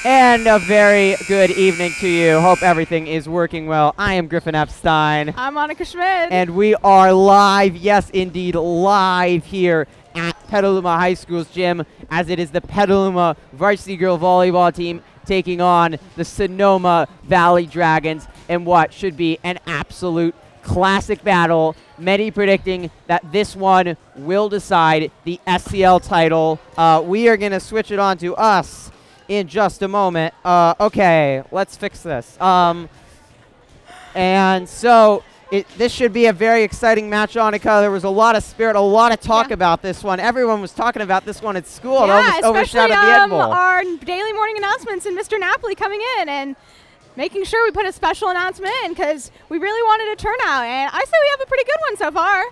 And a very good evening to you. Hope everything is working well. I am Griffin Epstein. I'm Monica Schmidt. And we are live, yes indeed, live here at Petaluma High School's gym, as it is the Petaluma Varsity Girl Volleyball team taking on the Sonoma Valley Dragons in what should be an absolute classic battle. Many predicting that this one will decide the SCL title. We are going to switch it on to us in just a moment. Okay, let's fix this. And so this should be a very exciting match, Annika. There was a lot of spirit, a lot of talk about this one. Everyone was talking about this one at school. Yeah, it almost overshadowed the Ed Bowl. Our daily morning announcements and Mr. Napoli coming in and making sure we put a special announcement in because we really wanted a turnout. And I say we have a pretty good one so far.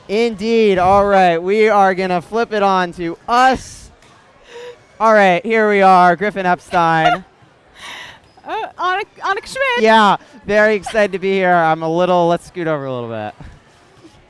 Indeed. All right, we are going to flip it on to us. All right, here we are, Griffin Epstein. Annika Schmidt. Yeah, very excited to be here. Let's scoot over a little bit.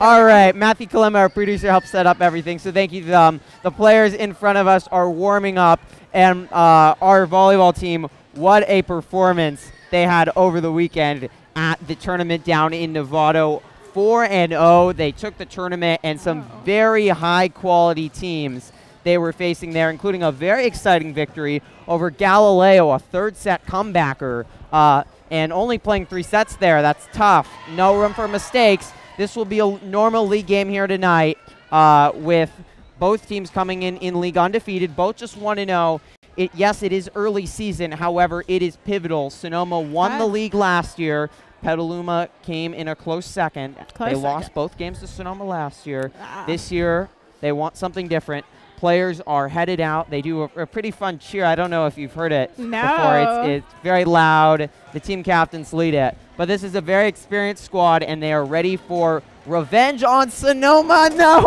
All right, Matthew Kalima, our producer, helped set up everything, so thank you to them. The players in front of us are warming up, and our volleyball team, what a performance they had over the weekend at the tournament down in Novato. 4-0, they took the tournament, and some very high-quality teams they were facing there, including a very exciting victory over Galileo, a third-set comebacker, and only playing 3 sets there. That's tough. No room for mistakes. This will be a normal league game here tonight with both teams coming in league undefeated, both just 1-0. Yes, it is early season. However, it is pivotal. Sonoma won the league last year. Petaluma came in a close second. They lost both games to Sonoma last year. This year, they want something different. Players are headed out. They do a pretty fun cheer. I don't know if you've heard it before. It's very loud. The team captains lead it. But this is a very experienced squad, and they are ready for revenge on Sonoma. No!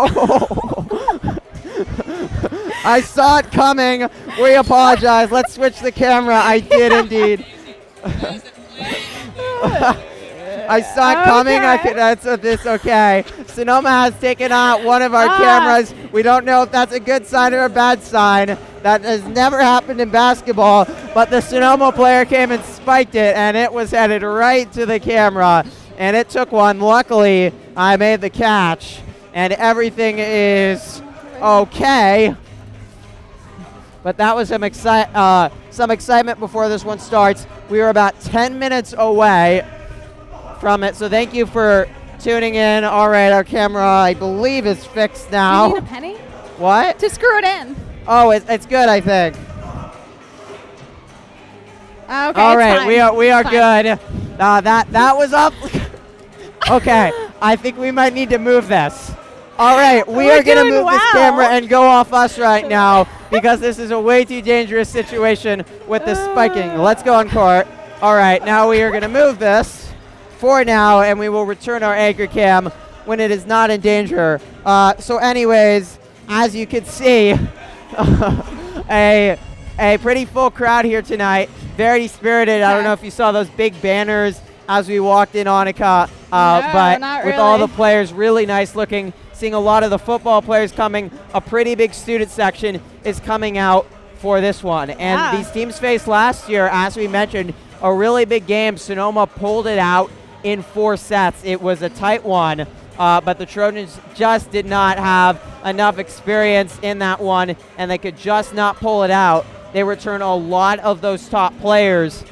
I saw it coming. We apologize. Let's switch the camera. I did indeed. I saw it coming. Okay. Sonoma has taken out one of our cameras. We don't know if that's a good sign or a bad sign. That has never happened in basketball, but the Sonoma player came and spiked it, and it was headed right to the camera, and it took one. Luckily, I made the catch, and everything is okay. But that was some excitement before this one starts. We were about 10 minutes away from it, so thank you for tuning in. All right, our camera, I believe, is fixed now. You need a penny? What? To screw it in. Oh, it's good, I think. Okay. All right, we are good. That was up. Okay, I think we might need to move this. All right, we are going to move this camera and go off us right now because this is a way too dangerous situation with the spiking. Let's go on court. All right, now we are going to move this for now, and we will return our anchor cam when it is not in danger. So anyways, as you can see, a pretty full crowd here tonight. Very spirited. I don't know if you saw those big banners as we walked in, Annika, but with all the players, really nice looking. Seeing a lot of the football players coming. A pretty big student section is coming out for this one. And these teams faced last year, as we mentioned, a really big game. Sonoma pulled it out in 4 sets. It was a tight one, but the Trojans just did not have enough experience in that one, and they could just not pull it out. They return a lot of those top players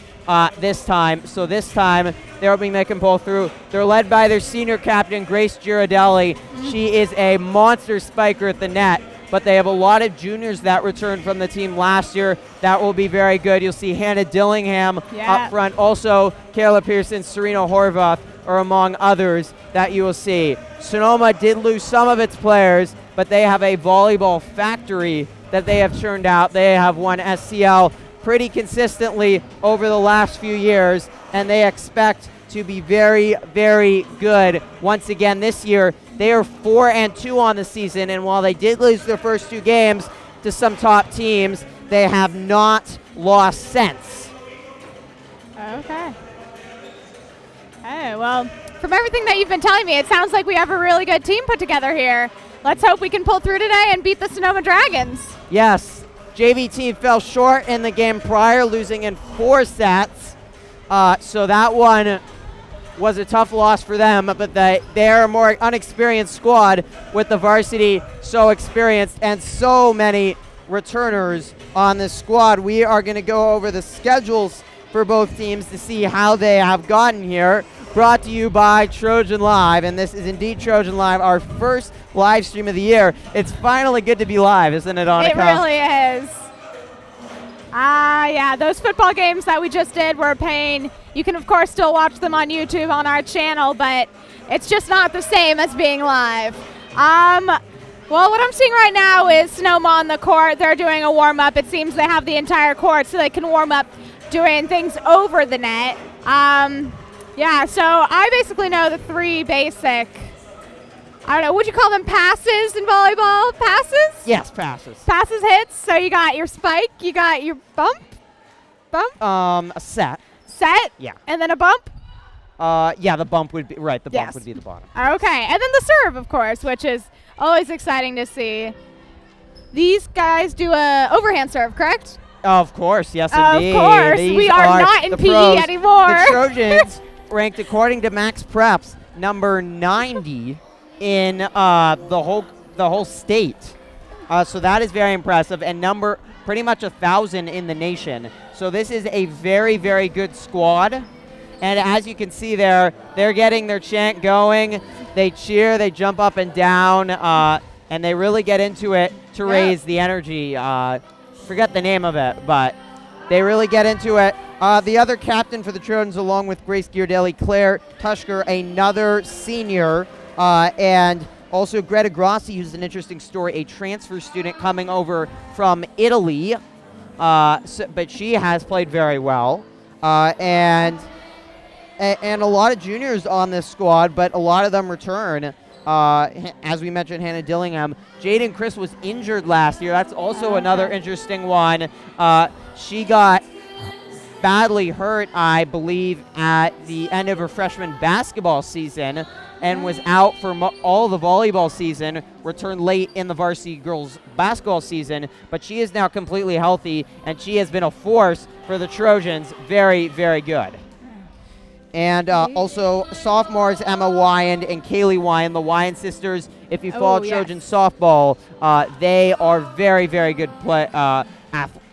this time. So this time, they'll be making pull through. They're led by their senior captain, Grace Girardelli. She is a monster spiker at the net, but they have a lot of juniors that returned from the team last year. That will be very good. You'll see Hannah Dillingham up front. Also, Kayla Pearson, Serena Horvath are among others that you will see. Sonoma did lose some of its players, but they have a volleyball factory that they have churned out. They have won SCL pretty consistently over the last few years, and they expect to be very, very good once again this year. They are 4-2 on the season, and while they did lose their first 2 games to some top teams, they have not lost since. Okay. Hey, well, from everything that you've been telling me, it sounds like we have a really good team put together here. Let's hope we can pull through today and beat the Sonoma Dragons. Yes. JV team fell short in the game prior, losing in 4 sets. So that one was a tough loss for them, but they're a more unexperienced squad with the varsity so experienced and so many returners on this squad. We are going to go over the schedules for both teams to see how they have gotten here. Brought to you by Trojan Live, and this is indeed Trojan Live, our first live stream of the year. It's finally good to be live, isn't it, Annika? It really is. Yeah, those football games that we just did were a pain. You can, of course, still watch them on YouTube on our channel, but it's just not the same as being live. Well, what I'm seeing right now is Sonoma on the court. They're doing a warm-up. It seems they have the entire court so they can warm up doing things over the net. Yeah, so I basically know the 3 basic, I don't know, would you call them passes in volleyball? Passes? Yes, passes. Passes, hits. So you got your spike, you got your bump? A set. Set? Yeah. And then a bump? Yeah, the bump would be, right, the bump would be the bottom. Okay, and then the serve, of course, which is always exciting to see. These guys do a overhand serve, correct? Of course, yes, indeed. Of course, we are not in PE anymore. The Trojans ranked, according to Max Preps, number 90 in the whole state. So that is very impressive, and number pretty much 1,000 in the nation. So this is a very, very good squad. And as you can see there, they're getting their chant going. They cheer, they jump up and down, and they really get into it to raise the energy. Forget the name of it, but they really get into it. The other captain for the Trojans, along with Grace Giardelli, Claire Tushker, another senior, and also Greta Grassi, who's an interesting story, a transfer student coming over from Italy, but she has played very well. And a lot of juniors on this squad, but a lot of them return. As we mentioned, Hannah Dillingham. Jaden Chris was injured last year. That's also another interesting one. She got badly hurt, I believe, at the end of her freshman basketball season and was out for all the volleyball season, returned late in the varsity girls basketball season, but she is now completely healthy, and she has been a force for the Trojans. Very, very good. And also sophomores Emma Wyand and Kaylee Wyand, the Wyand sisters. If you follow Trojan softball, they are very, very good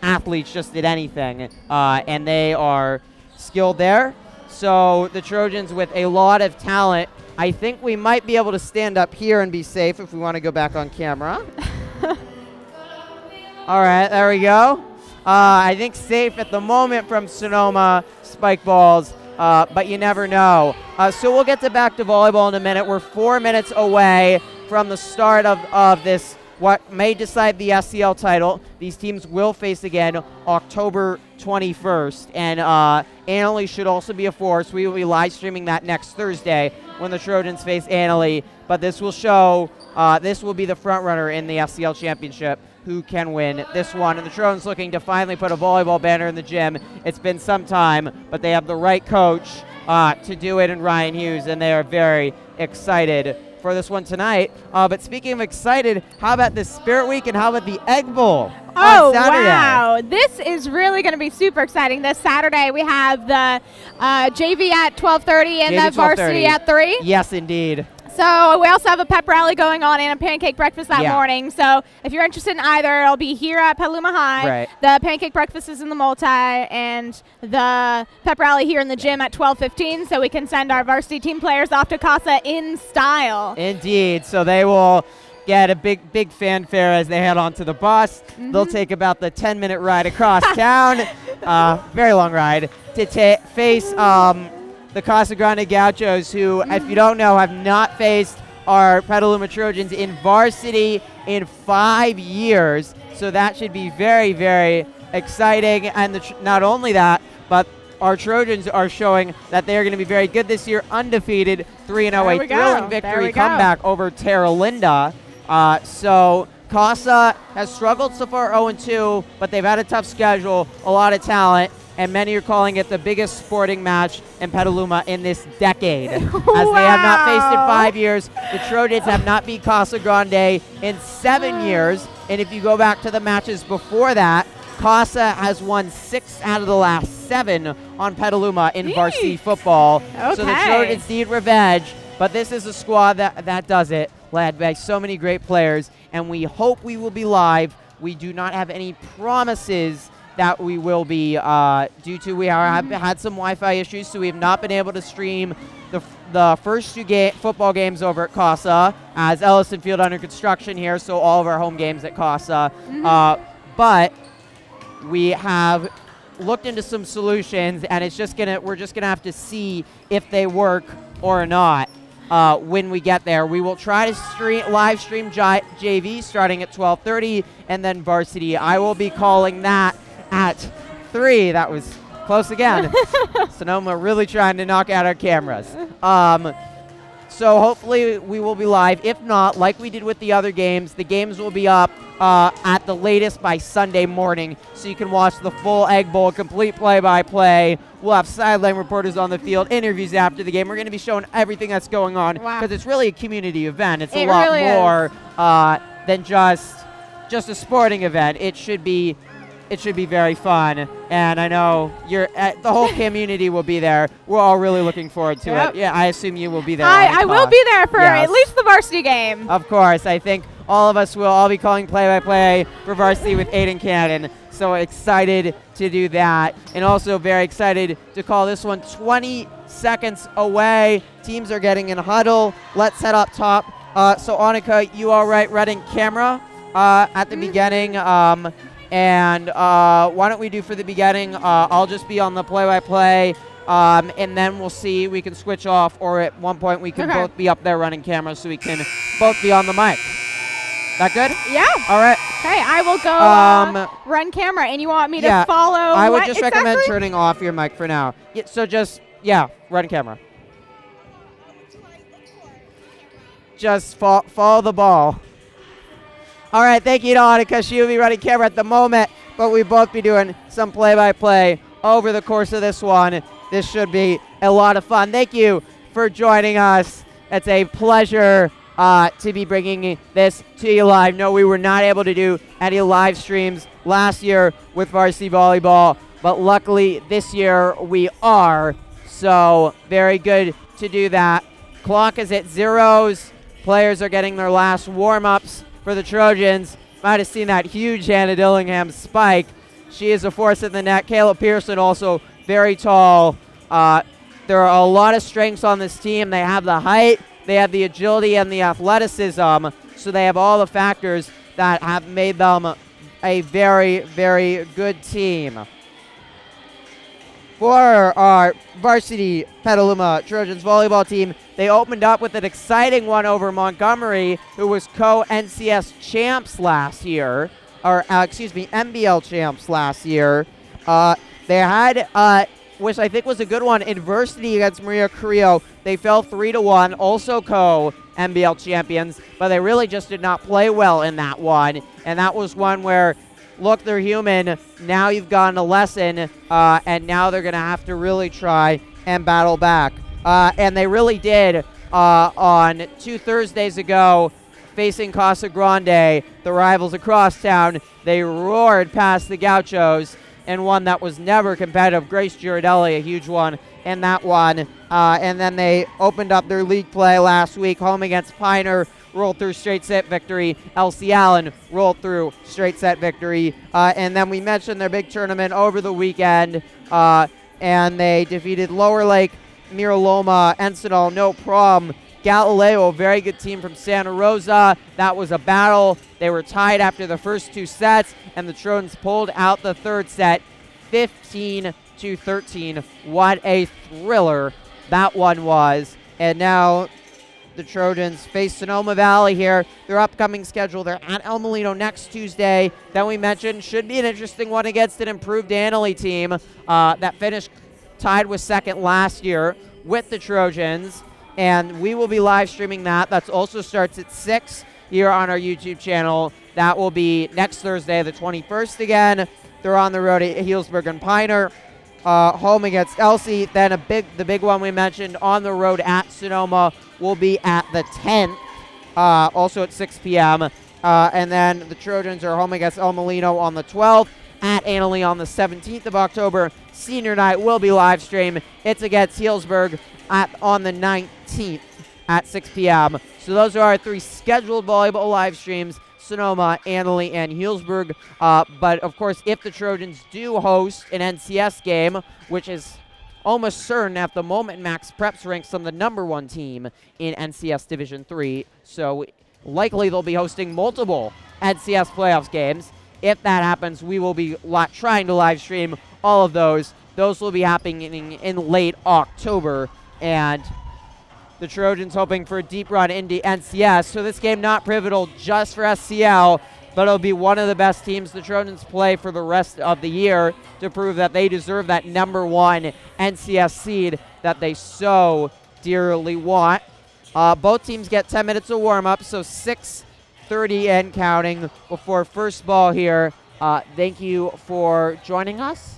athletes, just at anything, and they are skilled there. So the Trojans with a lot of talent. I think we might be able to stand up here and be safe if we want to go back on camera. All right, there we go. I think safe at the moment from Sonoma spike balls. But you never know. So we'll get back to volleyball in a minute. We're 4 minutes away from the start of this, what may decide the SCL title. These teams will face again October 21st. And Annalee should also be a force. We will be live streaming that next Thursday when the Trojans face Annalee. But this will show, this will be the front runner in the SCL Championship. Who can win this one. And the Trojans looking to finally put a volleyball banner in the gym. It's been some time, but they have the right coach to do it in Ryan Hughes, and they are very excited for this one tonight. But speaking of excited, how about the Spirit Week and how about the Egg Bowl on Saturday? Wow. This is really going to be super exciting. This Saturday we have the JV at 12:30 and the varsity at 3. Yes, indeed. So we also have a pep rally going on and a pancake breakfast that morning. So if you're interested in either, it'll be here at Petaluma High. Right. The pancake breakfast is in the multi, and the pep rally here in the gym at 12:15. So we can send our varsity team players off to Casa in style. Indeed. So they will get a big fanfare as they head onto the bus. They'll take about the 10-minute ride across town, very long ride, to face the Casa Grande Gauchos, who, if you don't know, have not faced our Petaluma Trojans in varsity in 5 years. So that should be very, very exciting. And not only that, but our Trojans are showing that they are going to be very good this year, undefeated, 3-0, a thrilling victory comeback over Terra Linda. So Casa has struggled so far, 0-2, but they've had a tough schedule, a lot of talent. and many are calling it the biggest sporting match in Petaluma in this decade. As Wow. they have not faced in 5 years, the Trojans have not beat Casa Grande in 7 years, and if you go back to the matches before that, Casa has won 6 out of the last 7 on Petaluma in varsity football. Okay. So the Trojans need revenge, but this is a squad that does it, led by so many great players, and we hope we will be live. We do not have any promises that we will be, due to we have had some Wi-Fi issues, so we have not been able to stream the first 2 football games over at Casa, as Ellison Field under construction here, so all of our home games at Casa. But we have looked into some solutions, and we're just gonna have to see if they work or not when we get there. We will try to live stream JV starting at 12:30, and then varsity. I will be calling that at 3. That was close again. Sonoma really trying to knock out our cameras. So hopefully we will be live. If not, like we did with the other games, the games will be up at the latest by Sunday morning, so you can watch the full Egg Bowl, complete play-by-play. We'll have sideline reporters on the field, interviews after the game. We're going to be showing everything that's going on, because it's really a community event. It's a lot really more than just a sporting event. It should be very fun, and I know the whole community will be there. We're all really looking forward to it. Yeah, I assume you will be there. I will be there for at least the varsity game. Of course, I think all of us will all be calling play-by-play for varsity with Aiden Cannon. So excited to do that, and also very excited to call this one 20 seconds away. Teams are getting in a huddle. Let's head up top. So Annika, you all right running camera at the beginning? And why don't we do for the beginning, I'll just be on the play-by-play, and then we'll see, we can switch off, or at one point we can both be up there running cameras, so we can both be on the mic. That good? Yeah. All right. Okay, I will go run camera, and you want me to follow I would just recommend turning off your mic for now. Yeah, so just, run camera. Just follow the ball. All right, thank you to Annika. She will be running camera at the moment, but we both be doing some play-by-play over the course of this one. This should be a lot of fun. Thank you for joining us. It's a pleasure to be bringing this to you live. No, we were not able to do any live streams last year with Varsity Volleyball, but luckily this year we are. So very good to do that. Clock is at 0s. Players are getting their last warm-ups for the Trojans. Might have seen that huge Hannah Dillingham spike. She is a force in the net. Kayla Pearson also very tall. There are a lot of strengths on this team. They have the height, they have the agility and the athleticism, so they have all the factors that have made them a very, very good team. For our varsity Petaluma Trojans volleyball team, they opened up with an exciting one over Montgomery, who was co-NCS champs last year, or NBL champs last year. They had, which I think was a good one, adversity against Maria Carrillo. They fell 3-1, also co-NBL champions, but they really just did not play well in that one. And that was one where, look, they're human. Now you've gotten a lesson, and now they're going to have to really try and battle back. And they really did on 2 Thursdays ago, facing Casa Grande, the rivals across town. They roared past the Gauchos and one that was never competitive. Grace Girardelli, a huge one in that one. And then they opened up their league play last week, home against Piner, rolled through straight set victory. Elsie Allen rolled through straight set victory. And then we mentioned their big tournament over the weekend, and they defeated Lower Lake, Miraloma, Encinal, no problem. Galileo, a very good team from Santa Rosa. That was a battle. They were tied after the first 2 sets, and the Trojans pulled out the 3rd set, 15-13. What a thriller that one was. And now the Trojans face Sonoma Valley here. Their upcoming schedule, they're at El Molino next Tuesday. That we mentioned should be an interesting one against an improved Annalee team that finished tied with 2nd last year with the Trojans. And we will be live streaming that. That also starts at 6 here on our YouTube channel. That will be next Thursday, the 21st again. They're on the road at Healdsburg and Piner. home against LC. Then the big one we mentioned on the road at Sonoma will be at the 10th, also at 6 p.m. And then the Trojans are home against El Molino on the 12th, at Annalee on the 17th of October. Senior night will be live streamed. It's against Healdsburg on the 19th at 6 p.m. So those are our 3 scheduled volleyball live streams: Sonoma, Annalee, and Healdsburg. But of course, if the Trojans do host an NCS game, which is almost certain at the moment, Max Preps ranks them the #1 team in NCS Division 3. So likely they'll be hosting multiple NCS playoffs games. If that happens, we will be trying to live stream all of those. Those will be happening in late October, and the Trojans hoping for a deep run into NCS. So this game not pivotal just for SCL, but it'll be one of the best teams the Trojans play for the rest of the year to prove that they deserve that #1 NCS seed that they so dearly want. Both teams get 10 minutes of warm-up, so 6:30 and counting before first ball here. Thank you for joining us.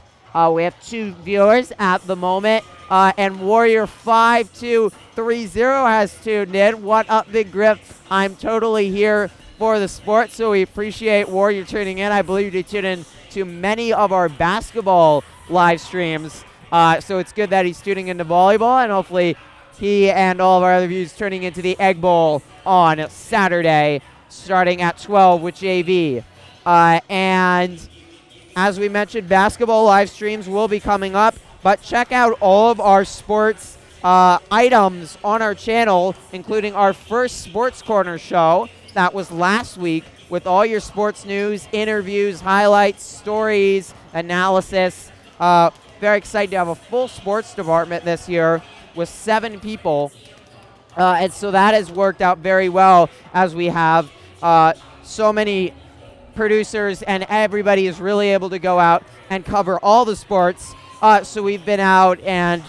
We have 2 viewers at the moment, and Warrior 5230 has tuned in. What up, Big Grip? I'm totally here for the sport, so we appreciate Warrior tuning in. I believe you tune in to many of our basketball live streams, so it's good that he's tuning into volleyball, and hopefully he and all of our other viewers turning into the Egg Bowl on Saturday, starting at 12 with JV. And as we mentioned, basketball live streams will be coming up, but check out all of our sports items on our channel, including our first Sports Corner show that was last week with all your sports news, interviews, highlights, stories, analysis. Very excited to have a full sports department this year with 7 people. And so that has worked out very well, as we have so many producers and everybody is really able to go out and cover all the sports. So we've been out and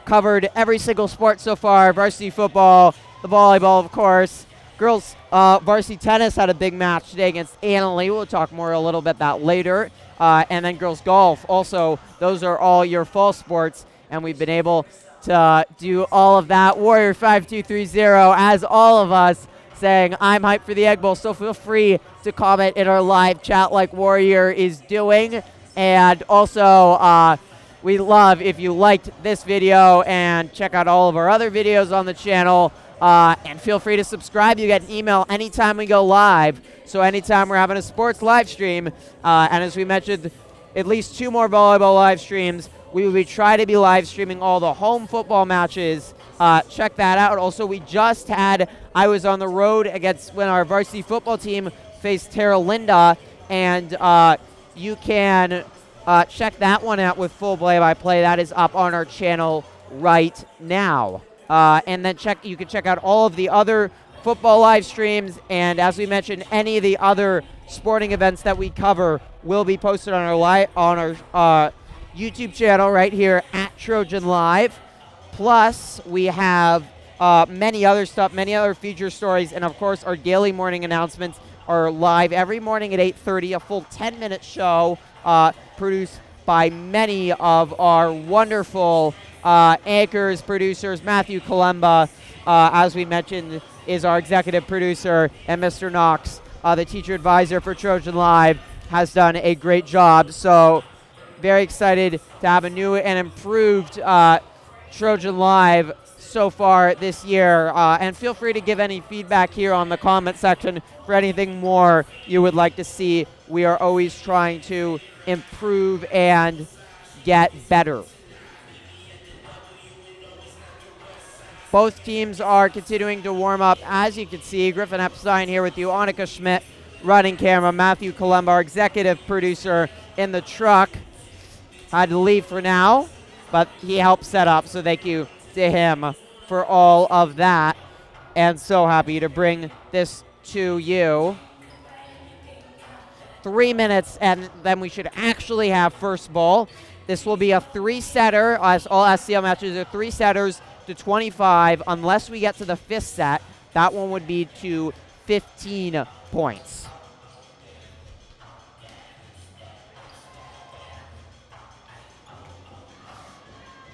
covered every single sport so far: varsity football, the volleyball, of course. Girls varsity tennis had a big match today against Annalee. We'll talk more a little bit that later. And then girls golf also. Those are all your fall sports, and we've been able to do all of that. Warrior 5230, as all of us, saying I'm hyped for the Egg Bowl, so feel free to comment in our live chat like Warrior is doing. And also, we love if you liked this video and check out all of our other videos on the channel. And feel free to subscribe. You get an email anytime we go live. So anytime we're having a sports live stream, and as we mentioned, at least 2 more volleyball live streams. We will be trying to be live streaming all the home football matches. Check that out. Also, I was on the road when our varsity football team faced Terra Linda, and you can check that one out with full play-by-play. That is up on our channel right now. And then you can check out all of the other football live streams, and as we mentioned, any of the other sporting events that we cover will be posted on our YouTube channel right here at Trojan Live. Plus, we have many other feature stories, and of course, our daily morning announcements are live every morning at 8:30, a full 10-minute show produced by many of our wonderful anchors, producers. Matthew Kalemba, as we mentioned, is our executive producer, and Mr. Knox, the teacher advisor for Trojan Live, has done a great job. So very excited to have a new and improved Trojan Live so far this year. And feel free to give any feedback here on the comment section for anything more you would like to see. We are always trying to improve and get better. Both teams are continuing to warm up. As you can see, Griffin Epstein here with you, Annika Schmidt running camera, Matthew Kalemba, our executive producer, in the truck. Had to leave for now, but he helped set up, so thank you to him for all of that. And so happy to bring this to you. 3 minutes, and then we should actually have first ball. This will be a 3-setter, as all SCL matches are 3-setters to 25, unless we get to the 5th set. That one would be to 15 points.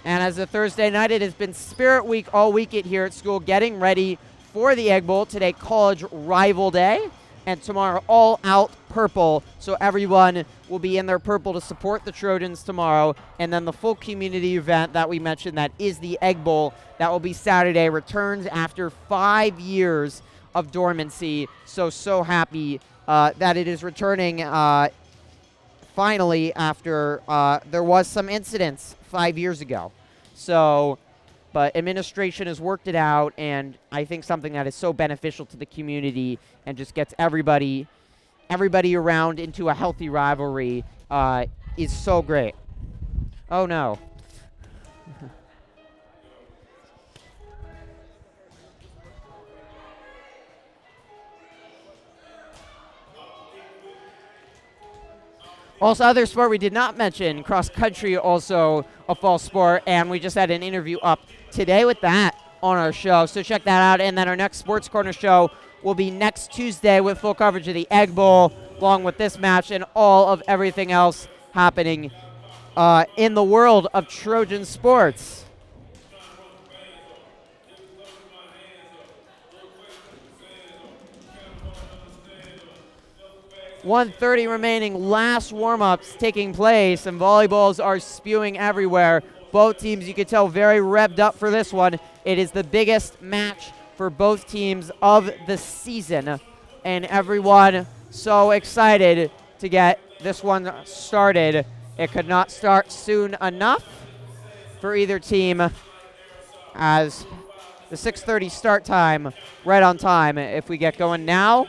And as a Thursday night, it has been Spirit Week all weekend here at school, getting ready for the Egg Bowl. Today, College Rival Day, and tomorrow, All Out Purple. So everyone will be in their purple to support the Trojans tomorrow. And then the full community event that we mentioned, that is the Egg Bowl, that will be Saturday, returns after 5 years of dormancy. So happy that it is returning finally after there was some incidents 5 years ago. So, but administration has worked it out, and I think something that is so beneficial to the community and just gets everybody around into a healthy rivalry is so great. Oh no. Also, other sport we did not mention, cross country, also a fall sport, and we just had an interview up today with that on our show, so check that out. And then our next Sports Corner show will be next Tuesday with full coverage of the Egg Bowl, along with this match and all of everything else happening in the world of Trojan sports. 1:30 remaining, last warm-ups taking place, and volleyballs are spewing everywhere. Both teams, you can tell, very revved up for this one. It is the biggest match for both teams of the season, and everyone so excited to get this one started. It could not start soon enough for either team, as the 6:30 start time, right on time if we get going now.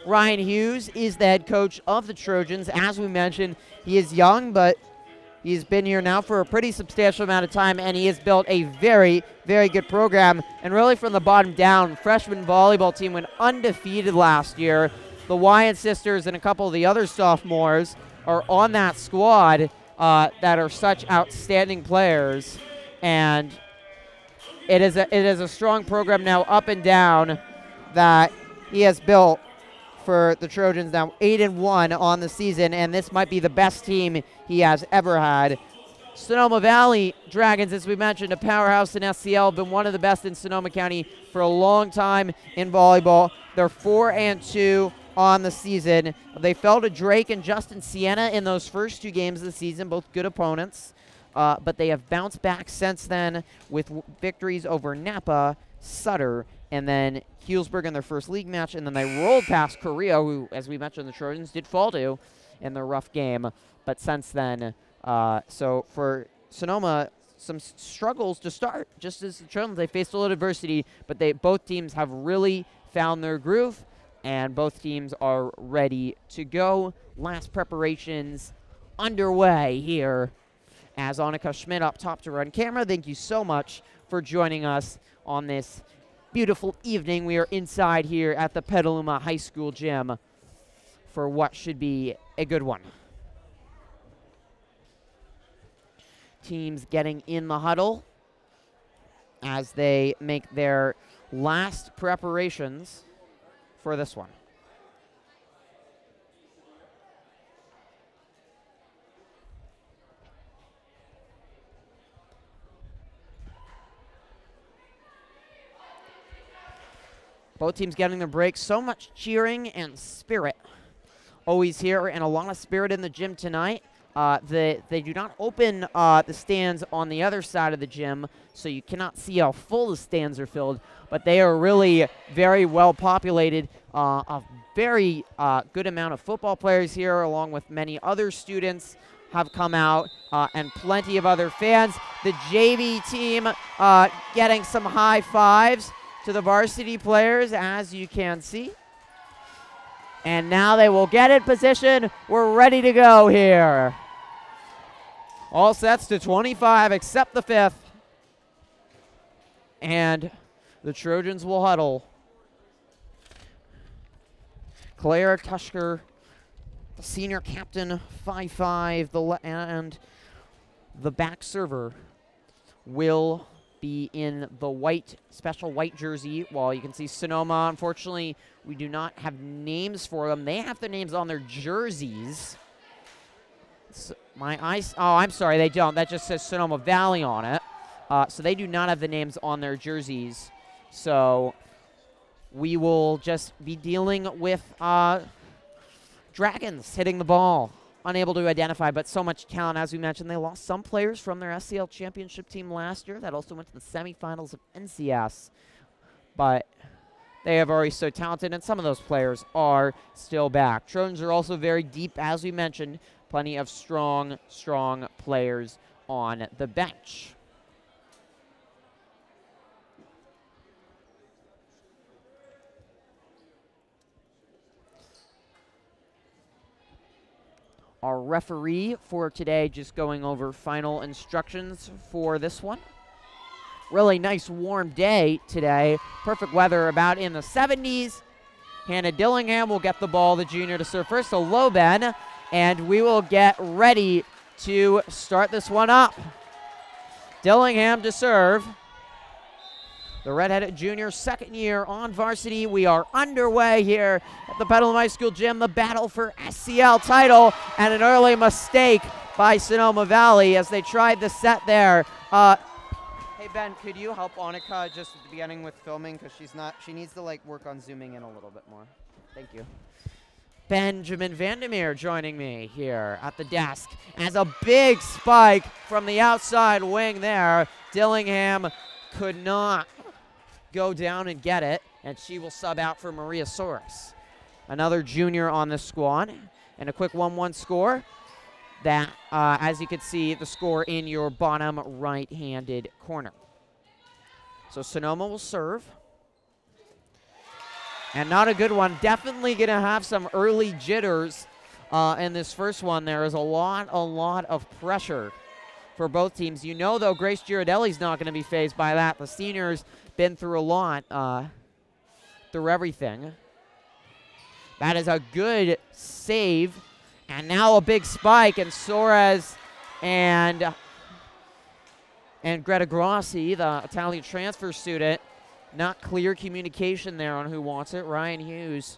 Ryan Hughes is the head coach of the Trojans. As we mentioned, he is young, but he's been here now for a pretty substantial amount of time, and he has built a very, very good program. And really from the bottom down, freshman volleyball team went undefeated last year. The Wyatt sisters and a couple of the other sophomores are on that squad that are such outstanding players. And it is a strong program now up and down that he has built for the Trojans, now 8-1 on the season, and this might be the best team he has ever had. Sonoma Valley Dragons, as we mentioned, a powerhouse in SCL, been one of the best in Sonoma County for a long time in volleyball. They're 4-2 on the season. They fell to Drake and Justin Siena in those first 2 games of the season, both good opponents, but they have bounced back since then with victories over Napa, Sutter, and then Healdsburg in their first league match, and then they rolled past Korea, who, as we mentioned, the Trojans did fall to in their rough game. But since then, so for Sonoma, some struggles to start. Just as the Trojans, they faced a little adversity, but both teams have really found their groove, and both teams are ready to go. Last preparations underway here as Annika Schmidt up top to run camera. Thank you so much for joining us on this beautiful evening. We are inside here at the Petaluma High School gym for what should be a good one. Teams getting in the huddle as they make their last preparations for this one. Both teams getting their breaks. So much cheering and spirit always here, and a lot of spirit in the gym tonight. They do not open the stands on the other side of the gym, so you cannot see how full the stands are filled, but they are really very well populated. A very good amount of football players here, along with many other students have come out, and plenty of other fans. The JV team getting some high fives to the varsity players, as you can see. And now they will get in position. We're ready to go here. All sets to 25 except the 5th. And the Trojans will huddle. Claire Tushker, the senior captain, 5'5", and the back server will be in the special white jersey. While you can see Sonoma, unfortunately, we do not have names for them. They have their names on their jerseys. My eyes, oh, I'm sorry, they don't. That just says Sonoma Valley on it. So they do not have the names on their jerseys. So we will just be dealing with Dragons hitting the ball. Unable to identify, but so much talent. As we mentioned, they lost some players from their SCL Championship team last year. That also went to the semifinals of NCS. But they have already so talented, and some of those players are still back. Trojans are also very deep, as we mentioned. Plenty of strong, strong players on the bench. Our referee for today just going over final instructions for this one. Really nice warm day today. Perfect weather, about in the 70s. Hannah Dillingham will get the ball, the junior, to serve first. So low Ben, and we will get ready to start this one up. Dillingham to serve. The redheaded junior, second year on varsity. We are underway here at the Petaluma High School gym. The battle for SCL title, and an early mistake by Sonoma Valley as they tried the set there. Hey Ben, could you help Annika just at the beginning with filming, because she needs to like work on zooming in a little bit more. Thank you. Benjamin Vandermeer joining me here at the desk as a big spike from the outside wing there. Dillingham could not go down and get it, and she will sub out for Maria Soros. Another junior on this squad, and a quick 1-1 score. That, as you can see, the score in your bottom right-handed corner. So Sonoma will serve. And not a good one. Definitely going to have some early jitters in this first one. There is a lot of pressure for both teams. You know, though, Grace Girardelli's not going to be fazed by that. The senior's been through a lot, through everything. That is a good save. And now a big spike, and Soares and Greta Grossi, the Italian transfer student, not clear communication there on who wants it. Ryan Hughes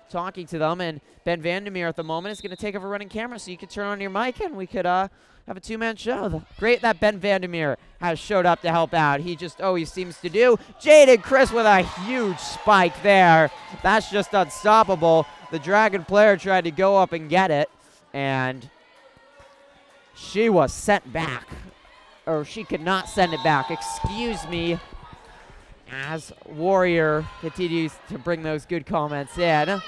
talking to them, and Ben Vandermeer at the moment is going to take over running camera, so you can turn on your mic and we could have a two-man show. Great that Ben Vandermeer has showed up to help out. He just always seems to do. Jaden Chris with a huge spike there. That's just unstoppable. The Dragon player tried to go up and get it, and she was sent back. Or she could not send it back. Excuse me. As Warrior continues to bring those good comments in.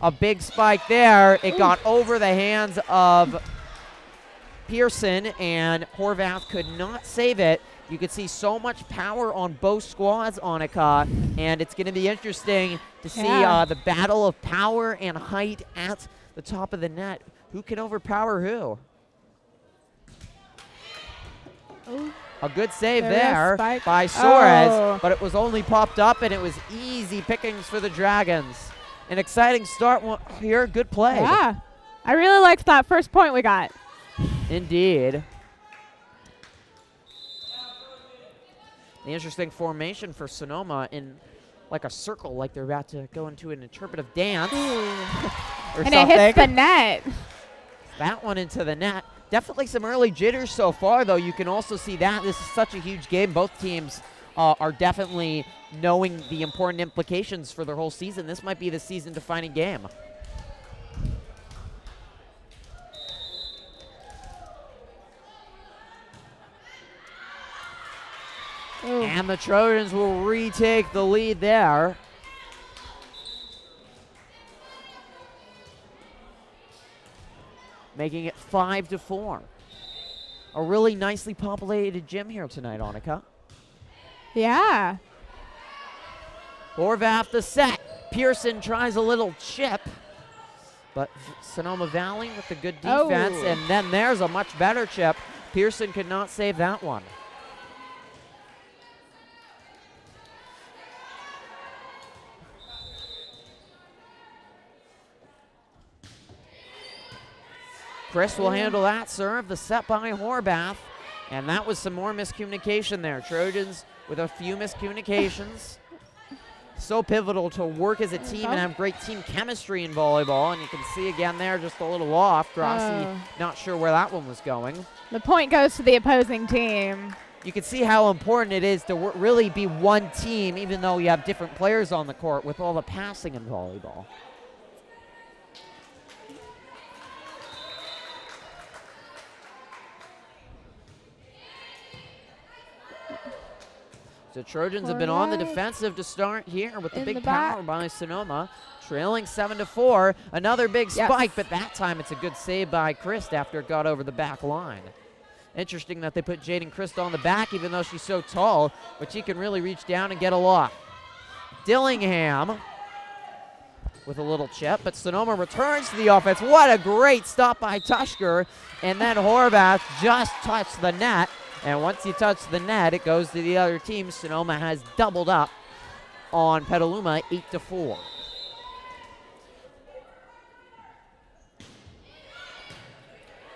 A big spike there. It got over the hands of Pearson, and Horvath could not save it. You could see so much power on both squads, Annika, and it's going to be interesting to see the battle of power and height at the top of the net. Who can overpower who? Ooh. A good save there by Soares, but it was only popped up, and it was easy pickings for the Dragons. An exciting start here. Good play. Yeah. I really liked that first point we got. Indeed. The interesting formation for Sonoma in like a circle, like they're about to go into an interpretive dance. Or and something. It hits the net. That one into the net. Definitely some early jitters so far, though. You can also see that this is such a huge game. Both teams are definitely knowing the important implications for their whole season. This might be the season-defining game. Ooh. And the Trojans will retake the lead there. Making it 5-4. A really nicely populated gym here tonight, Annika. Yeah. Horvath the set. Pearson tries a little chip. But Sonoma Valley with the good defense. And then there's a much better chip. Pearson could not save that one. Chris will handle that serve. The set by Horvath. And that was some more miscommunication there. Trojans with a few miscommunications. so pivotal to work as a team and have great team chemistry in volleyball. And you can see again there, just a little off. Grossi, not sure where that one was going. The point goes to the opposing team. You can see how important it is to really be one team, even though you have different players on the court with all the passing in volleyball. So Trojans have been on the defensive to start here with the big power by Sonoma, trailing 7-4. Another big spike, but that time it's a good save by Christ after it got over the back line. Interesting that they put Jaden Christ on the back, even though she's so tall, but she can really reach down and get a lot. Dillingham with a little chip, but Sonoma returns to the offense. What a great stop by Tushker, and then Horvath just touched the net. And once you touch the net, it goes to the other team. Sonoma has doubled up on Petaluma, 8-4.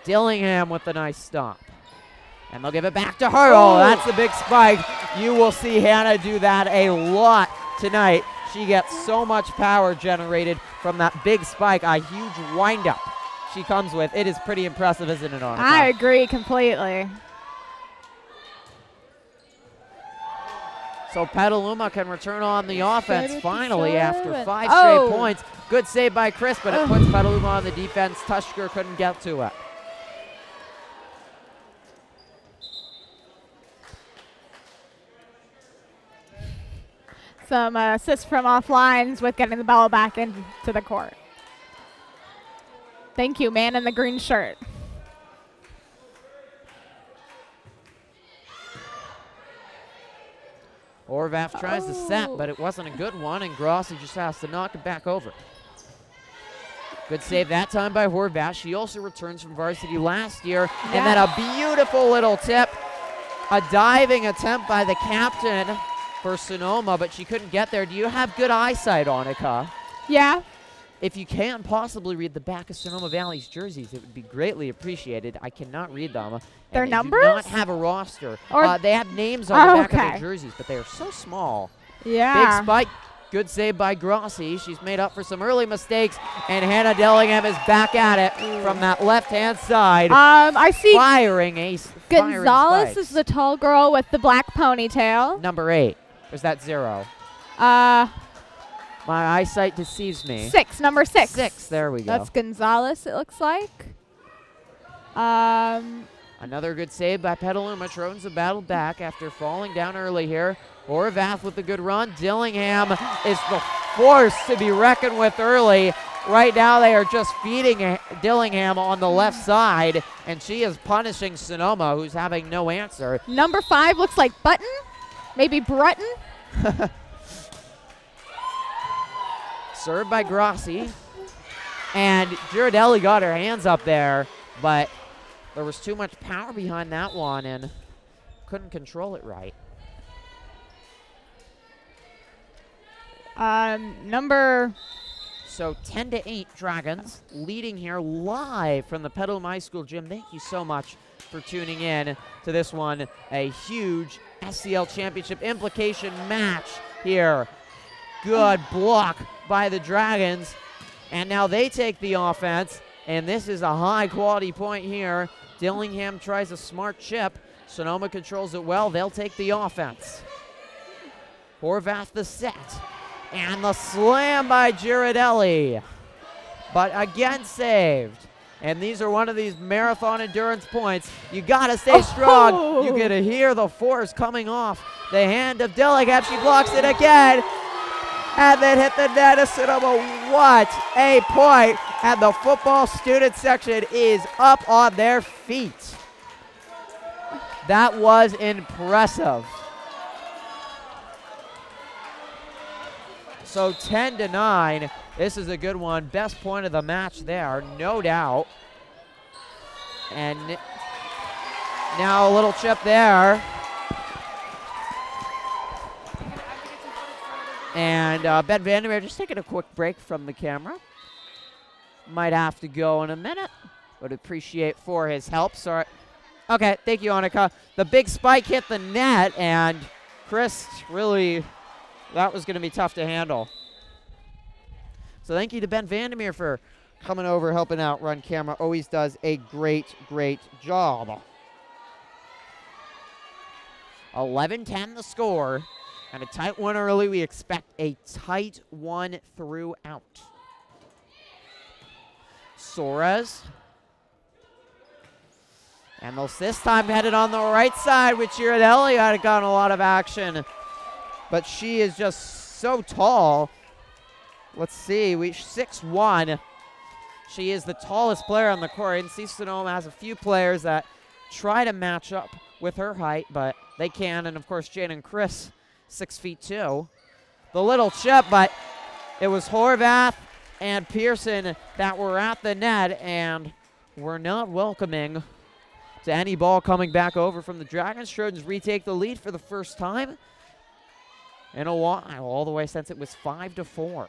Dillingham with the nice stop. And they'll give it back to her. Oh, that's a big spike. You will see Hannah do that a lot tonight. She gets so much power generated from that big spike, a huge windup she comes with. It is pretty impressive, isn't it, Annika? I agree completely. So Petaluma can return on the offense finally after 5 straight points. Good save by Chris, but it puts Petaluma on the defense. Tushker couldn't get to it. Some assists from offlines with getting the ball back into the court. Thank you, man in the green shirt. Horvath tries to set, but it wasn't a good one, and Grossi just has to knock it back over. Good save that time by Horvath. She also returns from varsity last year. And then a beautiful little tip. A diving attempt by the captain for Sonoma, but she couldn't get there. Do you have good eyesight, Annika? Yeah. If you can possibly read the back of Sonoma Valley's jerseys, it would be greatly appreciated. I cannot read them. Their numbers? They do not have a roster. They have names on the back of their jerseys, but they are so small. Yeah. Big spike. Good save by Grossi. She's made up for some early mistakes, and Hannah Dillingham is back at it from that left-hand side. I see firing ace. Gonzalez is the tall girl with the black ponytail. Number 8. Or is that 0? My eyesight deceives me. 6, number 6. 6, there we go. That's Gonzalez, it looks like. Another good save by Petaluma. Trojans have battled back after falling down early here. Horvath with a good run. Dillingham is the force to be reckoned with early. Right now they are just feeding Dillingham on the left side, and she is punishing Sonoma, who's having no answer. Number 5 looks like Button, maybe Brutton. Served by Grossi. And Girardelli got her hands up there, but there was too much power behind that one and couldn't control it right. So 10-8 Dragons leading here live from the Petaluma High School gym. Thank you so much for tuning in to this one. A huge SCL Championship implication match here. Good block by the Dragons. And now they take the offense, and this is a high quality point here. Dillingham tries a smart chip. Sonoma controls it well. They'll take the offense. Horvath the set. And the slam by Girardelli. But again saved. And these are one of these marathon endurance points. You got to stay strong. You get to hear the force coming off the hand of Dillingham. She blocks it again. And then hit the net of Sonoma. What a point. And the football student section is up on their feet. That was impressive. So 10-9, this is a good one. Best point of the match there, no doubt. And now a little chip there. And Ben Vandermeer just taking a quick break from the camera. Might have to go in a minute. Would appreciate for his help. Sorry. Okay, thank you, Annika. The big spike hit the net, and Chris really That was going to be tough to handle. So thank you to Ben Vandermeer for coming over, helping out, run camera. Always does a great, great job. 11-10 the score. And a tight one early. We expect a tight one throughout. Soares. And this time headed on the right side with Girardelli. Had gotten a lot of action. But she is just so tall. Let's see. 6'1". She is the tallest player on the court. And see, Sonoma has a few players that try to match up with her height, but they can. And, of course, Jane and Chris, 6'2". The little chip, but it was Horvath and Pearson that were at the net, and were not welcoming to any ball coming back over from the Dragons. Trojans retake the lead for the first time in a while, all the way since it was 5-4.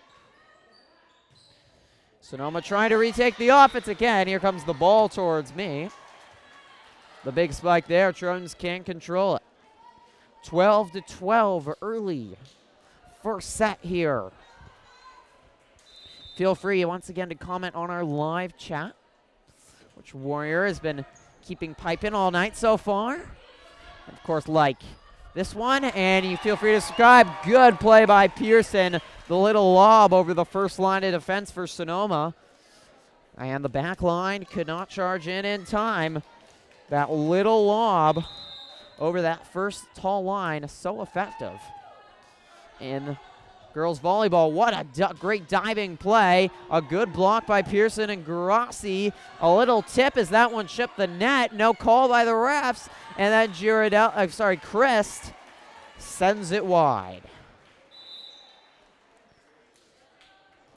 Sonoma trying to retake the offense again. Here comes the ball towards me. The big spike there. Trojans can't control it. 12-12 early. First set here. Feel free once again to comment on our live chat, which Warrior has been keeping piping all night so far. And of course, like this one, and you feel free to subscribe. Good play by Pearson. The little lob over the first line of defense for Sonoma. And the back line could not charge in time. That little lob over that first tall line, so effective. In girls volleyball, what a great diving play. A good block by Pearson and Grassi. A little tip as that one chipped the net. No call by the refs. And then Christ sends it wide.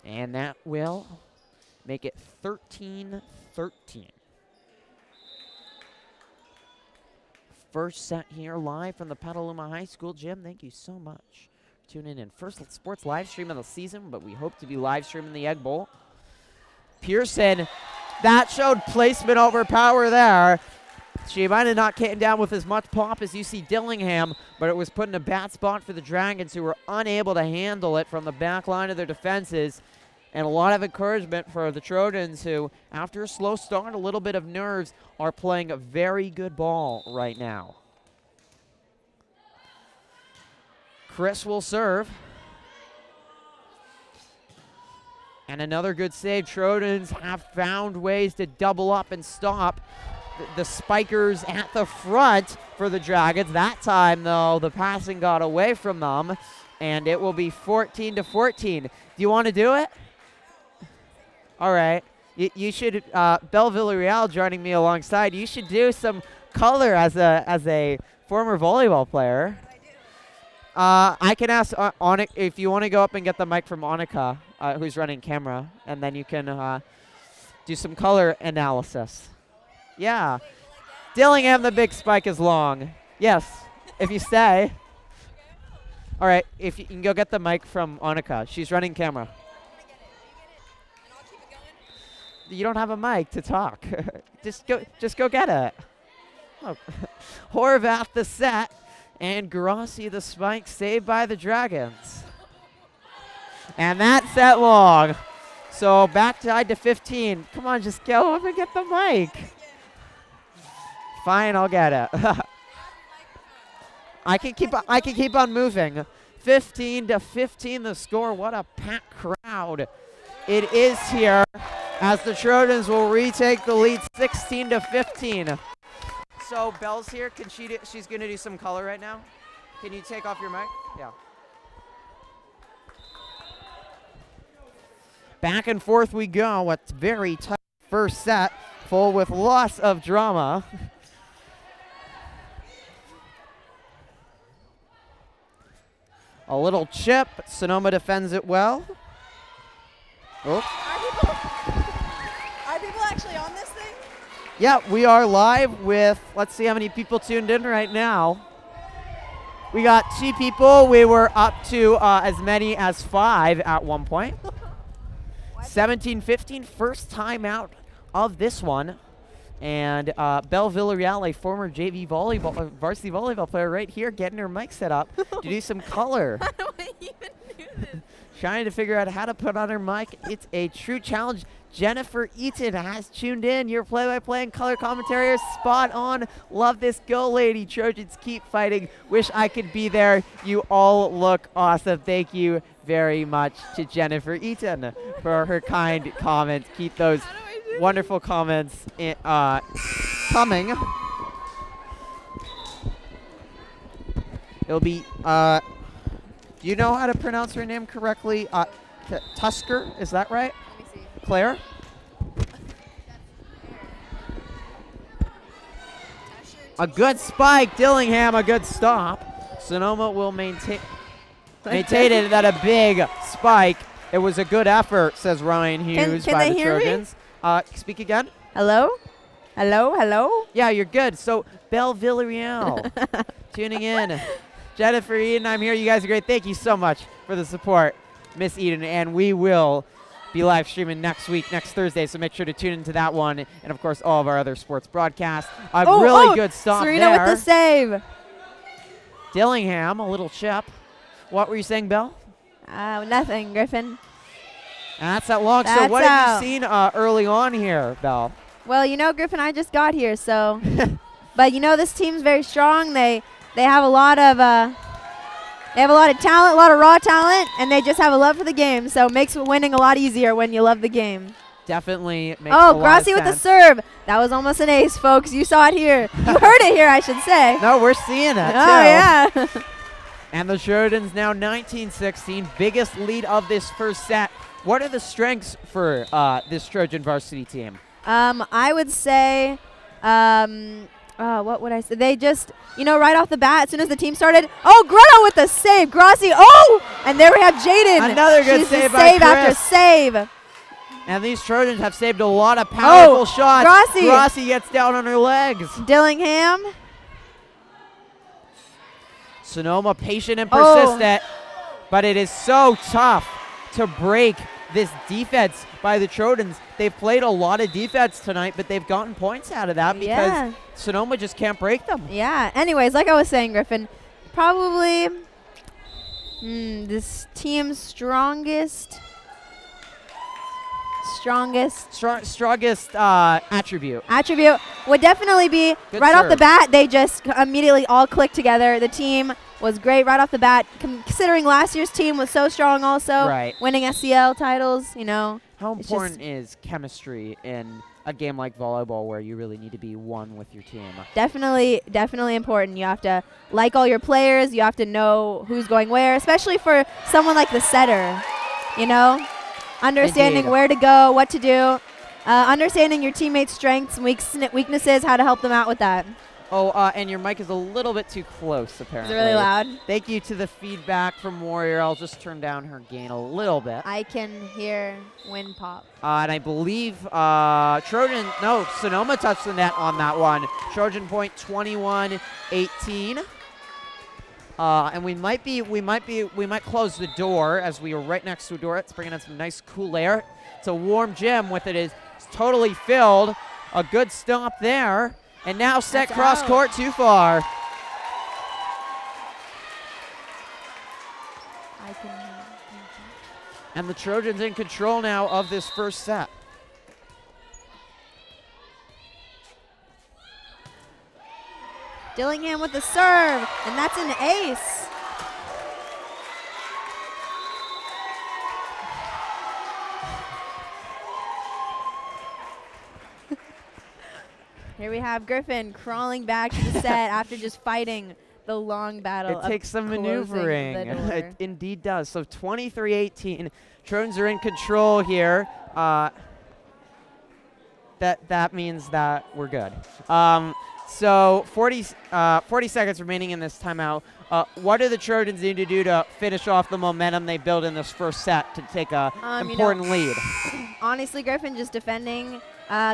And that will make it 13-13. First set here live from the Petaluma High School gym. Thank you so much for tuning in. First sports live stream of the season, but we hope to be live streaming the Egg Bowl. Pearson, that showed placement over power there. She might have not came down with as much pop as UC Dillingham, but it was put in a bad spot for the Dragons, who were unable to handle it from the back line of their defenses. And a lot of encouragement for the Trojans, who, after a slow start, a little bit of nerves, are playing a very good ball right now. Chris will serve. And another good save. Trojans have found ways to double up and stop the spikers at the front for the Dragons. That time, though, the passing got away from them, and it will be 14-14. Do you want to do it? All right. You should, Belle Villarreal joining me alongside. You should do some color as a former volleyball player. I can ask Annika if you want to go up and get the mic from Annika, who's running camera, and then you can do some color analysis. Yeah. Dillingham, the big spike is long. Yes, if you stay. All right, if you can go get the mic from Annika. She's running camera. You don't have a mic to talk. just go get it. Oh. Horvath the set, and Grassi the spike, saved by the Dragons. And that set long. So back tied to 15. Come on, just go up and get the mic. Fine, I'll get it. I can keep on moving. 15-15 the score. What a packed crowd it is here, as the Trojans will retake the lead 16-15. So Belle's here. Can she's going to do some color right now. Can you take off your mic? Yeah. Back and forth we go. It's very tight first set, full with lots of drama. A little chip. Sonoma defends it well. Oh. Are people actually on this thing? Yeah, we are live with, let's see how many people tuned in right now. We got 2 people. We were up to as many as 5 at one point. 17-15, first time out of this one. And Belle Villarreal, a former JV volleyball, varsity volleyball player right here, getting her mic set up to do some color. How do I even do this? Trying to figure out how to put on her mic. It's a true challenge. Jennifer Eaton has tuned in. Your play-by-play and color commentary are spot on. Love this. Go, lady. Trojans keep fighting. Wish I could be there. You all look awesome. Thank you very much to Jennifer Eaton for her kind comments. Keep those wonderful comments coming. It'll be, do you know how to pronounce her name correctly? Tusker, is that right? Let me see. Claire? A good spike, Dillingham, a good stop. Sonoma will maintain it at a big spike. It was a good effort, says Ryan Hughes can by they the hear me? Trojans. Speak again. Hello? Hello? Hello? Yeah, you're good. So, Belle Villarreal tuning in. Jennifer Eden, I'm here. You guys are great. Thank you so much for the support, Miss Eden. And we will be live streaming next week, next Thursday, so make sure to tune into that one. And, of course, all of our other sports broadcasts. A really good stop Serena there. with the save. Dillingham, a little chip. What were you saying, Belle? Nothing, Griffin. And that's that long. So That's what have out. you seen early on here, Belle? Well, you know, Griffin, I just got here, so. But, you know, this team's very strong. They have a lot of talent, a lot of raw talent, and they just have a love for the game. So it makes winning a lot easier when you love the game. Definitely makes a Oh, lot of Grassi with the sense. serve. That was almost an ace, folks. You saw it here. You heard it here, I should say. No, we're seeing it, Oh, yeah. And the Trojans now 19-16, biggest lead of this first set. What are the strengths for this Trojan varsity team? I would say, what would I say? They just, you know, right off the bat, as soon as the team started, oh, Greta with the save. Grassi, oh! And there we have Jaden. Another good She's the save by save after Chris. save. And these Trojans have saved a lot of powerful shots. Grassi. Grassi gets down on her legs. Dillingham. Sonoma patient and persistent, but it is so tough to break this defense by the Trojans. They've played a lot of defense tonight, but they've gotten points out of that because Sonoma just can't break them. Yeah. Anyways, like I was saying, Griffin, probably this team's strongest attribute would definitely be Good right off the serve. bat. They just immediately all clicked together. The team was great right off the bat, considering last year's team was so strong also, Right. winning SCL titles, you know. How It's important is chemistry in a game like volleyball where you really need to be one with your team? Definitely important. You have to like all your players. You have to know who's going where, especially for someone like the setter, you know. Understanding Indeed. where to go, what to do, understanding your teammates' strengths and weaknesses, how to help them out with that. Oh, and your mic is a little bit too close, apparently. It's really loud. Thank you to the feedback from Warrior. I'll just turn down her gain a little bit. I can hear wind pop. And I believe Sonoma touched the net on that one. Trojan point 21-18. And we might close the door as we are right next to a door. It's bringing in some nice cool air. It's a warm gym with it is totally filled. A good stop there. And now set That's cross out. court too far. I can hear. And the Trojans in control now of this first set. Dillingham with the serve, and that's an ace. Here we have Griffin crawling back to the set after just fighting the long battle. It takes some maneuvering. It indeed does. So 23-18. Trojans are in control here. That means that we're good. So 40 seconds remaining in this timeout. What do the Trojans need to do to finish off the momentum they built in this first set to take a important lead? Honestly, Griffin just defending,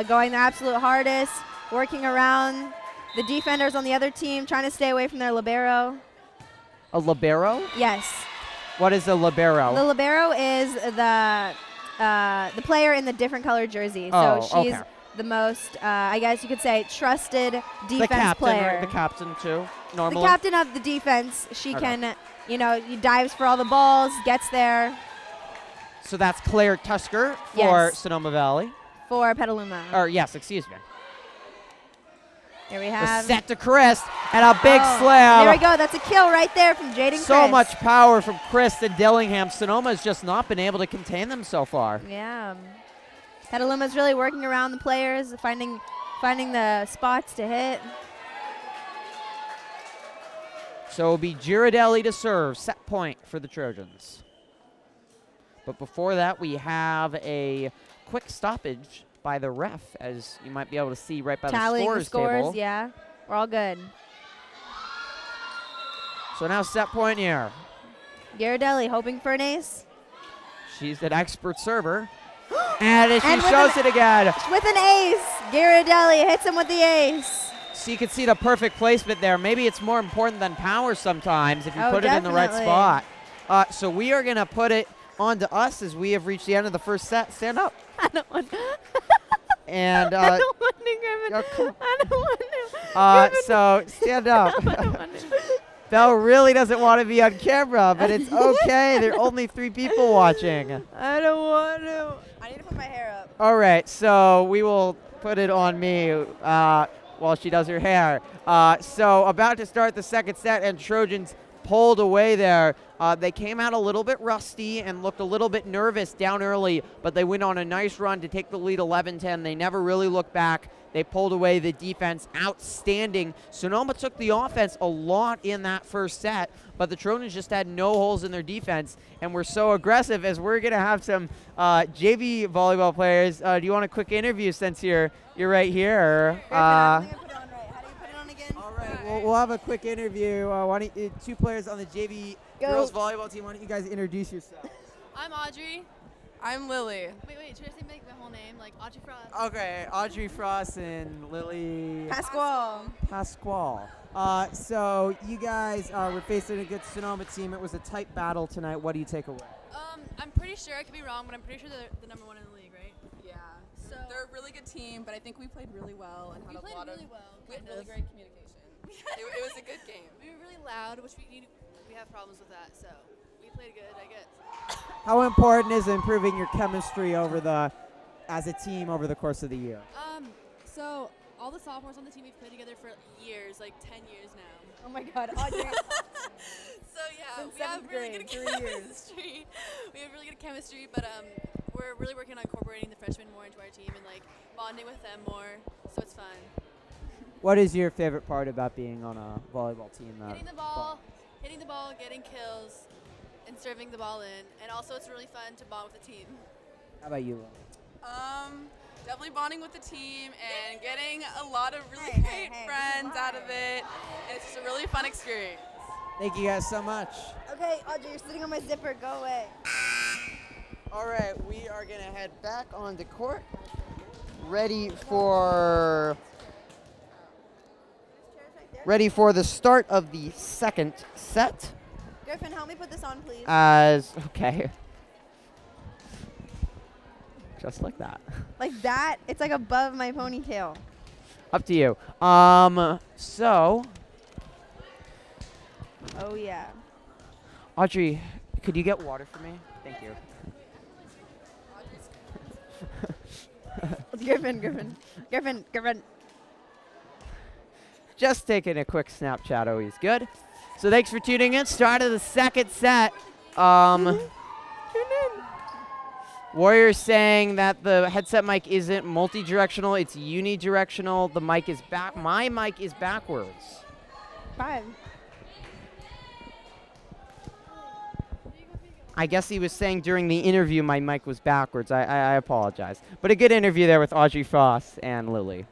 going their absolute hardest, working around the defenders on the other team, trying to stay away from their libero. A libero? Yes. What is a libero? The libero is the player in the different colored jersey. Oh, so she's okay. the most, I guess you could say, trusted defense the captain, player. right? The captain too. Normally. The captain of the defense. She can, you know, he dives for all the balls, gets there. So that's Claire Tusker for Yes. Sonoma Valley. For Petaluma. Or yes, excuse me. Here we The have. set to Chris and a big Oh, slam. There we go. That's a kill right there from Jaden So Chris. much power from Chris and Dillingham. Sonoma has just not been able to contain them so far. Yeah. Petaluma's really working around the players, finding the spots to hit. So it'll be Girardelli to serve. Set point for the Trojans. But before that, we have a quick stoppage by the ref, as you might be able to see right by Tallying the the scores table. yeah. We're all good. So now set point here. Girardelli hoping for an ace. She's an expert server. And she And with shows it again. With an ace. Girardelli hits him with the ace. So you can see the perfect placement there. Maybe it's more important than power sometimes if you put it in the right definitely. spot. So we are going to put it on to us as we have reached the end of the first set. Stand up. I don't want And I don't want to, Griffin. come- I don't want to. Griffin. so stand up. I don't want to. Belle really doesn't want to be on camera, but it's okay. There are only 3 people watching. I don't want to. I need to put my hair up. All right, so we will put it on me while she does her hair. So about to start the second set, and Trojans pulled away there. They came out a little bit rusty and looked a little bit nervous down early, but they went on a nice run to take the lead 11-10. They never really looked back. They pulled away the defense. Outstanding. Sonoma took the offense a lot in that first set, but the Trojans just had no holes in their defense and were so aggressive, as we're going to have some JV volleyball players. Do you want a quick interview since you're right here? How do you put it on again? All right, we'll have a quick interview. Why don't you, 2 players on the JV girls volleyball team, why don't you guys introduce yourselves? I'm Audrey. I'm Lily. Wait, should I say make my whole name? Like Audrey Frost. Okay, Audrey Frost and Lily Pasquale. Pasquale. So you guys were facing a good Sonoma team. It was a tight battle tonight. What do you take away? I'm pretty sure, I could be wrong, but I'm pretty sure they're the number 1 in the league, right? Yeah. So they're a really good team, but I think we played really well and We had played a lot really of well. we had kind really of. great communication. it was a good game. We were really loud, which we have problems with that, so we played good, I guess. How important is improving your chemistry as a team over the course of the year? So all the sophomores on the team, we've played together for years, like 10 years now. Oh my God, Audrey. So yeah, Since we have 7th really grade, good 3 years. chemistry. We have really good chemistry, but we're really working on incorporating the freshmen more into our team and like bonding with them more, so it's fun. What is your favorite part about being on a volleyball team? Hitting the ball, getting kills, and serving the ball in. And also it's really fun to bond with the team. How about you, Lily? Definitely bonding with the team and getting a lot of really Hey, great friends out of it. And it's just a really fun experience. Thank you guys so much. Okay, Audrey, you're sitting on my zipper. Go away. All right, we are going to head back onto court, ready for the start of the second set. Griffin, help me put this on, please. Okay. Just like that. Like that? It's like above my ponytail. Up to you. So, Oh, yeah. Audrey, could you get water for me? Thank you. Griffin. Just taking a quick Snapchat, always good. So thanks for tuning in. Start of the second set. Warriors saying that the headset mic isn't multi-directional, it's unidirectional. The mic is back. My mic is backwards. 5. I guess he was saying during the interview my mic was backwards. I apologize. But a good interview there with Audrey Frost and Lily.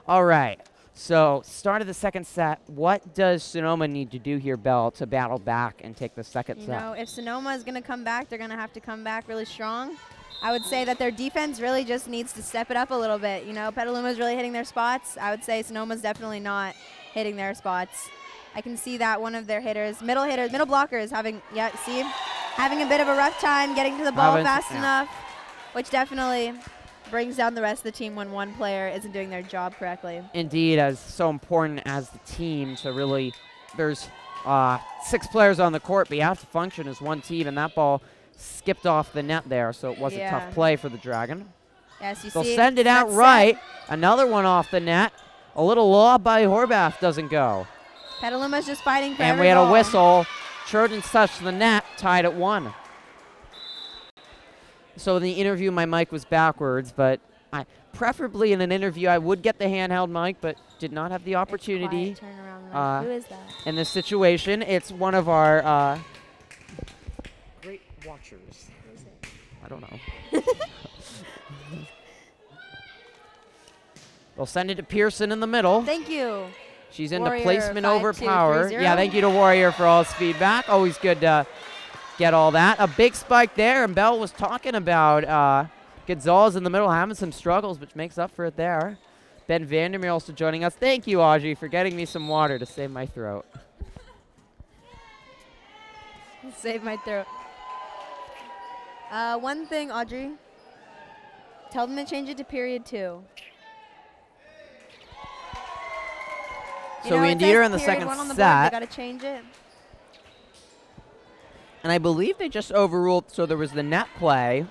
All right. So start of the second set. What does Sonoma need to do here, Belle, to battle back and take the second set? You know, if Sonoma is going to come back, they're going to have to come back really strong. I would say that their defense really just needs to step it up a little bit. You know, Petaluma is really hitting their spots. I would say Sonoma's definitely not hitting their spots. I can see that one of their middle blockers having a bit of a rough time getting to the ball fast enough, which definitely brings down the rest of the team when one player isn't doing their job correctly. Indeed, as so important as the team to really, there's 6 players on the court, but you have to function as one team, and that ball skipped off the net there, so it was a tough play for the Dragon. Yes, you They'll see. send it out right. Another one off the net. A little lob by Horvath doesn't go. Petaluma's just fighting for And every we had ball. a whistle. Trojans touched the net, tied at 1. So in the interview, my mic was backwards, but preferably in an interview, I would get the handheld mic, but did not have the opportunity. Turn around. Who is that? In this situation, it's one of our great watchers. I don't know. They'll send it to Pearson in the middle. Thank you. She's into Warrior placement over 5-2-3-0. power. Yeah, thank you to Warrior for all his feedback. Always good to get all that. A big spike there, and Bell was talking about Gonzalez in the middle having some struggles, which makes up for it there. Ben Vandermeer also joining us. Thank you, Audrey, for getting me some water to save my throat. Save my throat. One thing, Audrey. Tell them to change it to period 2. So we indeed are in the second set. They got to change it. And I believe they just overruled, so there was the net play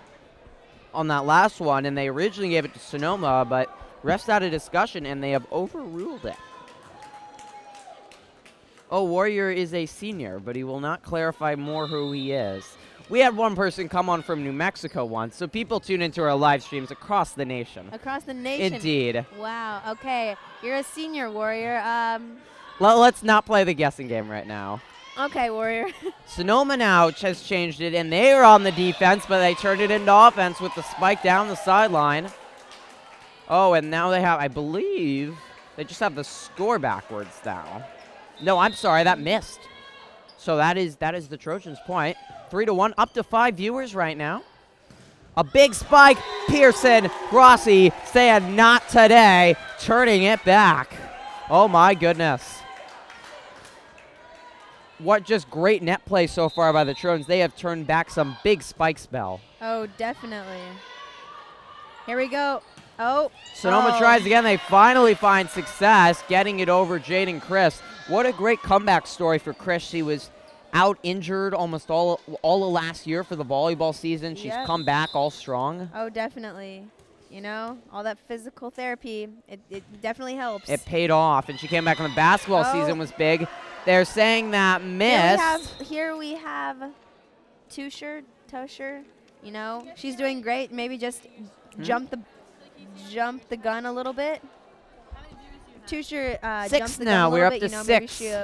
on that last one, and they originally gave it to Sonoma, but refs had a discussion, and they have overruled it. Oh, Warrior is a senior, but he will not clarify more who he is. We had one person come on from New Mexico once, so people tune into our live streams across the nation. Across the nation. Indeed. Wow. Okay. You're a senior, Warrior. Let's not play the guessing game right now. Okay, Warrior. Sonoma now has changed it, and they are on the defense, but they turned it into offense with the spike down the sideline. Oh, and now they have, I believe, they just have the score backwards now. No, I'm sorry, that missed. So that is the Trojans' point. 3-1, up to 5 viewers right now. A big spike, Pearson, Grossi saying not today, turning it back. Oh my goodness. What just great net play so far by the Trojans. They have turned back some big spikes, Bell. Oh, definitely. Here we go. Oh. Sonoma tries again. They finally find success getting it over Jade and Chris. What a great comeback story for Chris. She was out injured almost all of last year for the volleyball season. She's come back all strong. Oh, definitely. You know, all that physical therapy, it definitely helps. It paid off, and she came back when the basketball season was big. They're saying that missed. Here we have Tusher, you know, she's doing great. Maybe just jump the gun a little bit. Tusher jumps the gun a little bit. We're up to you know, 6. maybe she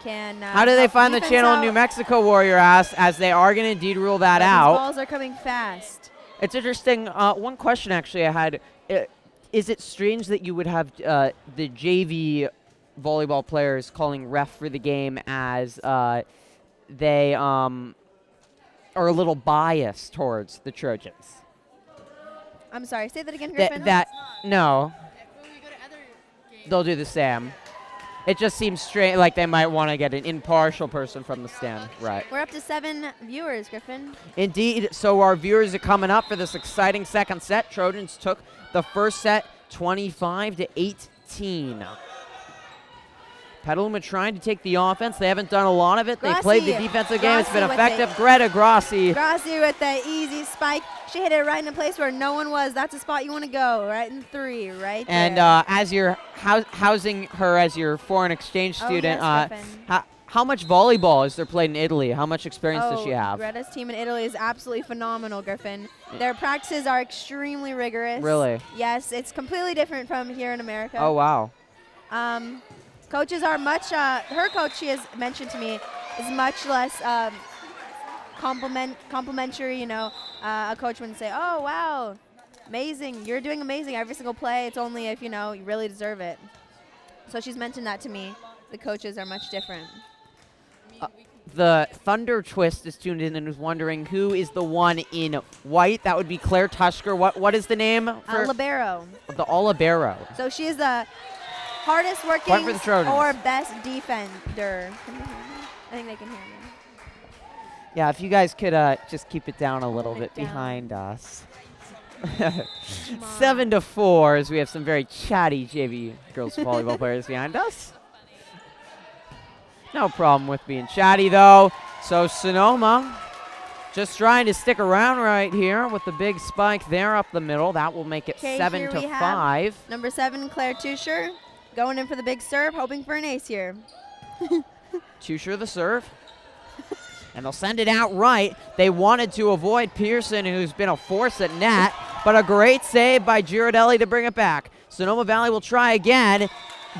can, how do they find the channel in New Mexico, Warrior asked, as they are going to indeed rule that out. These balls are coming fast. It's interesting. One question actually I had, is it strange that you would have the JV volleyball players calling ref for the game as they are a little biased towards the Trojans? I'm sorry, say that again, Griffin. No. They'll do the same. It just seems strange, like they might want to get an impartial person from the stand. Right. We're up to 7 viewers, Griffin. Indeed. So our viewers are coming up for this exciting second set. Trojans took the first set 25-18. Petaluma trying to take the offense. They haven't done a lot of it. They played the defensive game. It's been effective. Greta Grossi. Grossi with the easy spike. She hit it right in a place where no one was. That's a spot you want to go, right in 3, right and there. As you're housing her as your foreign exchange student, yes, how much volleyball is there played in Italy? How much experience does she have? Greta's team in Italy is absolutely phenomenal, Griffin. Their practices are extremely rigorous. Really? Yes, it's completely different from here in America. Oh, wow. Coaches are much, her coach, she has mentioned to me, is much less complimentary, you know. A coach wouldn't say, oh, wow, amazing, you're doing amazing every single play. It's only if, you know, you really deserve it. So she's mentioned that to me. The coaches are much different. The Thunder Twist is tuned in and is wondering who is the one in white. That would be Claire Tusker. What is the name? Libero. The Olibero. So she is the hardest working or best defender. Can you hear me? I think they can hear me. Yeah, if you guys could just keep it down a little bit behind us. 7-4, as we have some very chatty JV girls volleyball players behind us. No problem with being chatty, though. So Sonoma just trying to stick around right here with the big spike there up the middle. That will make it 7-5. Number 7, Claire Tusher, going in for the big serve, hoping for an ace here. Tusher the serve. And they'll send it out right. They wanted to avoid Pearson, who's been a force at net, but a great save by Girardelli to bring it back. Sonoma Valley will try again,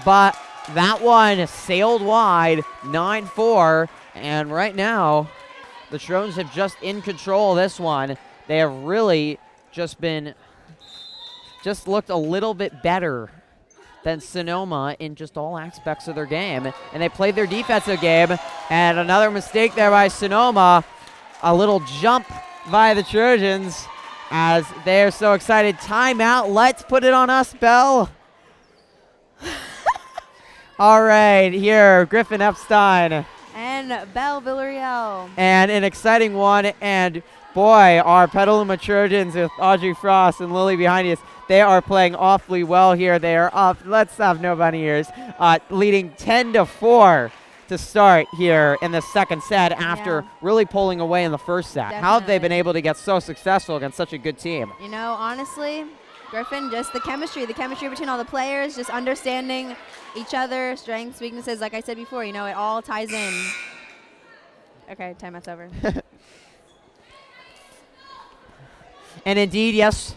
but that one sailed wide, 9-4. And right now, the Trojans have just in control of this one. They have really just looked a little bit better than Sonoma in just all aspects of their game. And they played their defensive game. And another mistake there by Sonoma. A little jump by the Trojans as they're so excited. Timeout. Let's put it on us, Belle. All right, here, Griffin Epstein. And Belle Villarreal. And an exciting one. And boy, our Petaluma Trojans with Audrey Frost and Lily behind us, they are playing awfully well here. They are up, let's have no bunny ears, leading 10-4 to start here in the second set after really pulling away in the first set. Definitely. How have they been able to get so successful against such a good team? You know, honestly, Griffin, just the chemistry between all the players, just understanding each other, strengths, weaknesses. Like I said before, you know, it all ties in. Okay, timeout's over. And indeed, yes,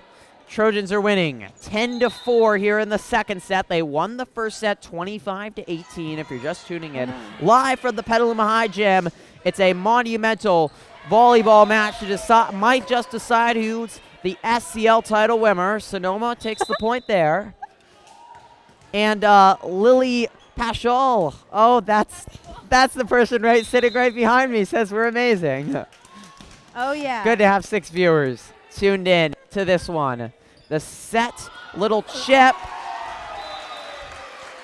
Trojans are winning 10-4 here in the second set. They won the first set 25-18. If you're just tuning in, live from the Petaluma High gym, it's a monumental volleyball match to might just decide who's the SCL title winner. Sonoma takes the point there. And Lily Paschal, oh, that's the person sitting right behind me, says we're amazing. Oh, yeah. Good to have 6 viewers tuned in to this one. The set, little chip.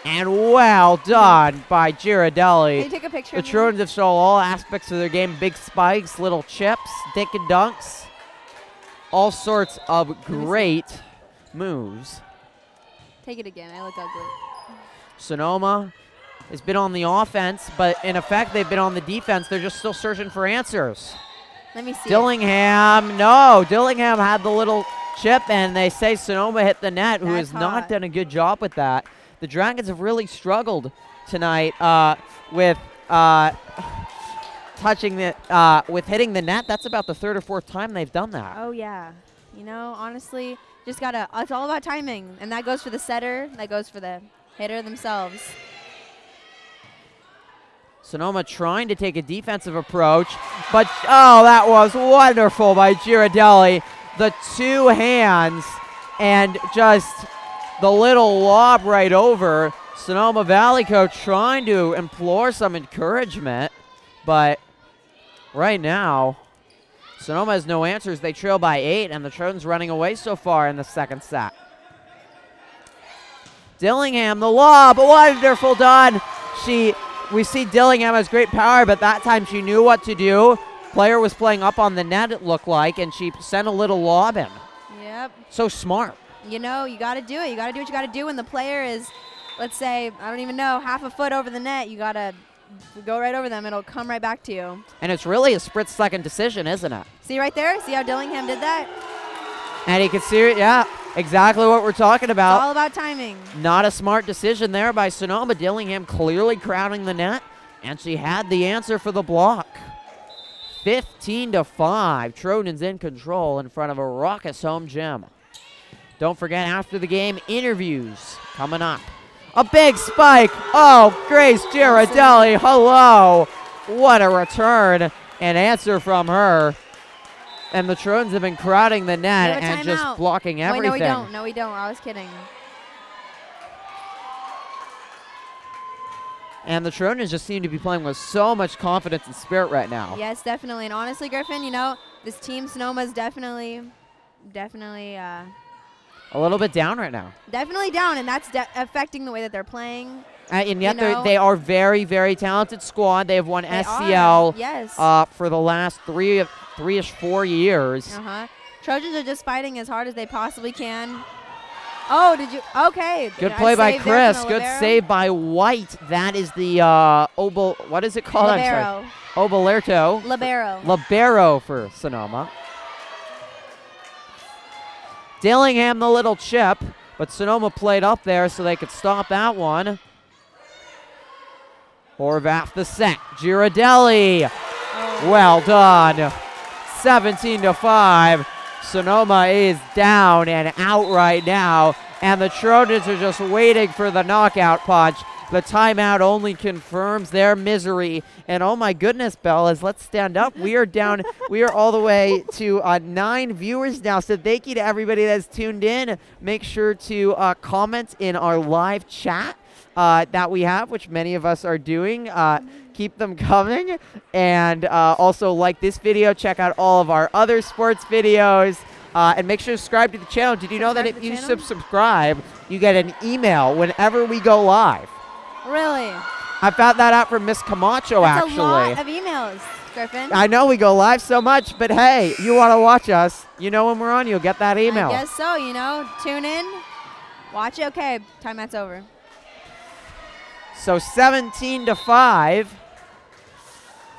And well done by Girardelli. Can you take a picture The of me? Trojans have shown all aspects of their game. Big spikes, little chips, dink and dunks. All sorts of great moves. Take it again. I look ugly. Sonoma has been on the offense, but in effect, they've been on the defense. They're just still searching for answers. Let me see. Dillingham had the little chip, and they say Sonoma hit the net, who has not done a good job with that. The Dragons have really struggled tonight with with hitting the net. That's about the 3rd or 4th time they've done that. Oh, yeah. You know, honestly, it's all about timing. And that goes for the setter. That goes for the hitter themselves. Sonoma trying to take a defensive approach, but oh, that was wonderful by Girardelli. The 2 hands and just the little lob right over. Sonoma Valley coach trying to implore some encouragement, but right now, Sonoma has no answers. They trail by 8, and the Trojans running away so far in the second set. Dillingham, the lob, wonderful done. We see Dillingham has great power, but that time she knew what to do. Player was playing up on the net, it looked like, and she sent a little lob in. Yep. So smart. You know, you got to do it. You got to do what you got to do when the player is, let's say, I don't even know, half a foot over the net. You got to go right over them. It'll come right back to you. And it's really a split-second decision, isn't it? See right there? See how Dillingham did that? And you can see it, yeah, exactly what we're talking about. It's all about timing. Not a smart decision there by Sonoma. Dillingham clearly crowding the net, and she had the answer for the block. 15-5. Trojans in control in front of a raucous home gym. Don't forget, after the game, interviews coming up. A big spike. Oh, Grace Girardelli. Hello. What a return and answer from her. And the Trojans have been crowding the net and just blocking everything. Wait, no, we don't. No, we don't. I was kidding. And the Trojans just seem to be playing with so much confidence and spirit right now. Yes, definitely. And honestly, Griffin, you know, this team Sonoma is definitely a little bit down right now. Definitely down, and that's affecting the way that they're playing. And yet they are very, very talented squad. They have won SCL yes. For the last 3-ish, 4 years. Trojans are just fighting as hard as they possibly can. Oh, did you? Okay. Good play by Chris. Good save by White. That is the what is it called? Libero. Oberto. Libero. Libero for Sonoma. Dillingham the little chip, but Sonoma played up there so they could stop that one. Horvath the set. Girardelli. Oh. Well done. 17-5. Sonoma is down and out right now, and the Trojans are just waiting for the knockout punch. The timeout only confirms their misery. And oh my goodness, Bellas, let's stand up. We are down. We are all the way to 9 viewers now. So thank you to everybody that's tuned in. Make sure to comment in our live chat that we have, which many of us are doing. Keep them coming. And also like this video. Check out all of our other sports videos. And make sure to subscribe to the channel. Did you know that if you subscribe, you get an email whenever we go live? Really? I found that out from Miss Camacho, actually. That's a lot of emails, Griffin. I know we go live so much, but hey, you want to watch us, you know when we're on, you'll get that email. I guess so, you know. Tune in, watch it. Okay, timeout's over. So 17-5.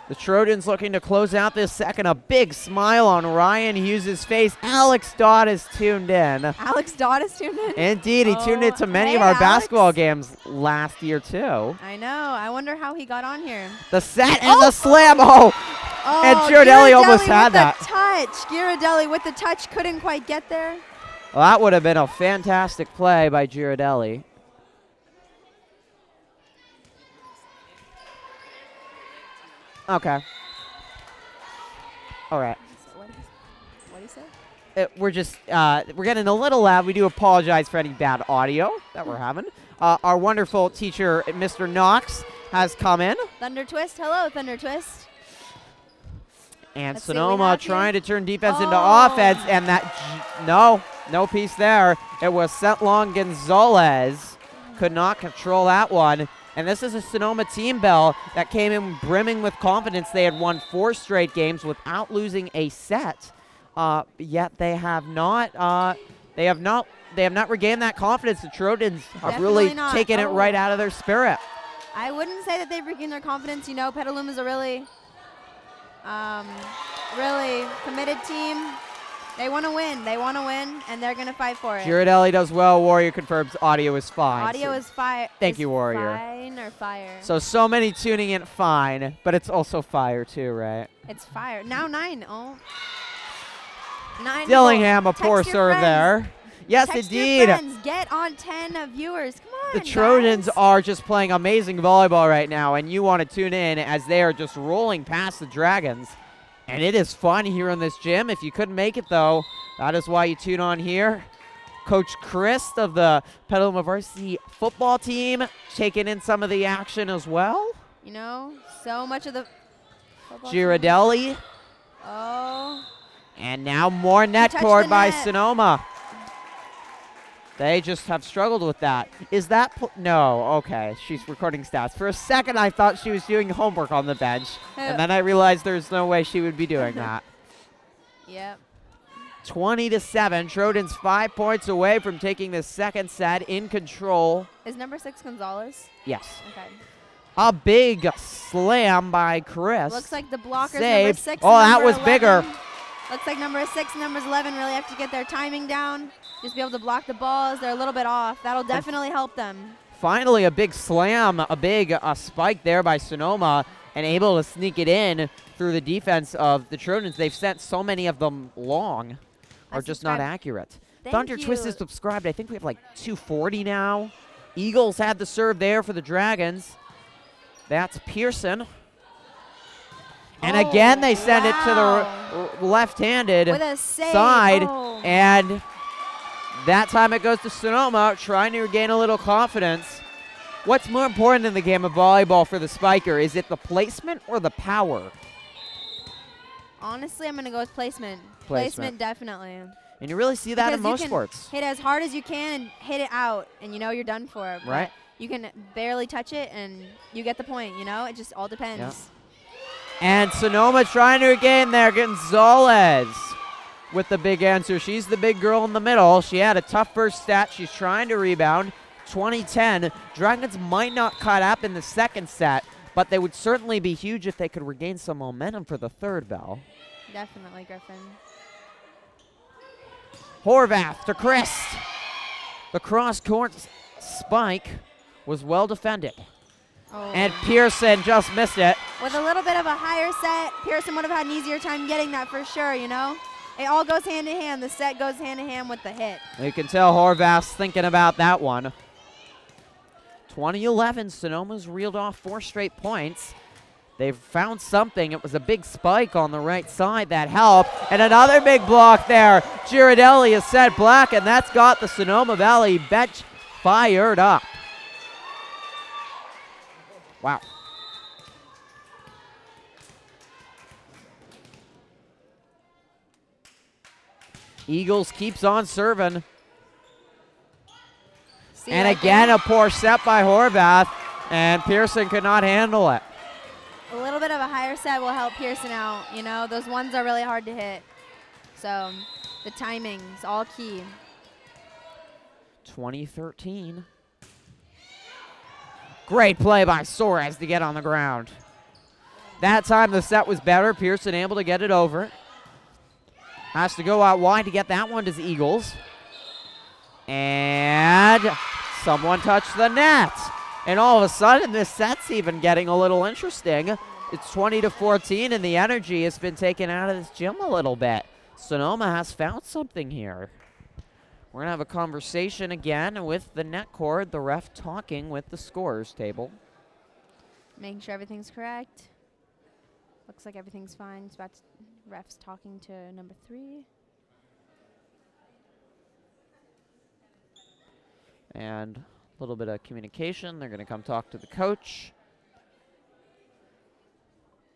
The Trojans looking to close out this second. A big smile on Ryan Hughes' face. Alex Dodd is tuned in. Alex Dodd is tuned in? Indeed. He tuned in to many of our basketball games last year, too. I know. I wonder how he got on here. The set and the slam. Oh! And Girardelli almost had that. Touch. Girardelli with the touch. Couldn't quite get there. Well, that would have been a fantastic play by Girardelli. Okay. All right. What did he say? We're just we're getting a little loud. We do apologize for any bad audio that we're having. Our wonderful teacher, Mr. Knox, has come in. Thunder Twist. Hello, Thunder Twist. And Sonoma trying to turn defense into offense, and that no piece there. It was Setlong Gonzalez. Could not control that one. And this is a Sonoma team, Bell, that came in brimming with confidence. They had won 4 straight games without losing a set. Yet they have not regained that confidence. The Trojans have really taken it right out of their spirit. I wouldn't say that they've regained their confidence. You know, Petaluma's a really committed team. They want to win. They want to win, and they're going to fight for it. Girardelli does well. Warrior confirms audio is fine. Audio is fire. Thank you, Warrior. Fine or fire? So many tuning in fine, but it's also fire too, right? It's fire. Now 9. Oh. 9. Dillingham, a poor serve there. Yes, Text indeed. your friends. Get on 10 viewers. Come on, the Trojans are just playing amazing volleyball right now, and you want to tune in as they are just rolling past the Dragons. And it is fun here in this gym. If you couldn't make it, though, that is why you tune on here. Coach Chris of the Petaluma Varsity football team taking in some of the action as well. You know, so much of the Girardelli. Oh. And now more net cord by Sonoma. They just have struggled with that. Is that no? Okay, she's recording stats. For a second, I thought she was doing homework on the bench, and then I realized there's no way she would be doing that. Yep. 20-7. Trojans 5 points away from taking the second set in control. Is number 6 Gonzalez? Yes. Okay. A big slam by Chris. Looks like the blockers Saved. number 6. Oh, that was 11. bigger. Looks like number 6 and number 11 really have to get their timing down. Just be able to block the balls. They're a little bit off. That'll definitely help them. Finally, a big slam, a big spike there by Sonoma, and able to sneak it in through the defense of the Trojans. They've sent so many of them long, or just not accurate. Thunder Twist is subscribed. I think we have like 240 now. Eagles had the serve there for the Dragons. That's Pearson. And again, they send it to the left-handed side. And that time it goes to Sonoma, trying to regain a little confidence. What's more important in the game of volleyball for the spiker? Is it the placement or the power? Honestly, I'm going to go with placement. Placement, definitely. And you really see that in most sports. Hit as hard as you can and hit it out, and you know you're done for it. Right. You can barely touch it, and you get the point, you know? It just all depends. Yeah. And Sonoma trying to regain there. Gonzalez with the big answer. She's the big girl in the middle. She had a tough first set. She's trying to rebound. 20-10. Dragons might not cut up in the second set, but they would certainly be huge if they could regain some momentum for the third, Bell. Definitely, Griffin. Horvath to Christ. The cross-court spike was well defended. Oh. And Pearson just missed it. With a little bit of a higher set, Pearson would have had an easier time getting that for sure, you know? It all goes hand in hand. The set goes hand in hand with the hit. You can tell Horvath's thinking about that one. 2011, Sonoma's reeled off 4 straight points. They've found something. It was a big spike on the right side that helped. And another big block there. Girardelli has set black, and that's got the Sonoma Valley bench fired up. Wow. Eagles keeps on serving. And again, a poor set by Horvath, and Pearson could not handle it. A little bit of a higher set will help Pearson out. You know, those ones are really hard to hit. So the timing's all key. 2013. Great play by Soares to get on the ground. That time the set was better. Pearson able to get it over. Has to go out wide to get that one to the Eagles. And someone touched the net. And all of a sudden, this set's even getting a little interesting. It's 20-14, and the energy has been taken out of this gym a little bit. Sonoma has found something here. We're going to have a conversation again with the net cord, the ref talking with the scorers table. Making sure everything's correct. Looks like everything's fine. It's about to, ref's talking to number 3. And a little bit of communication. They're going to come talk to the coach,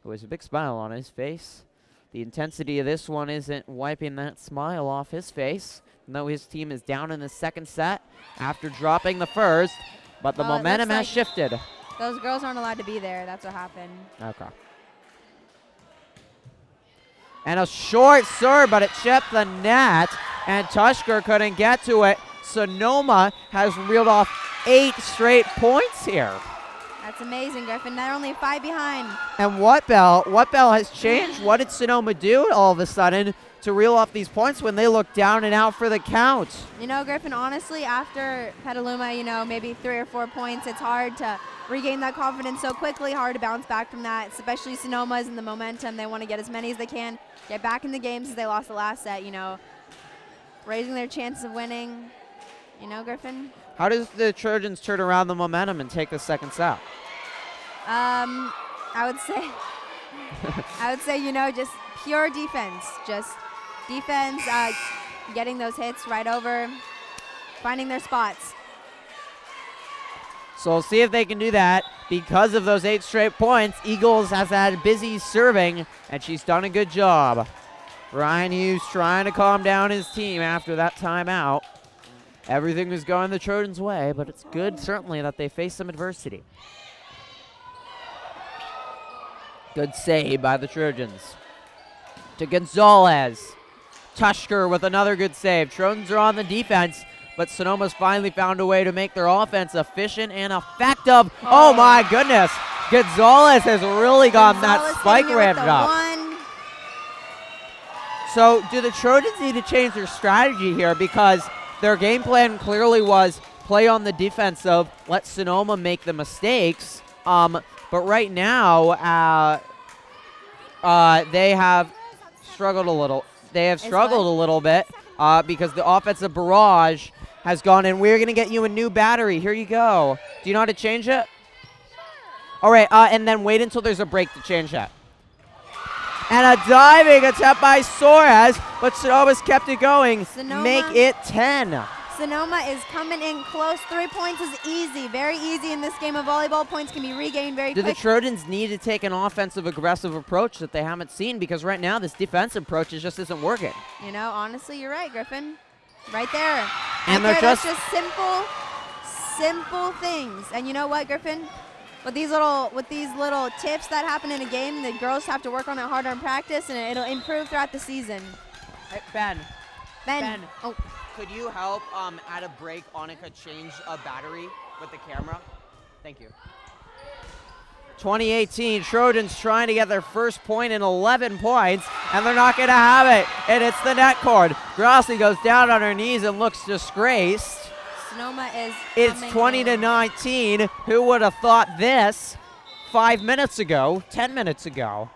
who has a big smile on his face. The intensity of this one isn't wiping that smile off his face, though his team is down in the second set after dropping the first, but the momentum has shifted. Those girls aren't allowed to be there. That's what happened. Okay. And a short serve, but it chipped the net, and Tushker couldn't get to it. Sonoma has reeled off 8 straight points here. That's amazing, Griffin. They're only 5 behind. And what bell has changed? What did Sonoma do all of a sudden to reel off these points when they look down and out for the count? You know, Griffin, honestly, after Petaluma, you know, maybe 3 or 4 points, it's hard to regain that confidence so quickly, hard to bounce back from that, especially Sonoma's in the momentum. They want to get as many as they can, get back in the game since they lost the last set, you know, raising their chances of winning. You know, Griffin? How does the Trojans turn around the momentum and take the second set? I would say, you know, just pure defense. Just defense, getting those hits right over, finding their spots. So we'll see if they can do that. Because of those 8 straight points, Eagles has had busy serving, and she's done a good job. Ryan Hughes trying to calm down his team after that timeout. Everything was going the Trojans' way, but it's good, certainly, that they face some adversity. Good save by the Trojans. To Gonzalez. Tushker with another good save. Trojans are on the defense, but Sonoma's finally found a way to make their offense efficient and effective. Oh my goodness. Gonzalez has really gotten that spike ramped up. So do the Trojans need to change their strategy here, because their game plan clearly was play on the defensive, let Sonoma make the mistakes. But right now, they have struggled a little. They have struggled a little bit because the offensive barrage has gone, and we're going to get you a new battery. Here you go. Do you know how to change it? All right, and then wait until there's a break to change that. And a diving attempt by Soares, but Sonoma's kept it going. Make it 10. Sonoma is coming in close. 3 points is easy, very easy in this game of volleyball. Points can be regained very quick. Do the Trojans need to take an offensive, aggressive approach that they haven't seen? Because right now, this defensive approach just isn't working. You know, honestly, you're right, Griffin. Right there. And right they're there, just simple things. And you know what, Griffin? With these little tips that happen in a game, the girls have to work on it harder in practice, and it'll improve throughout the season. Hey, Ben. Ben. Oh. Could you help at a break, Annika, change a battery with the camera? Thank you. 2018, Trojans trying to get their first point in 11 points, and they're not going to have it. And it's the net cord. Grossi goes down on her knees and looks disgraced. Sonoma is It's 20-19. Who would have thought this 5 minutes ago, 10 minutes ago?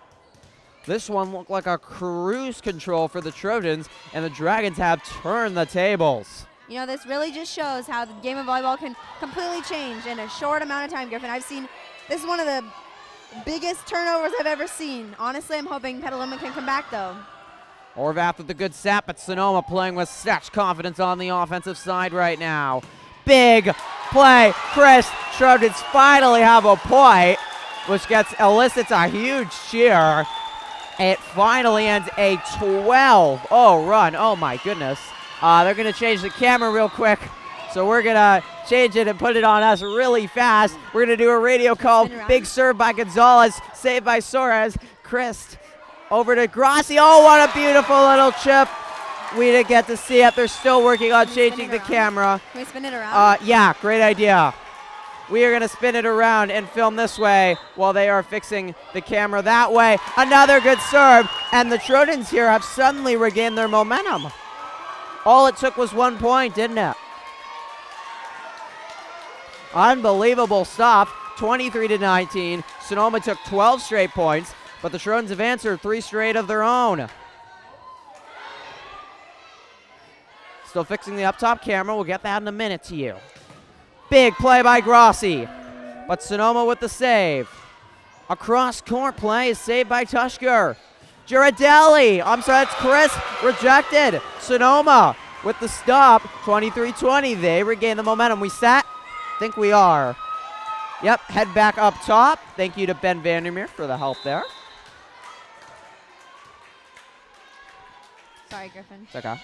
This one looked like a cruise control for the Trojans, and the Dragons have turned the tables. You know, this really just shows how the game of volleyball can completely change in a short amount of time, Griffin. This is one of the biggest turnovers I've ever seen. Honestly, I'm hoping Petaluma can come back, though. Horvath with the good set, but Sonoma playing with such confidence on the offensive side right now. Big play, Chris. Trojans finally have a point, which elicits a huge cheer. It finally ends a 12-0 run. Oh, my goodness. They're going to change the camera real quick. So we're going to change it and put it on us really fast. We're going to do a radio call. Big serve by Gonzalez, saved by Soares. Chris over to Grossi. Oh, what a beautiful little chip. We didn't get to see it. They're still working on changing the camera. Can we spin it around? Yeah, great idea. We are going to spin it around and film this way while they are fixing the camera that way. Another good serve. And the Trojans here have suddenly regained their momentum. All it took was 1 point, didn't it? Unbelievable stuff. 23-19. Sonoma took 12 straight points, but the Trojans have answered 3 straight of their own. Still fixing the up top camera. We'll get that in a minute to you. Big play by Grossi, but Sonoma with the save. A cross-court play is saved by Tushker. Girardelli, I'm sorry, that's Chris, rejected. Sonoma with the stop, 23-20. They regain the momentum. We set? Think we are. Yep, head back up top. Thank you to Ben Vandermeer for the help there. Sorry, Griffin. It's okay.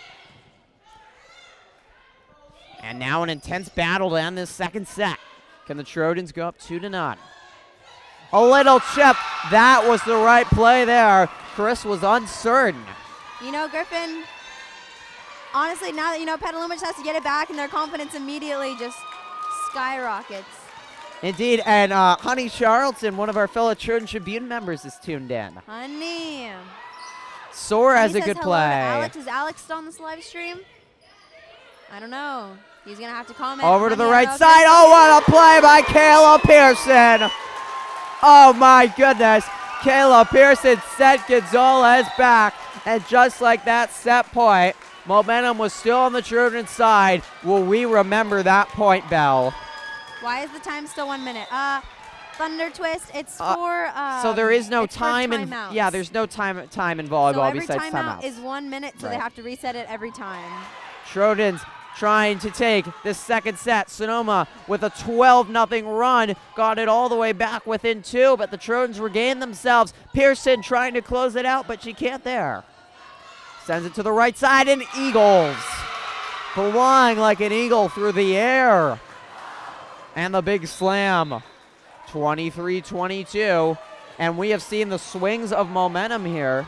And now an intense battle to end this second set. Can the Trojans go up 2-0? A little chip. That was the right play there. Chris was uncertain. You know, Griffin, honestly, now that you know Petaluma just has to get it back and their confidence immediately just skyrockets. Indeed, and Honey Charlton, one of our fellow Trojan Tribune members, is tuned in. Honey. Soar has a says good hello to play. Alex. Is Alex on this live stream? I don't know. He's going to have to comment. Over to the right side. Oh, what a play by Kayla Pearson. Oh, my goodness. Kayla Pearson set Gonzalez back. And just like that set point, momentum was still on the Trojan side. Will we remember that point, Bell? Why is the time still 1 minute? Thunder Twist, it's for so there is no time in timeouts. there's no time in volleyball so every besides timeout timeouts. is 1 minute, so they have to reset it every time. Trojans trying to take this second set. Sonoma with a 12-0 run. Got it all the way back within 2, but the Trojans regained themselves. Pearson trying to close it out, but she can't there. Sends it to the right side, and Eagles. Flying like an eagle through the air. And the big slam. 23-22. And we have seen the swings of momentum here.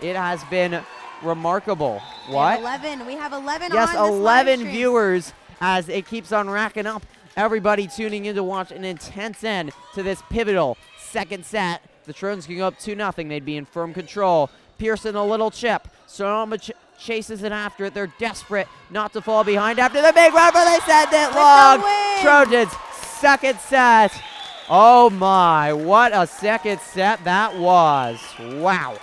It has been remarkable. What? We have 11 yes, on this 11 live viewers as it keeps on racking up. Everybody tuning in to watch an intense end to this pivotal second set. The Trojans can go up 2-0. They'd be in firm control. Pearson a little chip. Sonoma chases it after it. They're desperate not to fall behind after the big run, but they send it long. Trojans, second set. Oh my, what a second set that was. Wow.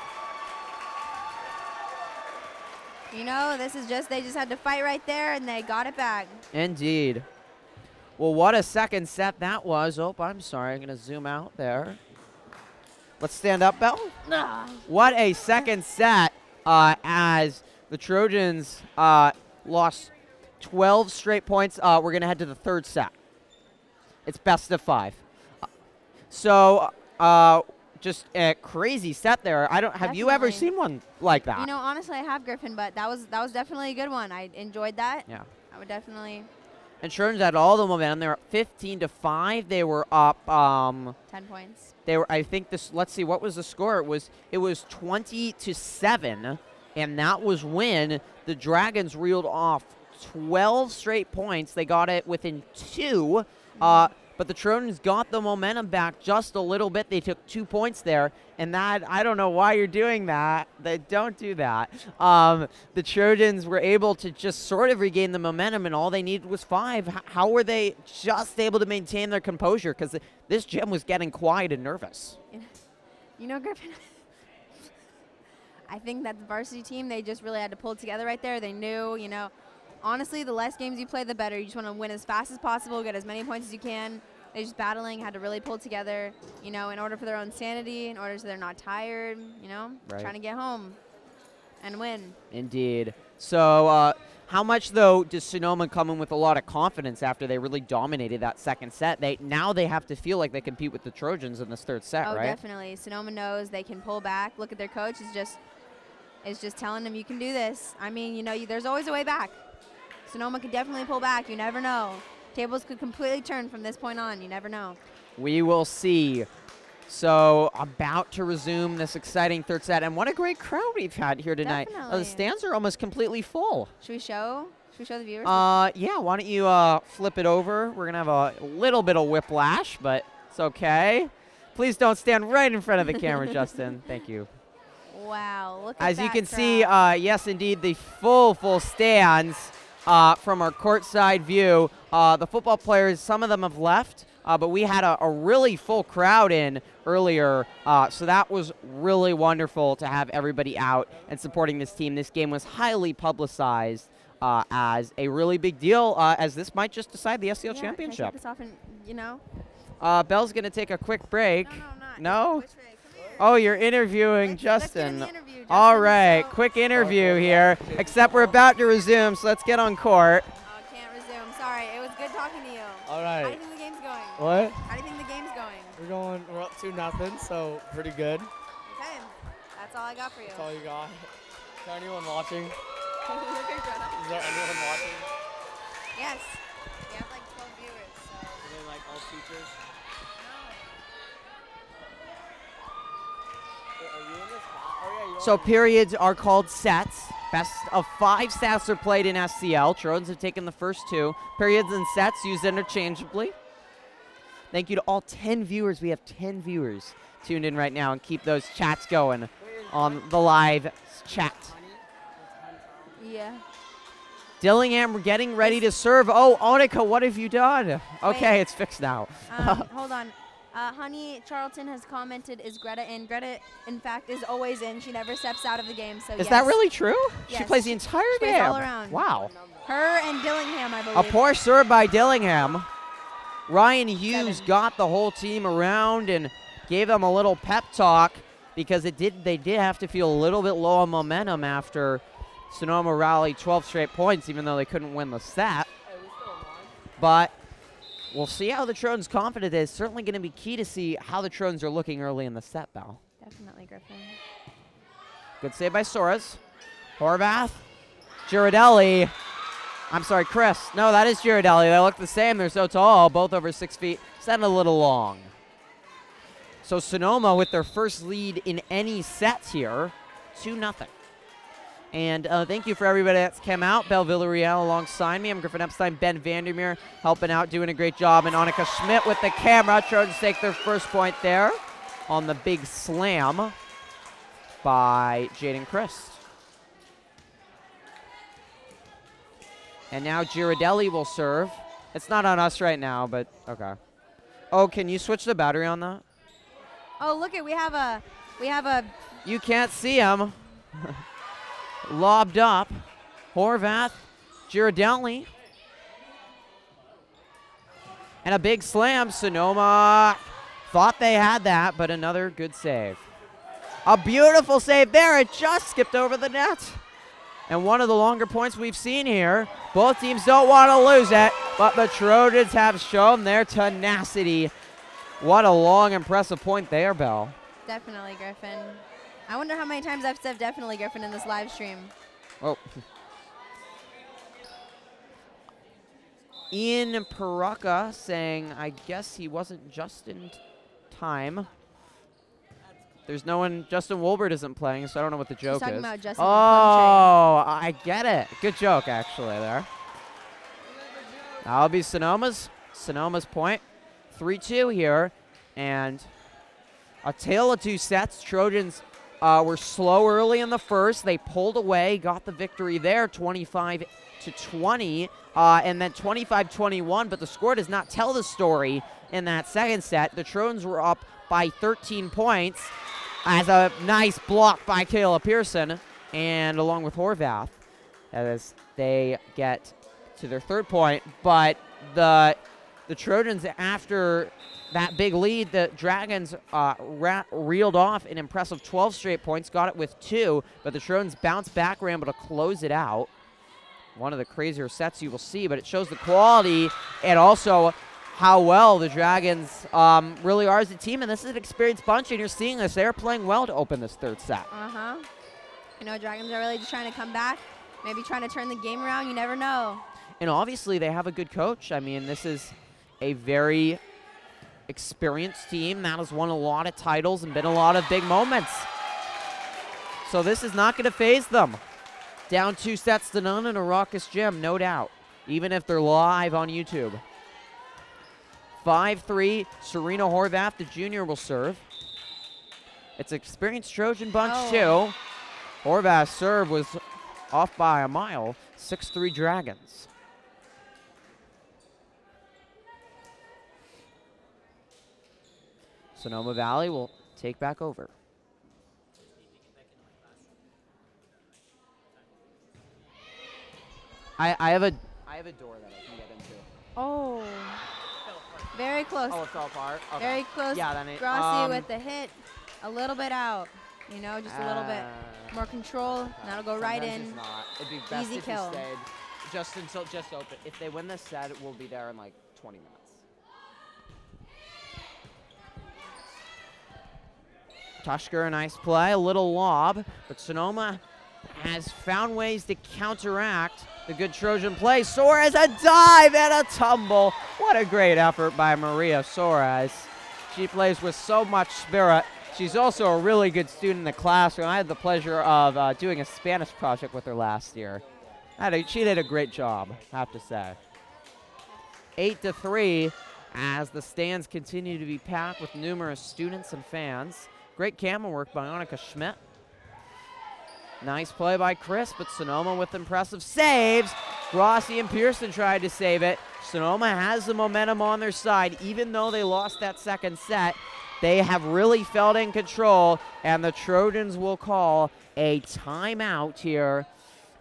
You know, this is just, they just had to fight right there, and they got it back. Indeed. Well, what a second set that was. Oh, I'm sorry. I'm going to zoom out there. Let's stand up, Bell. What a second set as the Trojans lost 12 straight points. We're going to head to the third set. It's best of 5. So just a crazy set there. Have you ever seen one like that? You know, honestly, I have, Griffin, but that was definitely a good one. I enjoyed that. Yeah. I would definitely. And Trojans had all the momentum. They were up 15-5. They were up 10 points. They were, I think this, let's see, what was the score? It was 20-7. And that was when the Dragons reeled off 12 straight points. They got it within 2. But the Trojans got the momentum back just a little bit. They took 2 points there, and that, I don't know why you're doing that. Don't do that. The Trojans were able to just sort of regain the momentum, and all they needed was 5. How were they just able to maintain their composure? Because this gym was getting quiet and nervous. You know, Griffin, I think that the varsity team, they just really had to pull it together right there. They knew, you know, honestly, the less games you play, the better. You just want to win as fast as possible, get as many points as you can. They just battling, had to really pull together, you know, in order for their own sanity, in order so they're not tired, you know, trying to get home and win. Indeed. So how much, though, does Sonoma come in with a lot of confidence after they really dominated that second set? Now they have to feel like they compete with the Trojans in this third set, right? Oh, definitely. Sonoma knows they can pull back. Look at their coach. Is just telling them you can do this. I mean, you know, there's always a way back. Sonoma could definitely pull back. You never know. Tables could completely turn from this point on. You never know. We will see. So about to resume this exciting third set. And what a great crowd we've had here tonight. The stands are almost completely full. Should we show the viewers? Yeah, why don't you flip it over. We're going to have a little bit of whiplash, but it's okay. Please don't stand right in front of the camera, Justin. Thank you. Wow, look at that. As you can crowd. see, yes, indeed, the full stands from our courtside view. The football players, some of them have left, but we had a really full crowd in earlier, so that was really wonderful to have everybody out and supporting this team. This game was highly publicized as a really big deal, as this might just decide the SCL Championship. Can I take this off and, you know? Bell's going to take a quick break. No, not. No? Which way? Come here. Oh, you're interviewing Justin. Let's get in the interview, All Justin. right, So quick interview here, except we're about to resume, so let's get on court. can't resume. Sorry. It was good talking to you. All How do right. you think the game's going? What? How do you think the game's going? We're up 2-0, so pretty good. Okay. That's all I got for you. That's all you got. Is there anyone watching? Okay, Greta. Is there anyone watching? Yes. We have like 12 viewers, so. Are they like all teachers? Are you in this? Oh, yeah, you So periods are called sets. Best of 5 sets are played in SCL. Trojans have taken the first 2. Periods and sets used interchangeably. Thank you to all 10 viewers. We have 10 viewers tuned in right now, and keep those chats going on the live chat. Yeah. Dillingham, we're getting ready to serve. Oh, Onika, what have you done? Okay, Wait. it's fixed now. Hold on. Honey Charlton has commented, is Greta in? Greta, in fact, is always in. She never steps out of the game, so Is yes. that really true? She Yes. plays the entire She plays game. all around. Wow. Her and Dillingham, I A believe. poor serve by Dillingham. Ryan Hughes got the whole team around and gave them a little pep talk, because they did have to feel a little bit low on momentum after Sonoma rallied 12 straight points, even though they couldn't win the set. But we'll see how the Trojans' confidence is. Certainly going to be key to see how the Trojans are looking early in the set, Bell. Definitely, Griffin. Good save by Soares. Horvath. Girardelli. I'm sorry, Chris. No, that is Girardelli. They look the same. They're so tall, both over 6 feet. Set a little long. So Sonoma with their first lead in any sets here, 2-0. And thank you for everybody that's come out. Belle Villarreal alongside me. I'm Griffin Epstein. Ben Vandermeer helping out, doing a great job. And Annika Schmidt with the camera. Trojans take their first point there on the big slam by Jaden Christ. And now Girardelli will serve. It's not on us right now, but okay. Oh, can you switch the battery on that? Oh, look it. We have a. You can't see him. Lobbed up. Horvath. Girardelli. And a big slam. Sonoma thought they had that, but another good save. A beautiful save there. It just skipped over the net. And one of the longer points we've seen here. Both teams don't want to lose it, but the Trojans have shown their tenacity. What a long, impressive point there, Belle. Definitely, Griffin. I wonder how many times I've said definitely, Griffin, in this live stream. Oh. Ian Paraka saying, I guess he wasn't just in time. There's no one. Justin Wolbert isn't playing, so I don't know what the joke talking is. about Justin Oh, I get it. Good joke, actually, there. That'll be Sonoma's point. 3-2 here, and a tale of two sets. Trojans were slow early in the first. They pulled away, got the victory there, 25-20, and then 25-21. But the score does not tell the story in that second set. The Trojans were up by 13 points as a nice block by Kayla Pearson, and along with Horvath, as they get to their third point. But the Trojans, after that big lead, the Dragons reeled off an impressive 12 straight points, got it with 2, but the Trojans bounced back, were able to close it out. One of the crazier sets you will see, but it shows the quality and also how well the Dragons really are as a team, and this is an experienced bunch, and you're seeing this. They're playing well to open this third set. You know, Dragons are really just trying to come back, maybe trying to turn the game around. You never know. And obviously they have a good coach. I mean, this is a very experienced team that has won a lot of titles and been a lot of big moments. So this is not going to faze them. Down 2 sets to none in a raucous gym, no doubt, even if they're live on YouTube. 5-3, Serena Horvath, the junior, will serve. It's an experienced Trojan bunch, too. Horvath's serve was off by a mile. 6-3 Dragons. Sonoma Valley will take back over. I have a door that I can get into. Oh. Very close. Oh, it fell apart? Okay. Very close. Yeah, then Grossi with the hit. A little bit out. You know, just a little bit more control. That'll go right in. It's not. It'd be best Easy if kill. you stayed just open. If they win this set, we'll be there in like 20 minutes. Tushker, a nice play, a little lob, but Sonoma has found ways to counteract the good Trojan play. Soares, a dive and a tumble. What a great effort by Maria Soares. She plays with so much spirit. She's also a really good student in the classroom. I had the pleasure of doing a Spanish project with her last year. She did a great job, I have to say. 8-3 as the stands continue to be packed with numerous students and fans. Great camera work by Annika Schmidt. Nice play by Chris, but Sonoma with impressive saves. Grossi and Pearson tried to save it. Sonoma has the momentum on their side. Even though they lost that second set, they have really felt in control, and the Trojans will call a timeout here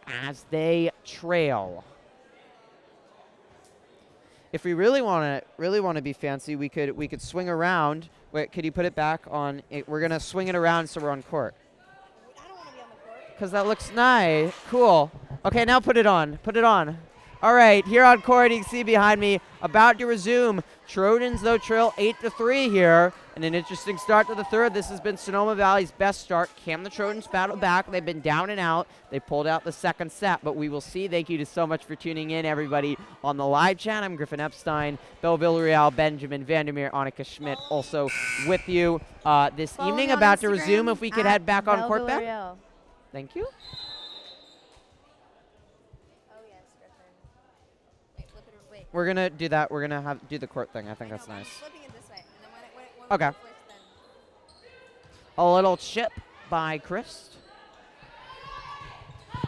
as they trail. If we really want to be fancy, we could swing around. Wait, could you put it back on? We're gonna swing it around so we're on court. I don't want to be on the court. Because that looks nice. Cool. Okay, now put it on. Put it on. All right, here on court, you can see behind me, about to resume. Trojans, though, trail 8-3 here. And an interesting start to the third. This has been Sonoma Valley's best start. Can the Trojans battle back? They've been down and out. They pulled out the second set, but we will see. Thank you so much for tuning in, everybody, on the live chat. I'm Griffin Epstein, Belle Villarreal, Benjamin Vandermeer, Annika Schmidt, also with you this evening. About to resume. If we could head back on court, Ben. Thank you. We're going to do that. We're going to do the court thing. I think that's nice. Flipping it this way. And then when Okay. it flips, then A little chip by Chris.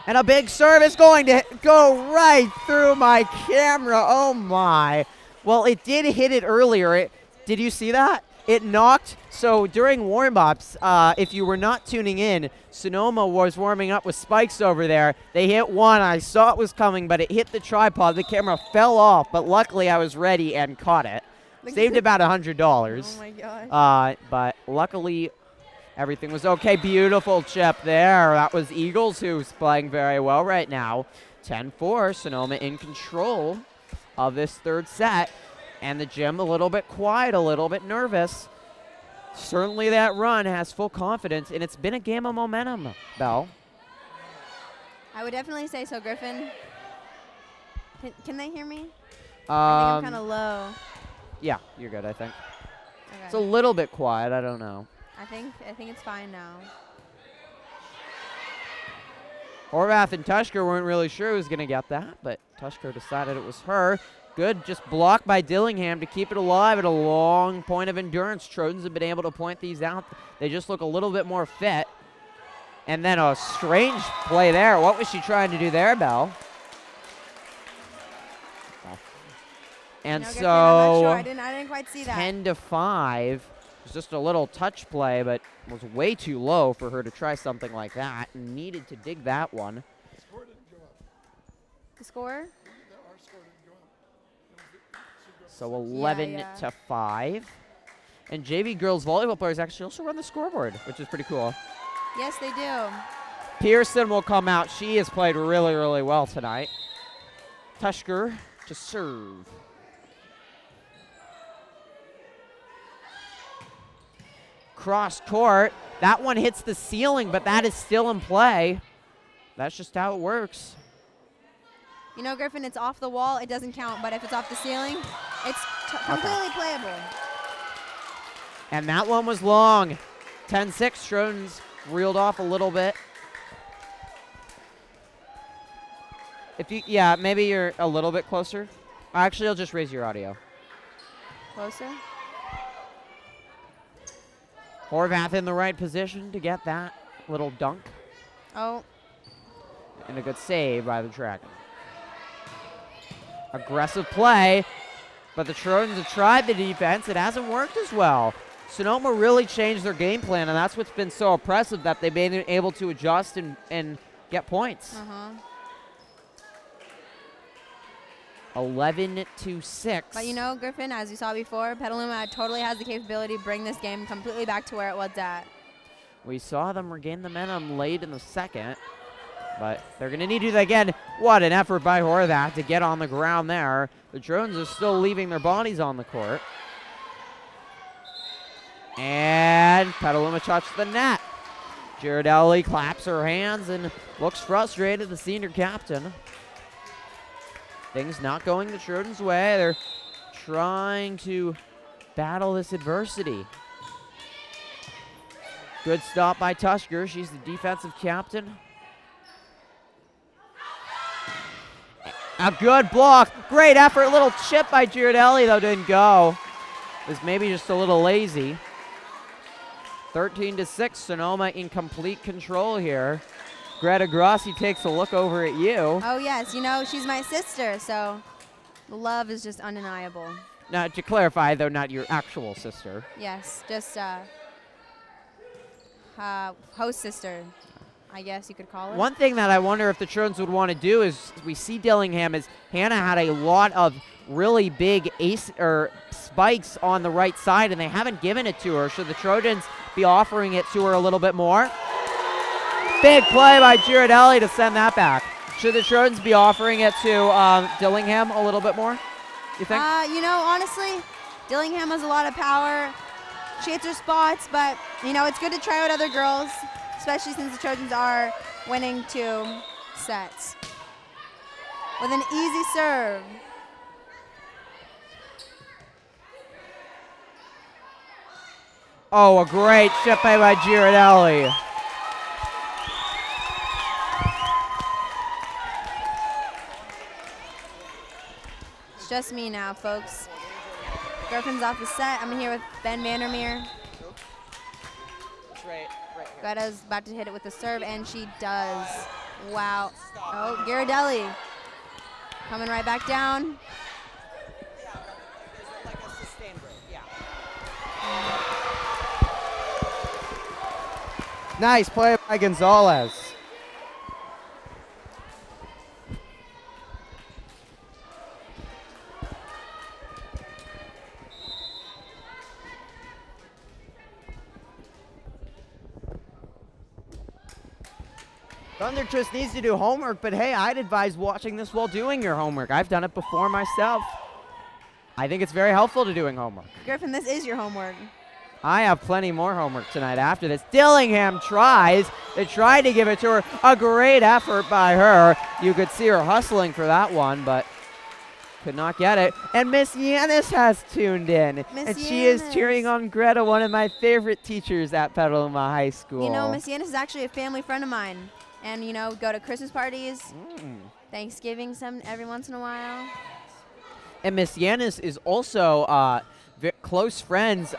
And a big serve is going to go right through my camera. Oh, my. Well, it did hit it earlier. Did you see that? It knocked. So during warm-ups, if you were not tuning in, Sonoma was warming up with spikes over there. They hit one. I saw it was coming, but it hit the tripod. The camera fell off, but luckily I was ready and caught it. Saved about $100. oh my gosh. But luckily everything was okay. Beautiful chip there. That was Eagles, who's playing very well right now. 10-4, Sonoma in control of this third set. And the gym a little bit quiet, a little bit nervous. Certainly that run has full confidence, and it's been a game of momentum, Belle. I would definitely say so, Griffin. Can they hear me? I think I'm kind of low. Yeah, you're good, I think. Okay. It's a little bit quiet. I don't know. I think it's fine now. Horvath and Tushker weren't really sure who was going to get that, but Tushker decided it was her. Good, just blocked by Dillingham to keep it alive at a long point of endurance. Trojans have been able to point these out. They just look a little bit more fit. And then a strange play there. What was she trying to do there, Belle? And I'm so not sure. I didn't quite see that. 10-5. It was just a little touch play, but was way too low for her to try something like that. Needed to dig that one. The score? So 11-5. And JV girls volleyball players actually also run the scoreboard, which is pretty cool. Yes, they do. Pearson will come out. She has played really, really well tonight. Tushker to serve. Cross court. That one hits the ceiling, but that is still in play. That's just how it works. You know, Griffin, it's off the wall. It doesn't count, but if it's off the ceiling, it's completely playable. And that one was long. 10-6. Trojans reeled off a little bit. Yeah, maybe you're a little bit closer. Actually, I'll just raise your audio. Closer? Horvath in the right position to get that little dunk. Oh. And a good save by the Dragon. Aggressive play, but the Trojans have tried the defense. It hasn't worked as well. Sonoma really changed their game plan, and that's what's been so impressive, that they've been able to adjust and get points. 11-6. But you know, Griffin, as you saw before, Petaluma totally has the capability to bring this game completely back to where it was at. We saw them regain the momentum late in the second, but they're going to need to do that again. What an effort by Horvath to get on the ground there. The Trojans are still leaving their bodies on the court. And Petaluma touched the net. Girardelli claps her hands and looks frustrated, the senior captain. Things not going the Trojans' way. They're trying to battle this adversity. Good stop by Tushker. She's the defensive captain. A good block. Great effort. Little chip by Girardelli, though, didn't go. It was maybe just a little lazy. 13-6. Sonoma in complete control here. Greta Grossi takes a look over at you. Oh, yes. You know, she's my sister, so the love is just undeniable. Now, to clarify, though, not your actual sister. Yes, just host sister, I guess you could call it. One thing that I wonder if the Trojans would want to do is, we see Dillingham, is Hannah had a lot of really big spikes on the right side, and they haven't given it to her. Should the Trojans be offering it to her a little bit more? Big play by Girardelli to send that back. Should the Trojans be offering it to Dillingham a little bit more, you think? You know, honestly, Dillingham has a lot of power. She hits her spots, but, you know, it's good to try out other girls, especially since the Trojans are winning 2 sets. With an easy serve. Oh, a great chip play by Girardelli. It's just me now, folks. Griffin's off the set. I'm here with Ben Vandermeer. Right here. Greta's about to hit it with the serve, and she does. Wow. Oh, Girardelli coming right back down. Yeah, there's like a sustained break, yeah. Nice play by Gonzalez. Thunder just needs to do homework, but hey, I'd advise watching this while doing your homework. I've done it before myself. I think it's very helpful to doing homework. Griffin, this is your homework. I have plenty more homework tonight after this. Dillingham tries. They tried to give it to her. A great effort by her. You could see her hustling for that one, but Could not get it. And Miss Yanis has tuned in. And she is cheering on Greta, one of my favorite teachers at Petaluma High School. You know, Miss Yanis is actually a family friend of mine. And, you know, go to Christmas parties, Thanksgiving every once in a while. And Miss Yanis is also close friends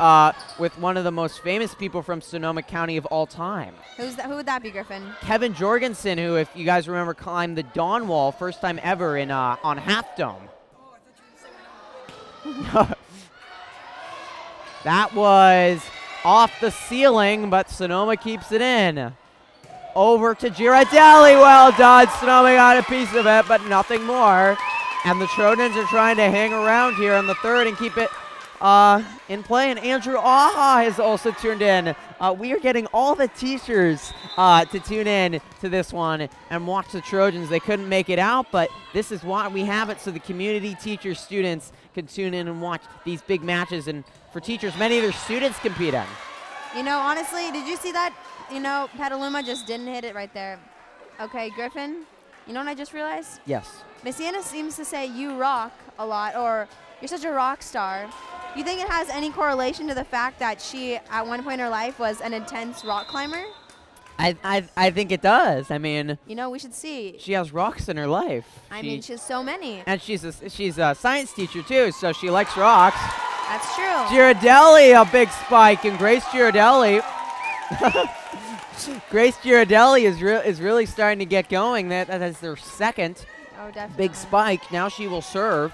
with one of the most famous people from Sonoma County of all time. Who's that? Who would that be, Griffin? Kevin Jorgensen, who, if you guys remember, climbed the Dawn Wall first time ever in on Half Dome. That was off the ceiling, but Sonoma keeps it in. Over to Girardelli. Well done. Sonoma got a piece of it, but nothing more. And the Trojans are trying to hang around here in the third and keep it in play. And Andrew Aha has also tuned in. We are getting all the teachers to tune in to this one and watch the Trojans. They couldn't make it out, but this is why we have it, so the community teachers, students can tune in and watch these big matches. And for teachers, many of their students compete in. You know, honestly, did you see that? You know, Petaluma just didn't hit it right there. Okay, Griffin, you know what I just realized? Yes. Miss Anna seems to say you rock a lot, or you're such a rock star. You think it has any correlation to the fact that she, at one point in her life, was an intense rock climber? I think it does. I mean, you know, we should see. She has rocks in her life. I mean, she's so many. And she's a science teacher too, so she likes rocks. That's true. Girardelli, a big spike, and Grace Girardelli. Grace Girardelli is really starting to get going. That's their second big spike. Now she will serve.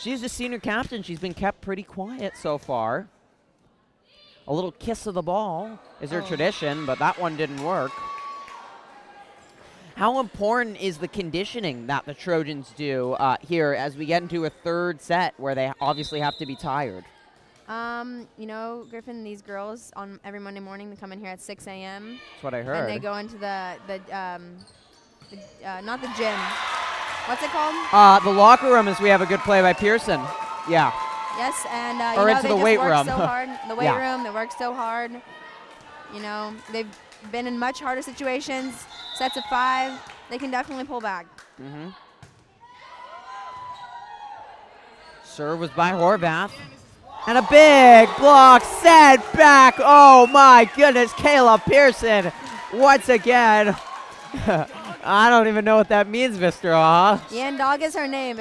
She's the senior captain. She's been kept pretty quiet so far. A little kiss of the ball is her tradition, but that one didn't work. How important is the conditioning that the Trojans do here as we get into a third set where they obviously have to be tired? You know, Griffin, these girls on every Monday morning, they come in here at 6 a.m. That's what I heard. And they go into not the gym. What's it called? The locker room, as we have a good play by Pearson. Yeah. Yes, and or you know, into they the weight work room. So hard. The weight room, they work so hard. You know, they've been in much harder situations. Sets of 5, they can definitely pull back. Mm-hmm. Serve was by Horvath. And a big block set back. Oh my goodness, Kayla Pearson once again. I don't even know what that means, Mr. Ah. Yan Dog is her name,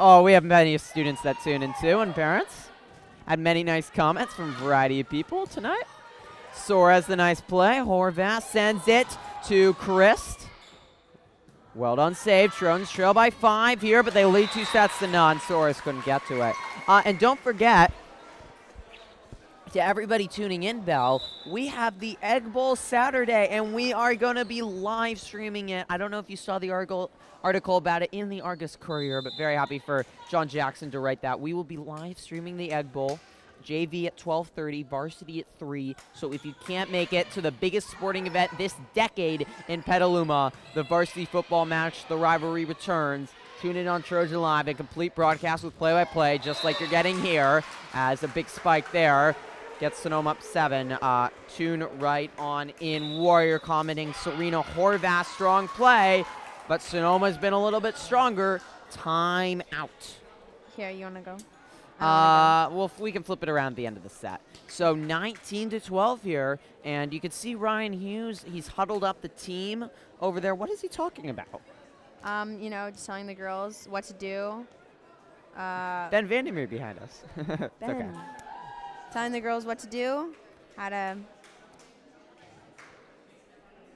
Oh, we have many students that tune in too, and parents. Had many nice comments from a variety of people tonight. Soares, the nice play. Horvath sends it to Christ. Well done save. Trojans trail by 5 here, but they lead 2 sets to none. Soares couldn't get to it. And don't forget, to everybody tuning in, Belle, we have the Egg Bowl Saturday, and we are going to be live streaming it. I don't know if you saw the article about it in the Argus Courier, but very happy for John Jackson to write that. We will be live streaming the Egg Bowl. JV at 12:30, Varsity at 3. So if you can't make it to the biggest sporting event this decade in Petaluma, the varsity football match, the rivalry returns. Tune in on Trojan Live, a complete broadcast with play-by-play, just like you're getting here, as a big spike there. Gets Sonoma up 7. Tune right on in. Warrior commenting Serena Horvath, strong play, but Sonoma's been a little bit stronger. Time out. Here, you want to go? Well, we can flip it around at the end of the set. So 19-12 here, and you can see Ryan Hughes. He's huddled up the team over there. What is he talking about? You know, just telling the girls what to do. Ben Vandermeer behind us. It's okay. Telling the girls what to do, how to,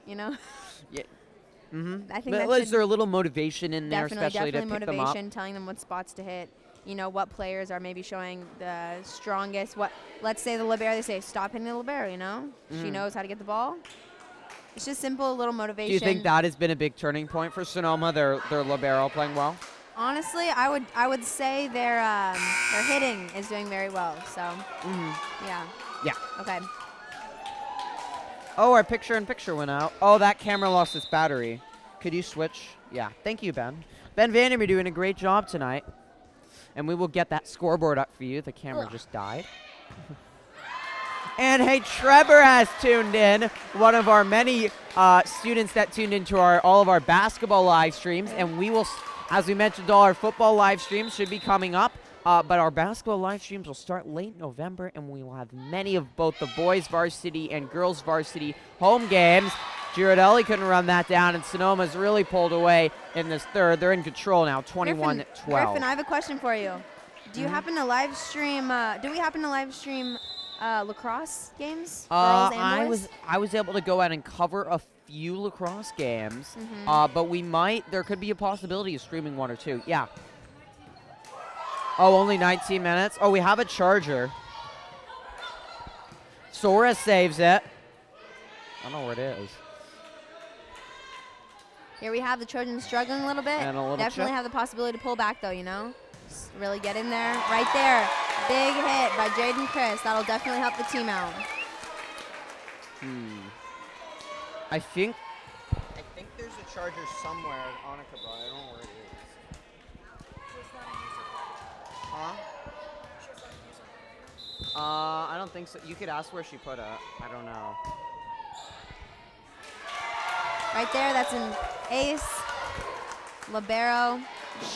you know. Yeah. Mm-hmm. I think is there a little motivation in there, especially to pick motivation, them up? telling them what spots to hit. You know, what players are maybe showing the strongest. Let's say the libero, they say, stop hitting the libero, you know? She knows how to get the ball. It's just simple, little motivation. Do you think that has been a big turning point for Sonoma, their libero playing well? Honestly, I would say their hitting is doing very well. So, yeah. Yeah. Okay. Oh, our picture-in-picture went out. Oh, that camera lost its battery. Could you switch? Yeah. Thank you, Ben. Ben Vandermeer doing a great job tonight. And we will get that scoreboard up for you. The camera just died. And hey, Trevor has tuned in, one of our many students that tuned into all of our basketball live streams. And we will, as we mentioned, all our football live streams should be coming up. But our basketball live streams will start late November, and we will have many of both the boys varsity and girls varsity home games. Girardelli couldn't run that down, and Sonoma's really pulled away in this third. They're in control now, 21-12. Griffin, I have a question for you. Do you happen to live stream, do we happen to live stream lacrosse games, girls and boys? I was able to go out and cover a few lacrosse games, but there could be a possibility of streaming one or two. Yeah. Oh, only 19 minutes. Oh, we have a charger. Sora saves it. I don't know where it is. Here we have the Trojans struggling a little bit. And a little Definitely chip. have the possibility to pull back, though, you know? Just really get in there. Right there. Big hit by Jaden Chris. That'll definitely help the team out. I think there's a charger somewhere on a cabal. I don't know where it is. Huh? I don't think so. You could ask where she put it. I don't know. Right there, that's an ace. Libero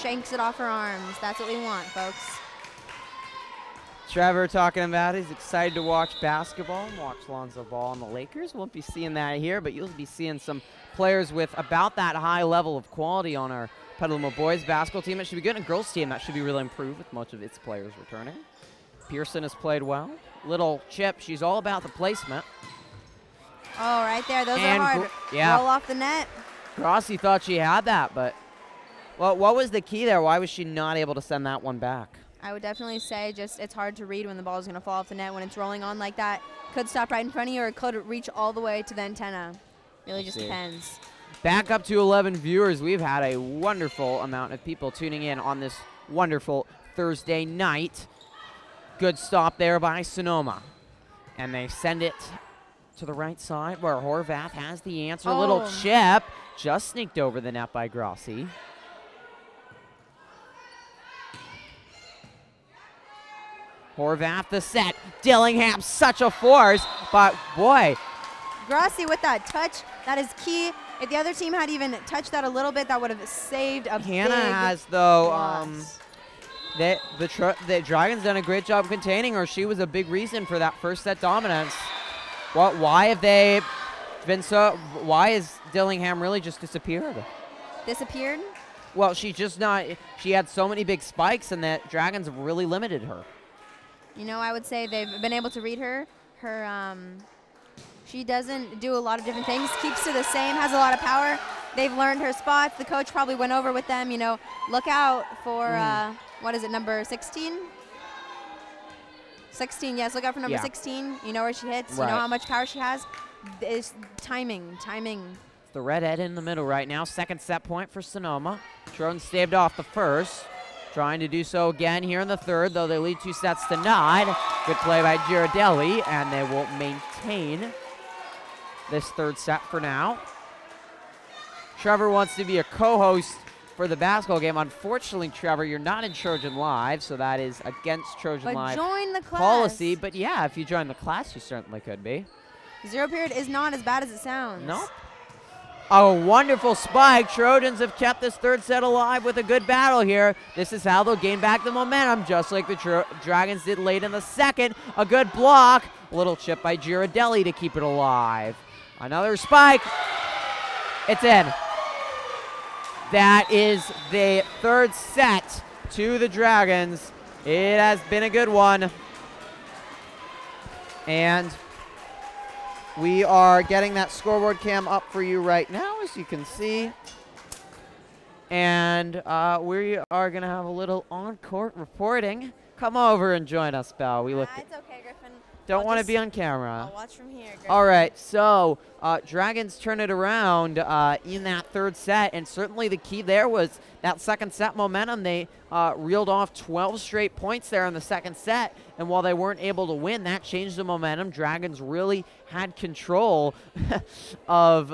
shanks it off her arms. That's what we want, folks. Trevor talking about he's excited to watch basketball and watch Lonzo Ball and the Lakers. Won't be seeing that here, but you'll be seeing some players with about that high level of quality on our Petaluma boys basketball team. It should be good. And a girls team that should be really improved with much of its players returning. Pearson has played well. Little chip. She's all about the placement. Oh, right there. Those And are hard. yeah. Roll off the net. Grossi thought she had that, but well, what was the key there? Why was she not able to send that one back? I would definitely say just it's hard to read when the ball is going to fall off the net. When it's rolling on like that, could stop right in front of you or it could reach all the way to the antenna. Really just depends. Back up to 11 viewers. We've had a wonderful amount of people tuning in on this wonderful Thursday night. Good stop there by Sonoma. And they send it to the right side where Horvath has the answer. Oh. Little chip just sneaked over the net by Grossi. Horvath the set. Dillingham, such a force, but boy. Grossi with that touch, that is key. If the other team had even touched that a little bit, that would have saved a Hannah big has, though, loss. the Dragons done a great job containing her. She was a big reason for that first set dominance. Why have they been so, why is Dillingham really just disappeared? Disappeared? Well, she had so many big spikes and the Dragons have really limited her. You know, I would say they've been able to read her. She doesn't do a lot of different things, keeps to the same, has a lot of power. They've learned her spots. The coach probably went over with them, you know, look out for, what is it, number 16? 16, yes, look out for number 16. You know where she hits, Right. you know how much power she has. It's timing. It's the redhead in the middle right now. Second set point for Sonoma. Trojans staved off the first. Trying to do so again here in the third, though they lead 2-0. Good play by Girardelli, and they will maintain this third set for now. Trevor wants to be a co-host for the basketball game. Unfortunately, Trevor, you're not in Trojan Live, so that is against Trojan Live join the class. policy. But yeah, if you join the class, you certainly could be. Zero period is not as bad as it sounds. Nope. A wonderful spike. Trojans have kept this third set alive with a good battle here. This is how they'll gain back the momentum, just like the Dragons did late in the second. A good block. A little chip by Girardelli to keep it alive. Another spike. It's in. That is the third set to the Dragons. It has been a good one. And we are getting that scoreboard cam up for you right now, as you can see. And we are going to have a little on-court reporting. Come over and join us, Belle. It's okay, Griffin. Don't want to be on camera. I'll watch from here, Griffin. All right, so Dragons turn it around in that third set, and certainly the key there was that second set momentum. They reeled off 12 straight points there in the second set, and while they weren't able to win, that changed the momentum. Dragons really had control of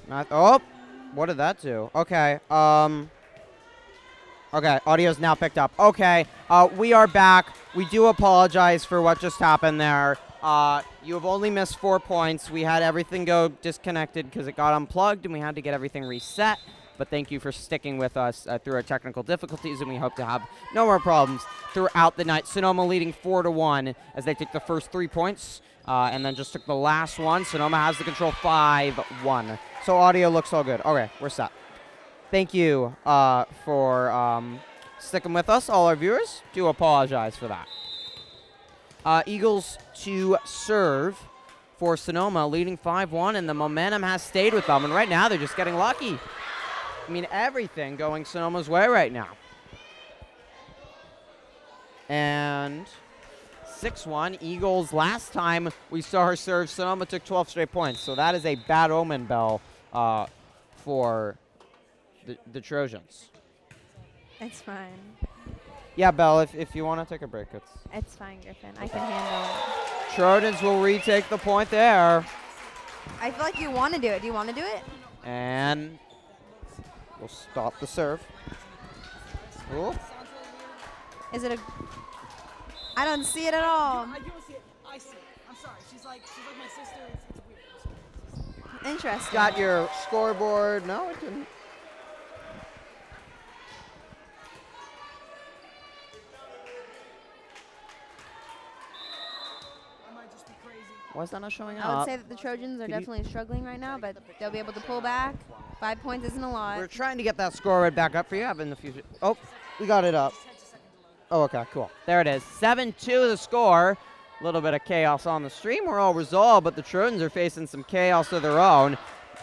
Oh, what did that do? Okay. Okay, audio's now picked up. Okay, we are back. We do apologize for what just happened there. You have only missed 4 points. We had everything go disconnected because it got unplugged, and we had to get everything reset. But thank you for sticking with us through our technical difficulties, and we hope to have no more problems throughout the night. Sonoma leading 4-1 as they take the first 3 points, and then just took the last one. Sonoma has the control 5-1. So audio looks all good. Okay, we're set. Thank you for sticking with us, all our viewers. Do apologize for that. Eagles to serve for Sonoma, leading 5-1, and the momentum has stayed with them. And right now, they're just getting lucky. I mean, everything going Sonoma's way right now. And 6-1, Eagles. Last time we saw her serve, Sonoma took 12 straight points. So that is a bad omen, Bell, for the Trojans. It's fine. Yeah, Belle, if you want to take a break, It's fine, Griffin. I can handle it. Trojans will retake the point there. I feel like you want to do it. Do you want to do it? And we'll stop the serve. Ooh. Is it a... I don't see it at all. I don't see it. I see it. I'm sorry. She's like my sister. It's weird. Interesting. Got your scoreboard. No, it didn't. Why is that not showing up? I would say that the Trojans are definitely struggling right now, but they'll be able to pull back. 5 points isn't a lot. We're trying to get that scoreboard back up for you. In the future. Oh, we got it up. Oh, okay, cool. There it is. 7-2 the score. A little bit of chaos on the stream. We're all resolved, but the Trojans are facing some chaos of their own.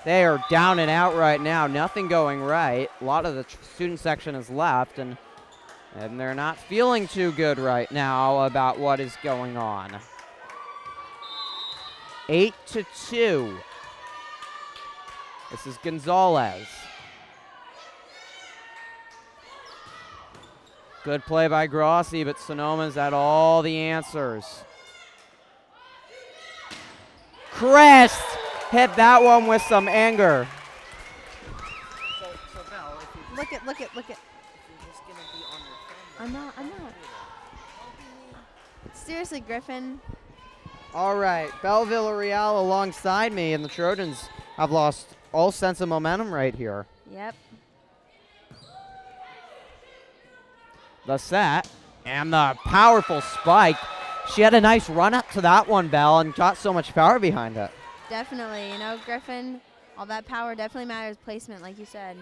They are down and out right now. Nothing going right. A lot of the student section is left, and they're not feeling too good right now about what is going on. 8-2. This is Gonzalez. Good play by Grossi, but Sonoma's had all the answers. Crest hit that one with some anger. So Belle, if you Look it. if you're just gonna be on your phone. I'm not. Seriously, Griffin. All right, Belle Villarreal alongside me, and the Trojans have lost all sense of momentum right here. Yep. The set and the powerful spike. She had a nice run up to that one, Belle, and got so much power behind it. Definitely. You know, Griffin, all that power definitely matters. Placement, like you said.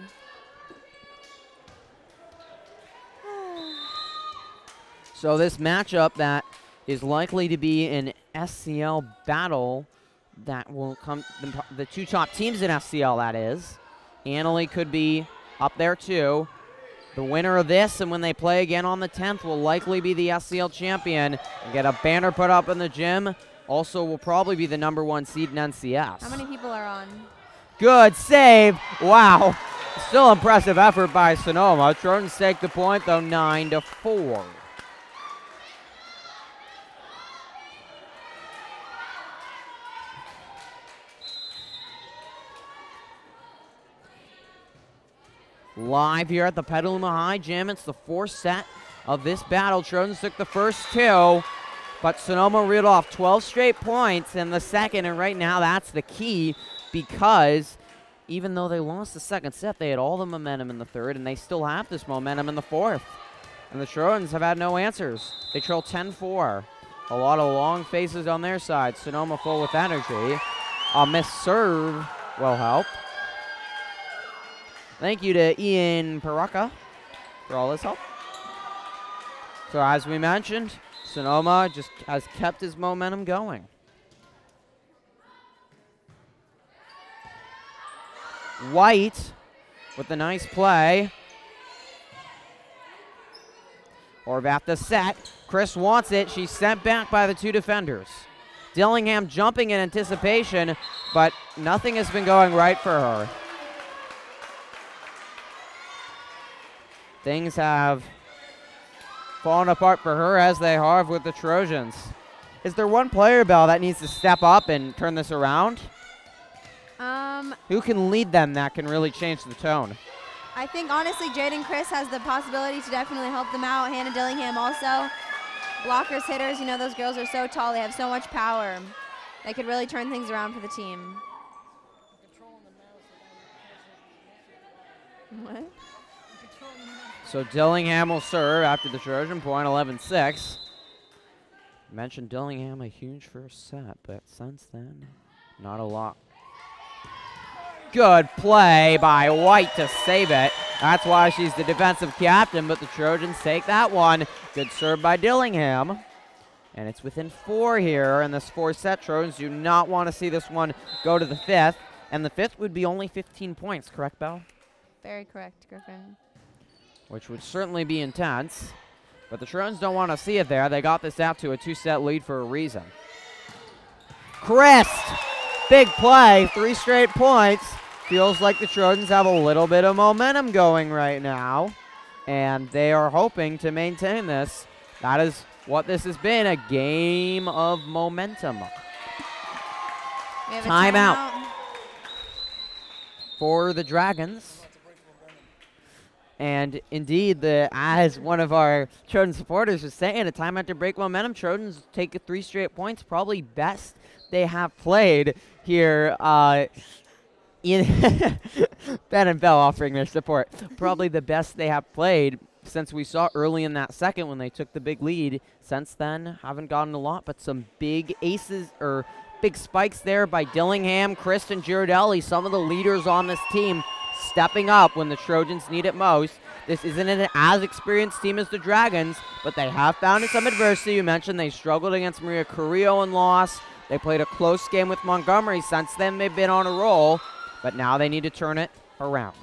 So this matchup that is likely to be an SCL battle that will come, the two top teams in SCL, that is. Annalee could be up there too. The winner of this, and when they play again on the 10th, will likely be the SCL champion and get a banner put up in the gym. Also will probably be the #1 seed in NCS. How many people are on? Good save. Wow. Still impressive effort by Sonoma. Trojans take the point, though, 9-4. Live here at the Petaluma High Gym. It's the fourth set of this battle. Trojans took the first 2, but Sonoma reeled off 12 straight points in the second, and right now that's the key, because even though they lost the second set, they had all the momentum in the third, and they still have this momentum in the fourth. And the Trojans have had no answers. They trail 10-4. A lot of long faces on their side. Sonoma full with energy. A missed serve will help. Thank you to Ian Paraka for all his help. So as we mentioned, Sonoma just has kept his momentum going. White with a nice play. Horvath the set. Chris wants it. She's sent back by the two defenders. Dillingham jumping in anticipation, but nothing has been going right for her. Things have fallen apart for her, as they have with the Trojans. Is there one player, Belle, that needs to step up and turn this around? Who can lead them that can really change the tone? I think, honestly, Jaden Chris has the possibility to definitely help them out. Hannah Dillingham also. Blockers, hitters, you know, those girls are so tall. They have so much power. They could really turn things around for the team. What? So Dillingham will serve after the Trojan point, 11-6. Mentioned Dillingham a huge first set, but since then, not a lot. Good play by White to save it. That's why she's the defensive captain, but the Trojans take that one. Good serve by Dillingham. And it's within 4 here in this 4-set. Trojans do not want to see this one go to the 5th. And the 5th would be only 15 points, correct, Belle? Very correct, Griffin. Which would certainly be intense. But the Trojans don't want to see it there. They got this out to a 2-set lead for a reason. Christ! Big play, 3 straight points. Feels like the Trojans have a little bit of momentum going right now. And they are hoping to maintain this. That is what this has been, a game of momentum. Timeout for the Dragons. And indeed, as one of our Trojan supporters was saying, a timeout to break momentum. Trojans take 3 straight points, probably best they have played here. Ben and Bell offering their support. Probably the best they have played since we saw early in that second when they took the big lead. Since then, haven't gotten a lot, but some big aces or big spikes there by Dillingham, Chris, and Girardelli, some of the leaders on this team stepping up when the Trojans need it most. This isn't an as experienced team as the Dragons, but they have found some adversity. You mentioned they struggled against Maria Carrillo and lost. They played a close game with Montgomery. Since then, they've been on a roll, but now they need to turn it around.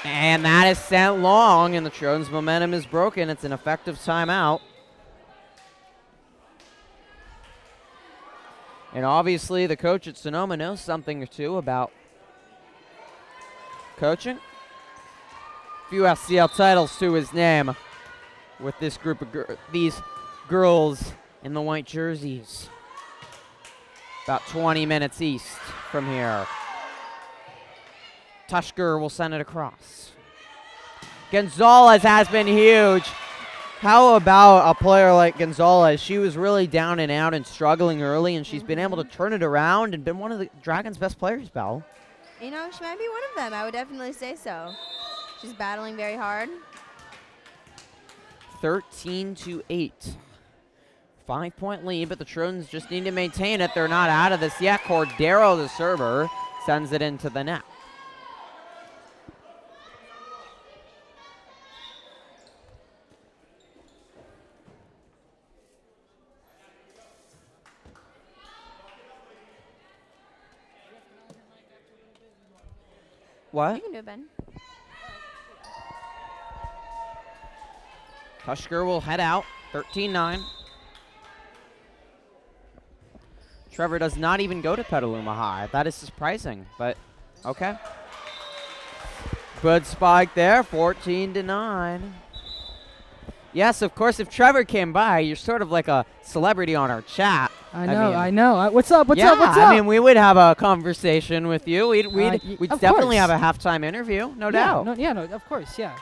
And that is sent long, and the Trojans' momentum is broken. It's an effective timeout. And obviously, the coach at Sonoma knows something or two about coaching. A few SCL titles to his name with this group of these girls in the white jerseys. About 20 minutes east from here. Tushker will send it across. Gonzalez has been huge. How about a player like Gonzalez? She was really down and out and struggling early, and she's been able to turn it around and been one of the Dragons' best players, Belle. You know, she might be one of them. I would definitely say so. She's battling very hard. 13-8. 5-point lead, but the Trojans just need to maintain it. They're not out of this yet. Cordero, the server, sends it into the net. What? You can do it, Ben. Tushker will head out, 13-9. Trevor does not even go to Petaluma High. That is surprising, but okay. Good spike there, 14-9. Yes, of course, if Trevor came by, you're sort of like a celebrity on our chat. I know. What's up? What's up? I mean, we would have a conversation with you. We'd definitely course. have a halftime interview, no doubt. Of course, yeah.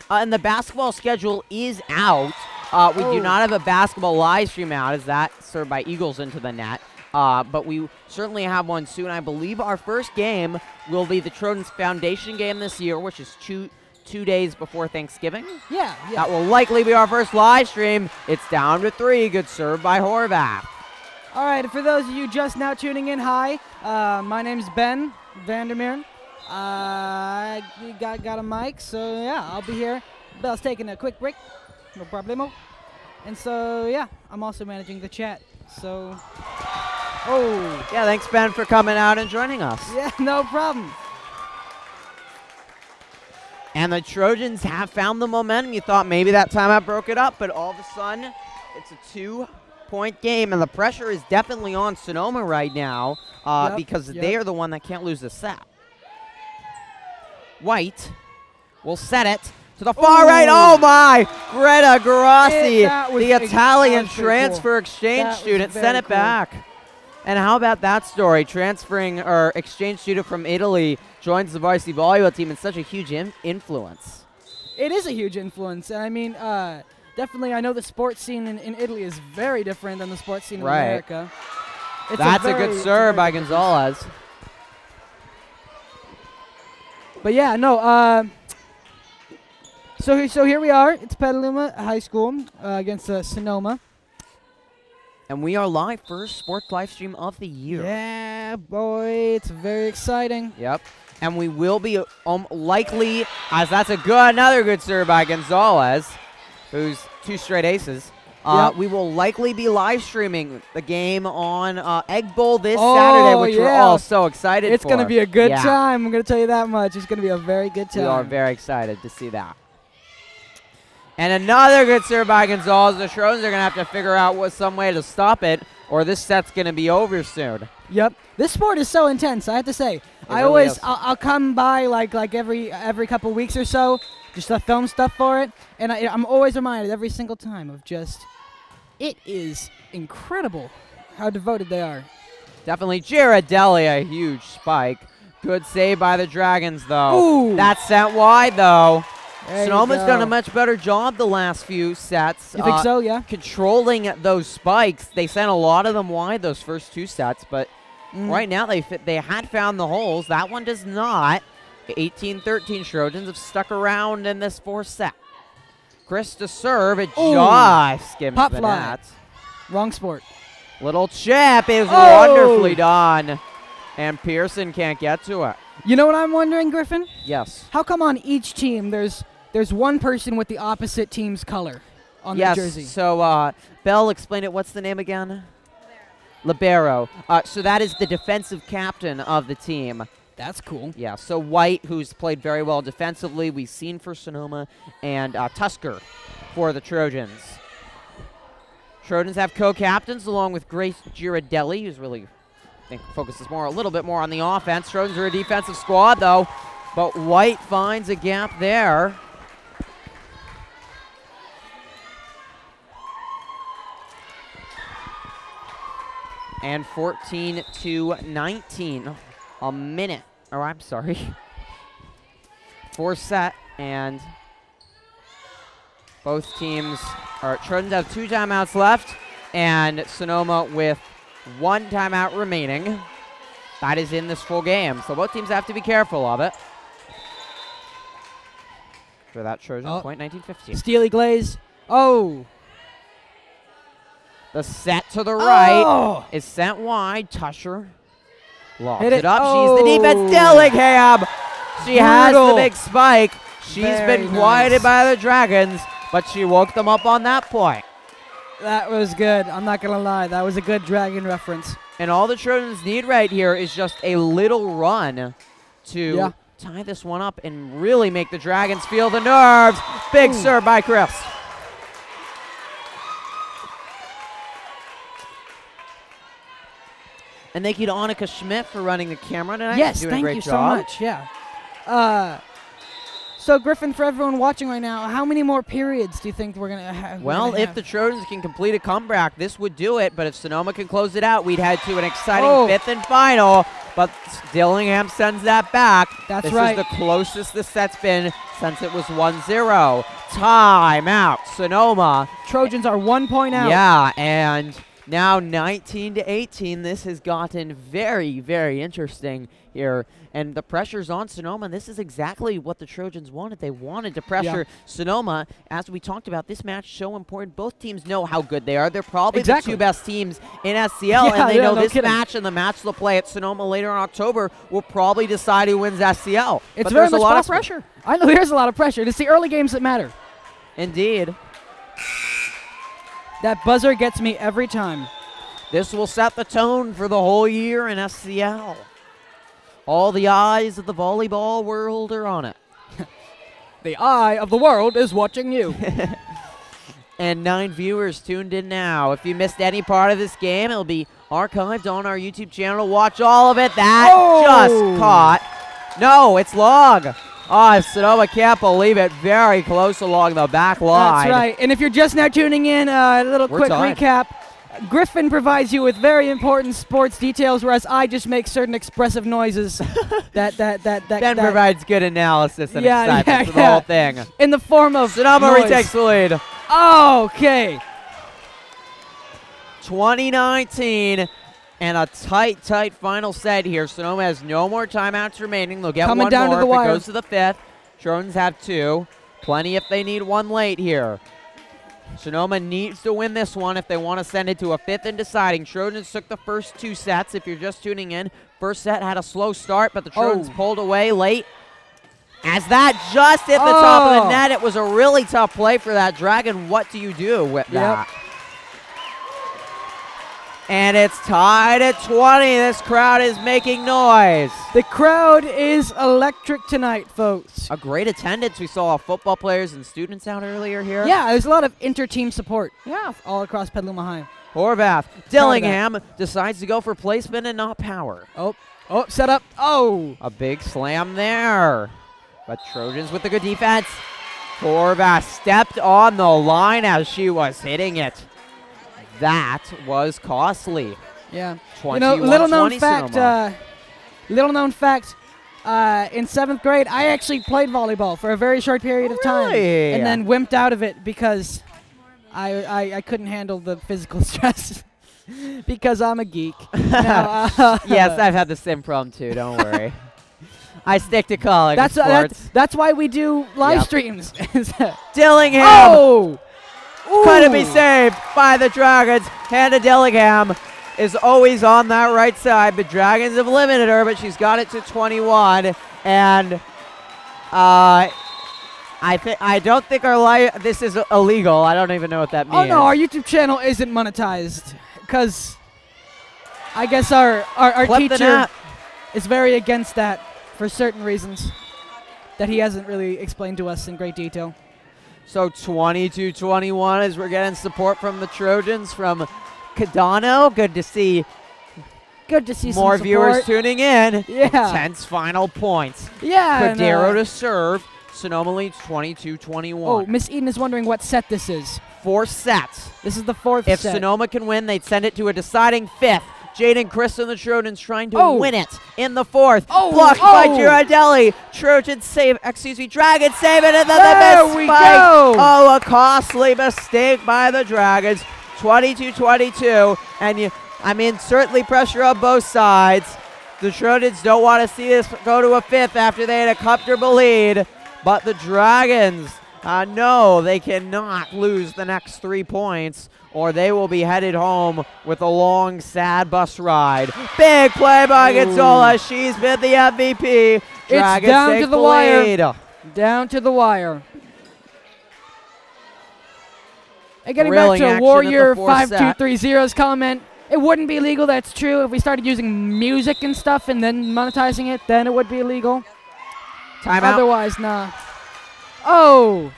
And the basketball schedule is out. We do not have a basketball live stream out, as that served by Eagles into the net. But we certainly have one soon. I believe our first game will be the Trojans Foundation game this year, which is two days before Thanksgiving. Yeah. That will likely be our first live stream. It's down to 3. Good serve by Horvath. All right, for those of you just now tuning in, hi. My name's Ben Vandermeer. I got a mic, so yeah, I'll be here. Bell's taking a quick break. No problemo. And so, yeah, I'm also managing the chat. So, yeah, thanks, Ben, for coming out and joining us. Yeah, no problem. And the Trojans have found the momentum. You thought maybe that timeout broke it up, but all of a sudden, it's a 2-point game, and the pressure is definitely on Sonoma right now because they are the one that can't lose the set. White will set it to the far right. Oh, my! Greta Grassi, the Italian transfer exchange student, sent it back. And how about that story? Transferring or exchange student from Italy joins the varsity volleyball team and such a huge influence. It is a huge influence. And I mean, definitely I know the sports scene in Italy is very different than the sports scene in America. That's a good serve by Gonzalez. But yeah, no. So here we are. It's Petaluma High School against Sonoma. And we are live first sports live stream of the year. Yeah, boy, it's very exciting. Yep. And we will be likely, as that's another good serve by Gonzalez, who's 2 straight aces. We will likely be live streaming the game on Egg Bowl this Saturday, which we're all so excited for. It's going to be a good time. I'm going to tell you that much. It's going to be a very good time. We are very excited to see that. And another good serve by Gonzalez. The Trojans are going to have to figure out some way to stop it, or this set's going to be over soon. Yep. This sport is so intense, I have to say. I'll come by like every couple weeks or so just to film stuff for it, and I'm always reminded every single time of just, it is incredible how devoted they are. Definitely Girardelli, a huge spike. Good save by the Dragons, though. Ooh. That's sent wide, though. Sonoma's done a go. much better job the last few sets. You think so, yeah? Controlling those spikes. They sent a lot of them wide those first 2 sets, but right now they had found the holes. That one does not. 18-13 Trojans have stuck around in this 4th set. Chris to serve. It just skims Pop the fly. net. Wrong sport. Little chip is wonderfully done. And Pearson can't get to it. You know what I'm wondering, Griffin? Yes. How come on each team there's one person with the opposite team's color on their jersey? Yes, so Belle, explain it. What's the name again? Libero. So that is the defensive captain of the team. That's cool. Yeah, so White, who's played very well defensively, we've seen for Sonoma, and Tusker for the Trojans. Trojans have co-captains along with Grace Girardelli, who's really, I think, focuses a little bit more on the offense. Trojans are a defensive squad, though, but White finds a gap there. And 14-19. A minute. Oh, I'm sorry. 4th set, and both teams Trojans have 2 timeouts left, and Sonoma with 1 timeout remaining. That is in this full game, so both teams have to be careful of it. For that Trojan point, 19-15. Steely Glaze. Oh. The set to the right is sent wide. Tusher lobs it up. She's the defense. Dillingham. She has the big spike. She's been quieted by the Dragons, but she woke them up on that point. That was good. I'm not going to lie. That was a good Dragon reference. And all the Trojans need right here is just a little run to tie this one up and really make the Dragons feel the nerves. Big serve by Chris. And thank you to Annika Schmidt for running the camera tonight. Yes, doing thank a great you job. so much. Yeah. So, Griffin, for everyone watching right now, how many more periods do you think we're going to have? Well, if the Trojans can complete a comeback, this would do it. But if Sonoma can close it out, we'd head to an exciting 5th and final. But Dillingham sends that back. That's right. This is the closest this set's been since it was 1-0. Timeout, Sonoma. Trojans are 1 point out. Yeah, and now 19-18. This has gotten very, very interesting here. And the pressure's on Sonoma. This is exactly what the Trojans wanted. They wanted to pressure Sonoma. As we talked about, this match so important. Both teams know how good they are. They're probably the 2 best teams in SCL, and they know this match and the match they'll play at Sonoma later in October will probably decide who wins SCL. It's very much about pressure. I know there's a lot of pressure. It's the early games that matter. Indeed. That buzzer gets me every time. This will set the tone for the whole year in SCL. All the eyes of the volleyball world are on it. The eye of the world is watching you. And 9 viewers tuned in now. If you missed any part of this game, it'll be archived on our YouTube channel. Watch all of it. That just caught. No, it's long. Oh, Sonoma can't believe it. Very close along the back line. That's right. And if you're just now tuning in, a little quick recap. Griffin provides you with very important sports details, whereas I just make certain expressive noises. Ben provides good analysis and excitement for the yeah. whole thing. In the form of Sonoma noise. retakes the lead. Okay. 2019 and a tight final set here. Sonoma has no more timeouts remaining. They'll get Coming one down more to the if wire. it goes to the fifth. Trojans have 2. Plenty if they need one late here. Sonoma needs to win this one if they want to send it to a fifth and deciding. Trojans took the first 2 sets. If you're just tuning in, first set had a slow start, but the Trojans pulled away late. As that just hit the top of the net, it was a really tough play for that Dragon. What do you do with that? And it's tied at 20. This crowd is making noise. The crowd is electric tonight, folks. A great attendance. We saw football players and students out earlier here. Yeah, there's a lot of inter-team support. Yeah. All across Petaluma High. Horvath. Dillingham decides to go for placement and not power. Oh, set up. Oh. A big slam there. But Trojans with the good defense. Horvath stepped on the line as she was hitting it. That was costly. Yeah. 21, little known 20 fact. Sonoma. Little known fact. In 7th grade, I actually played volleyball for a very short period of time, Really? and then wimped out of it because I couldn't handle the physical stress because I'm a geek. Now, Yes, I've had the same problem too. Don't worry. I stick to college sports. That's why we do live streams. Dillingham. Oh! Couldn't be saved by the Dragons. Hannah Dillingham is always on that right side. The Dragons have limited her, but she's got it to 21. And I don't think this is illegal. I don't even know what that means. Oh no, our YouTube channel isn't monetized because I guess our teacher is very against that for certain reasons that he hasn't really explained to us in great detail. So 22-21 as we're getting support from the Trojans from Cadano. Good to see some more viewers support. tuning in. Yeah. Tense final points. Yeah. Cordero to serve. Sonoma leads 22-21. Oh, Miss Eden is wondering what set this is. 4 sets. This is the 4th If set. Sonoma can win, they'd send it to a deciding 5th. Jaden Chris and the Trojans trying to win it in the 4th. Blocked by Girardelli. Dragons save it, and then the miss spike. Oh, a costly mistake by the Dragons. 22-22. And certainly pressure on both sides. The Trojans don't want to see this go to a 5th after they had a comfortable lead. But the Dragons know they cannot lose the next 3 points, or they will be headed home with a long, sad bus ride. Big play by Gonzalez. She's been the MVP. Dragons it's down take to the wire. Lead. Down to the wire. And getting Thrilling back action to Warrior at the 5230's comment, it wouldn't be illegal, that's true. If we started using music and stuff and then monetizing it, then it would be illegal. Timeout. Otherwise, nah. Oh!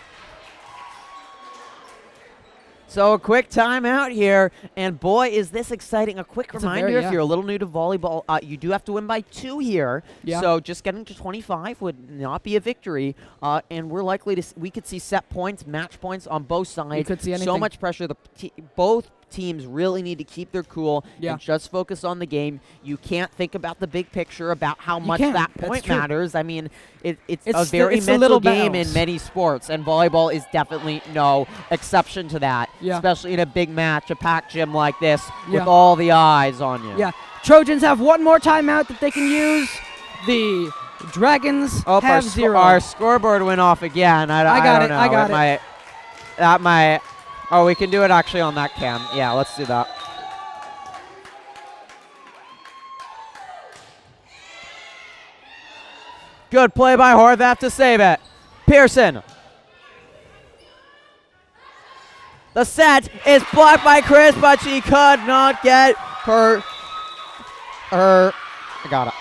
So a quick timeout here, and boy, is this exciting. A quick reminder, if you're a little new to volleyball, you do have to win by 2 here. Yeah. So just getting to 25 would not be a victory, and we're likely to we could see set points, match points on both sides. You could see anything. So much pressure. Both teams really need to keep their cool and just focus on the game. You can't think about the big picture about how much that point matters. I mean, it's a very mental game in many sports, and volleyball is definitely no exception to that, especially in a big match, a packed gym like this with all the eyes on you. Yeah. Trojans have one more timeout that they can use. The Dragons have 0. Our scoreboard went off again. I don't know. I got it. That might. Oh, we can do it actually on that cam. Yeah, let's do that. Good play by Horvath to save it. Pearson. The set is blocked by Chris, but she could not get her. I got it.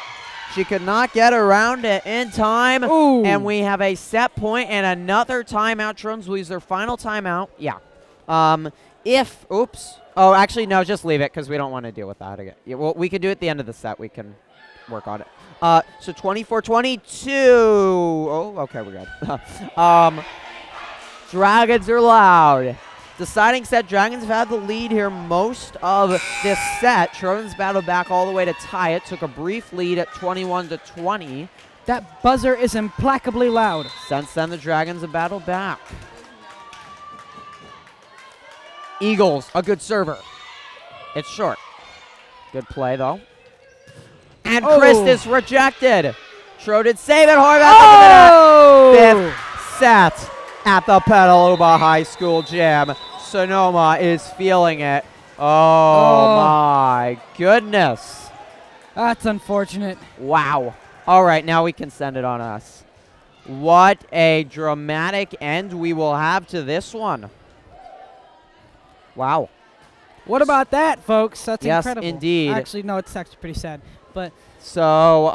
She could not get around it in time. Ooh. And we have a set point and another timeout. Trojans lose their final timeout. Yeah. Oh, actually, no, just leave it because we don't want to deal with that again. Yeah, well, we can do it at the end of the set. We can work on it. So 24-22. Oh, okay, we're good. Dragons are loud. Deciding set. Dragons have had the lead here most of this set. Trojans battled back all the way to tie it. Took a brief lead at 21-20. That buzzer is implacably loud. Since then, the Dragons have battled back. Eagles, a good server. It's short. Good play, though. And Christus rejected. Trojans save it. Horvath fifth set at the Petaluma High School gym. Sonoma is feeling it. Oh, my goodness. That's unfortunate. Wow. All right, now we can send it on us. What a dramatic end we will have to this one. Wow. What about that, folks? That's incredible. Yes, indeed. Actually, no, it's actually pretty sad. But so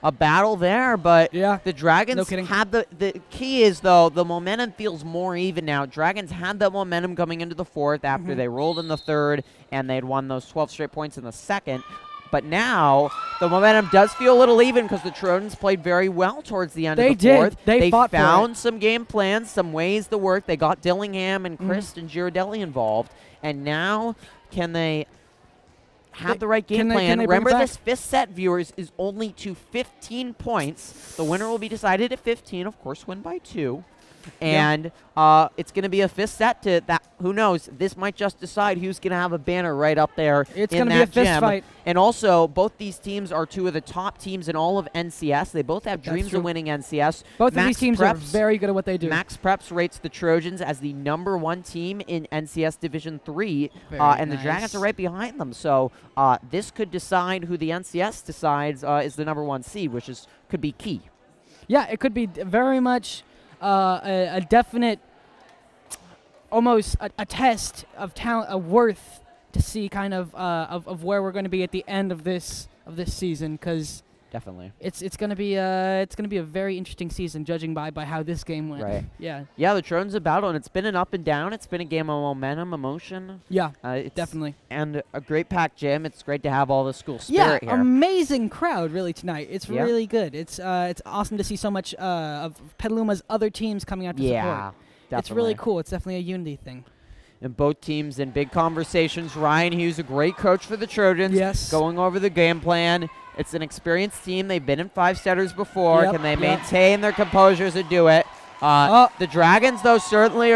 a battle there, but yeah, the Dragons no had the key is, though, the momentum feels more even now. Dragons had that momentum coming into the fourth after they rolled in the third, and they'd won those 12 straight points in the second. But now the momentum does feel a little even because the Trojans played very well towards the end of the fourth. They found some game plans, some ways to work. They got Dillingham and Christ and Girardelli involved. And now can they have the right game plan? Remember, this fifth set, viewers, is only to 15 points. The winner will be decided at 15, of course, win by 2. And it's going to be a fifth set to that. Who knows? This might just decide who's going to have a banner right up there. It's going to be a fist fight. And also, both these teams are two of the top teams in all of NCS. They both have dreams of winning NCS. Both of these teams are very good at what they do. Max Preps rates the Trojans as the #1 team in NCS Division 3, and the Dragons are right behind them. So this could decide who the NCS decides is the #1 seed, which could be key. Yeah, it could be very much a definite, almost a test of talent, of worth to see kind of where we're going to be at the end of this season, because definitely it's going to be a very interesting season, judging by how this game went. Right. Yeah. Yeah, the Trojans have battled, and it's been an up and down. It's been a game of momentum, emotion. Yeah. Definitely. And a great packed gym. It's great to have all the school spirit here. Amazing crowd really tonight. It's really good. It's awesome to see so much of Petaluma's other teams coming out to support. Definitely. It's really cool. It's definitely a unity thing. And both teams in big conversations. Ryan Hughes, a great coach for the Trojans. Yes. Going over the game plan. It's an experienced team. They've been in 5-setters before. Can they maintain their composure to do it? The Dragons, though, certainly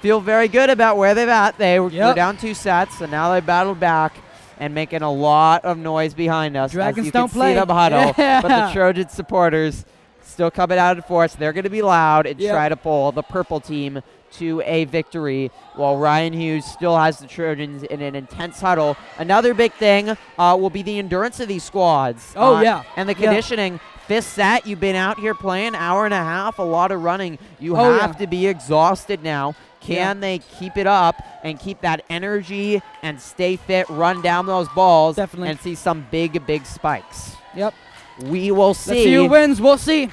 feel very good about where they're at. They were down 2 sets, and now they battled back and making a lot of noise behind us. Dragons as you don't can play. See them huddle, but the Trojan supporters still coming out in force. They're going to be loud and try to pull the purple team to a victory, while Ryan Hughes still has the Trojans in an intense huddle. Another big thing will be the endurance of these squads. And the conditioning. Fifth set, you've been out here playing hour and a half, a lot of running. You have to be exhausted now. Can they keep it up and keep that energy and stay fit, run down those balls, and see some big spikes? Yep. We will see. Let's see who wins. We'll see.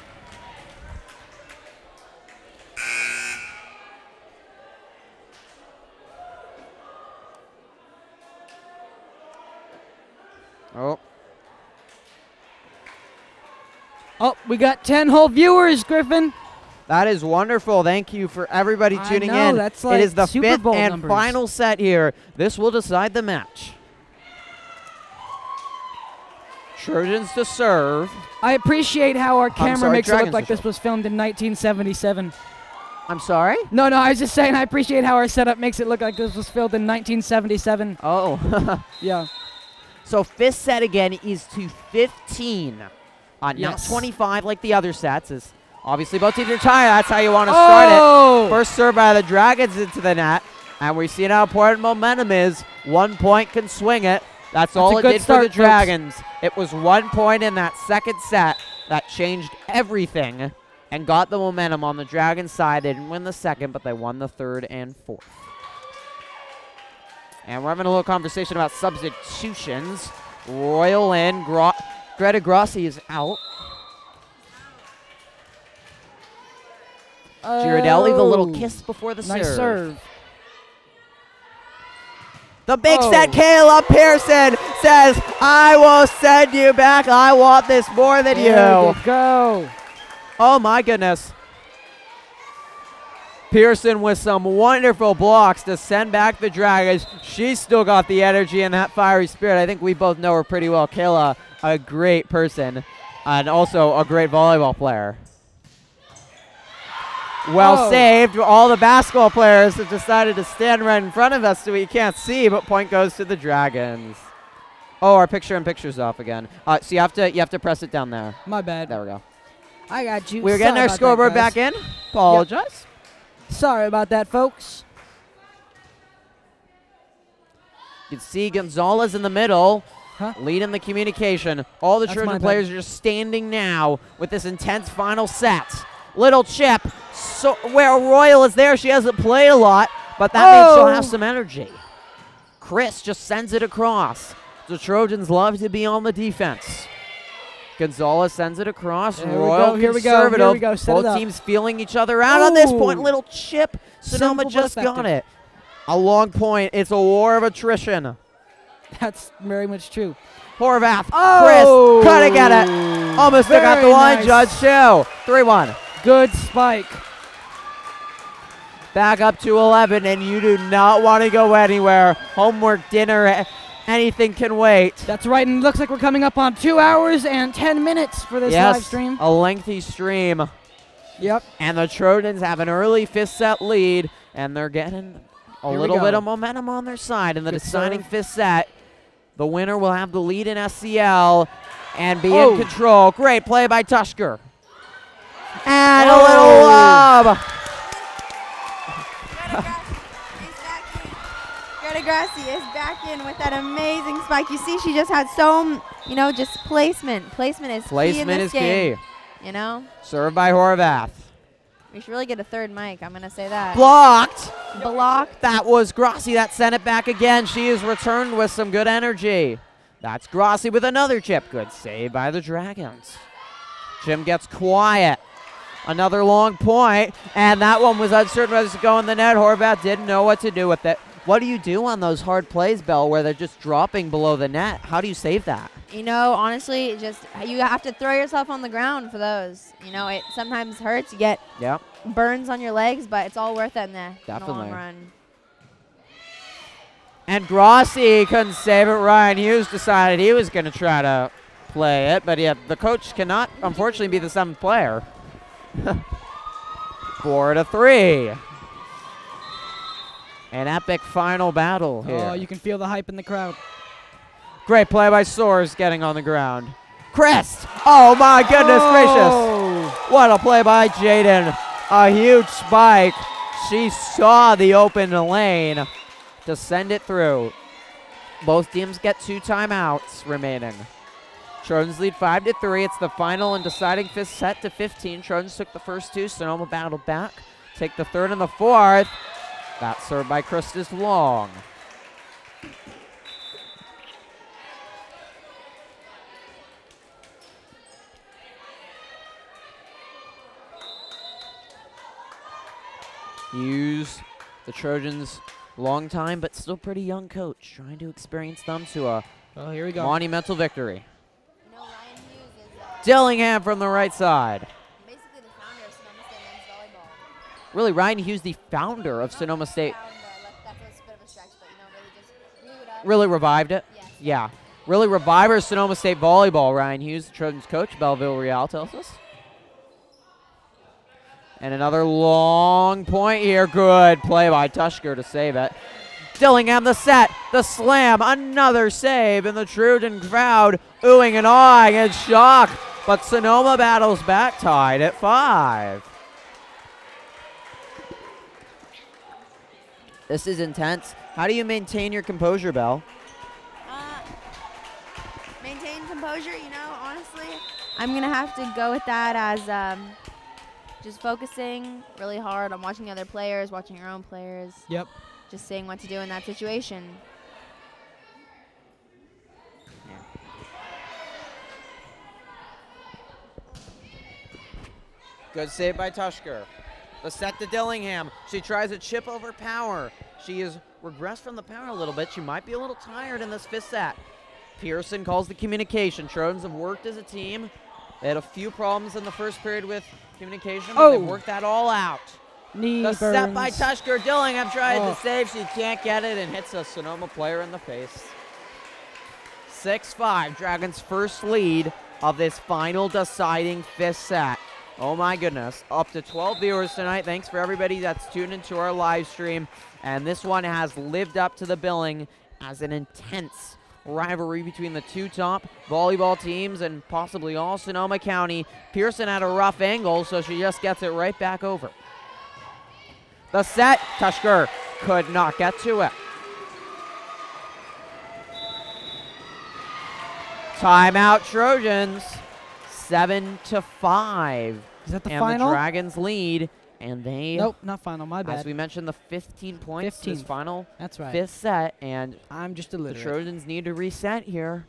Oh, we got 10 whole viewers, Griffin. That is wonderful. Thank you for everybody tuning in. That's like it is the Super fifth Bowl and numbers. final set here. This will decide the match. Trojans to serve. I appreciate how our camera makes it look like this was filmed in 1977. I'm sorry? No, I was just saying I appreciate how our setup makes it look like this was filmed in 1977. Oh. Yeah. So fifth set again is to 15. Not 25 like the other sets. Is obviously both teams are tired. That's how you want to start it. First serve by the Dragons into the net. And we're seeing how important momentum is. 1 point can swing it. That's all it did for the Dragons. It was 1 point in that second set that changed everything and got the momentum on the Dragons side. They didn't win the second, but they won the third and fourth. And we're having a little conversation about substitutions. Royal in. Greta Grossi is out. Girardelli, the little kiss before the nice serve. The big set, Kayla Pearson says, I will send you back. I want this more than you. There you go. Oh, my goodness. Pearson with some wonderful blocks to send back the Dragons. She's still got the energy and that fiery spirit. I think we both know her pretty well. Kayla, a great person and also a great volleyball player. Well saved. All the basketball players have decided to stand right in front of us so we can't see, but point goes to the Dragons. Oh, our picture-in-picture's off again. So you have to press it down there. My bad. There we go. I got you. We're getting our scoreboard back in. Apologize. Yep. Sorry about that, folks. You can see Gonzalez in the middle, leading the communication. All the Trojan players are just standing now with this intense final set. Little chip. So where Royal is there, she hasn't played a lot, but that means she'll have some energy. Chris just sends it across. The Trojans love to be on the defense. Gonzalez sends it across. Royal conservative. Here we go. Both teams feeling each other out on this point. Little chip. Sonoma just got it. A long point. It's a war of attrition. That's very much true. Horvath. Chris. Couldn't get it. Almost took out the line, Judge, too. 3-1. Good spike. Back up to 11, and you do not want to go anywhere. Homework, dinner, anything can wait. That's right, and it looks like we're coming up on 2 hours and 10 minutes for this live stream. A lengthy stream. Yep. And the Trojans have an early fifth set lead, and they're getting a little bit of momentum on their side in the deciding fifth set. The winner will have the lead in SCL and be in control. Great play by Tushker. And a little lob. Greta Grassi is back in with that amazing spike. You see, she just had so, just placement. Placement is key in this game. You know? Served by Horvath. We should really get a third mic. I'm going to say that. Blocked. Blocked. That was Grassi that sent it back again. She is returned with some good energy. That's Grassi with another chip. Good save by the Dragons. Jim gets quiet. Another long point, and that one was uncertain whether to go in the net. Horvath didn't know what to do with it. What do you do on those hard plays, Belle, where they're just dropping below the net? How do you save that? Honestly, you have to throw yourself on the ground for those. It sometimes hurts. You get burns on your legs, but it's all worth it in the long run. And Grassi couldn't save it. Ryan Hughes decided he was going to try to play it, but the coach cannot, unfortunately, be the seventh player. 4-3. An epic final battle here. Oh, you can feel the hype in the crowd. Great play by Soares getting on the ground. Chris! Oh my goodness gracious! What a play by Jaden. A huge spike. She saw the open lane to send it through. Both teams get 2 timeouts remaining. Trojans lead 5-3. It's the final and deciding fifth set to 15. Trojans took the first 2. Sonoma battled back. Take the third and the fourth. That's served by Christus Long. Hughes, the Trojans' long time but still pretty young coach, trying to experience them to a here we go. Monumental victory. Ryan Hughes is Dillingham from the right side. Basically the founder of Sonoma State men's volleyball. Really, Ryan Hughes, the founder of Sonoma State. That was a bit of a stretch, but really just blew it up. Really revived it? Yes. Yeah. Really reviver Sonoma State volleyball. Ryan Hughes, the Trojans coach, Belleville Real tells us. And another long point here. Good play by Tushker to save it. Dillingham the set, the slam, another save, and the Trojan crowd oohing and awing in shock. But Sonoma battles back, tied at 5. This is intense. How do you maintain your composure, Belle? Maintain composure, honestly, I'm going to have to go with that as just focusing really hard on watching other players, watching your own players. Yep. Just seeing what to do in that situation. Good save by Tushker. The set to Dillingham. She tries a chip over power. She has regressed from the power a little bit. She might be a little tired in this fifth set. Pearson calls the communication. Trojans have worked as a team. They had a few problems in the first period with communication, but they've worked that all out. Knee The set by burns. Tushker. Dillingham tries Oh. to save. She can't get it and hits a Sonoma player in the face. 6-5. Dragons' first lead of this final deciding 5th set. Oh my goodness. Up to 12 viewers tonight. Thanks for everybody that's tuned into our live stream. And this one has lived up to the billing as an intense rivalry between the two top volleyball teams and possibly all Sonoma County. Pearson had a rough angle, so she just gets it right back over. The set, Tushker could not get to it. Timeout Trojans, 7-5. Is that the And final? the Dragons lead, and they, Nope, not final. My bad. as we mentioned, the 15 points, 15. this final That's right. 5th set, and I'm just the illiterate. Trojans need to reset here.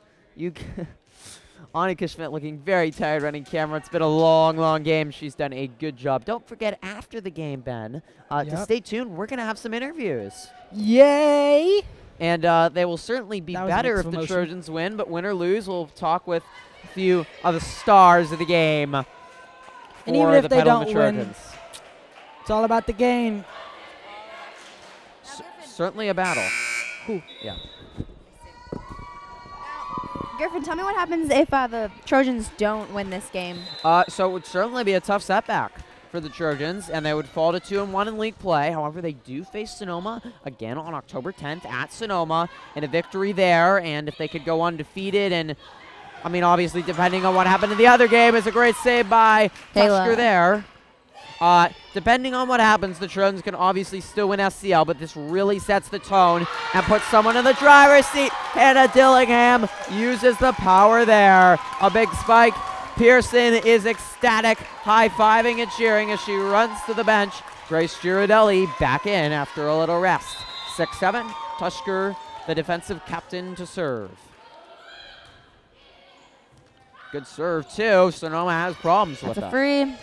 Annika Schmidt looking very tired running camera. It's been a long, long game. She's done a good job. Don't forget, after the game, Ben, to Yep. stay tuned. We're going to have some interviews. Yay! And they will certainly be That was a better mix if of the emotion. Trojans win, but win or lose, we'll talk with a few of the stars of the game And for even if the they Petaluma don't win, Trojans. it's all about the game. Certainly a battle. Whew, yeah. Griffin, tell me what happens if the Trojans don't win this game. So it would certainly be a tough setback for the Trojans, and they would fall to 2-1 in league play. However, they do face Sonoma again on October 10th at Sonoma, and a victory there. And if they could go undefeated, and I mean, obviously, depending on what happened in the other game, is a great save by Tushker there. Depending on what happens, the Trojans can obviously still win SCL, but this really sets the tone and puts someone in the driver's seat. Hannah Dillingham uses the power there. A big spike. Pearson is ecstatic, high-fiving and cheering as she runs to the bench. Grace Girardelli back in after a little rest. 6-7, Tushker, the defensive captain, to serve. Good serve, too. Sonoma has problems with That's a that. free.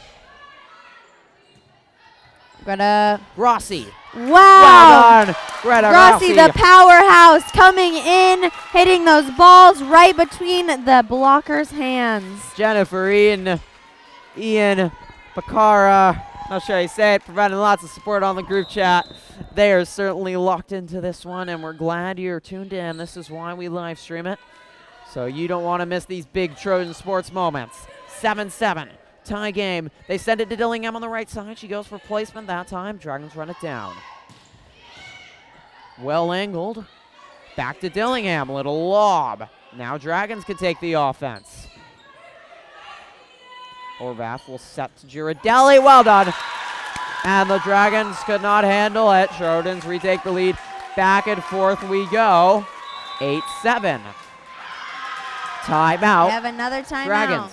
Greta. Rossi. Wow. Well done, Greta Rossi, the powerhouse, coming in, hitting those balls right between the blocker's hands. Jennifer, Ian Bacara, not sure how you say it, providing lots of support on the group chat. They are certainly locked into this one, and we're glad you're tuned in. This is why we live stream it, so you don't want to miss these big Trojan sports moments. 7-7, tie game. They send it to Dillingham on the right side. She goes for placement that time. Dragons run it down. Well angled. Back to Dillingham, little lob. Now Dragons can take the offense. Horvath will set to Girardelli. Well done. And the Dragons could not handle it. Trojans retake the lead. Back and forth we go. 8-7. Timeout. We have another timeout. Dragons.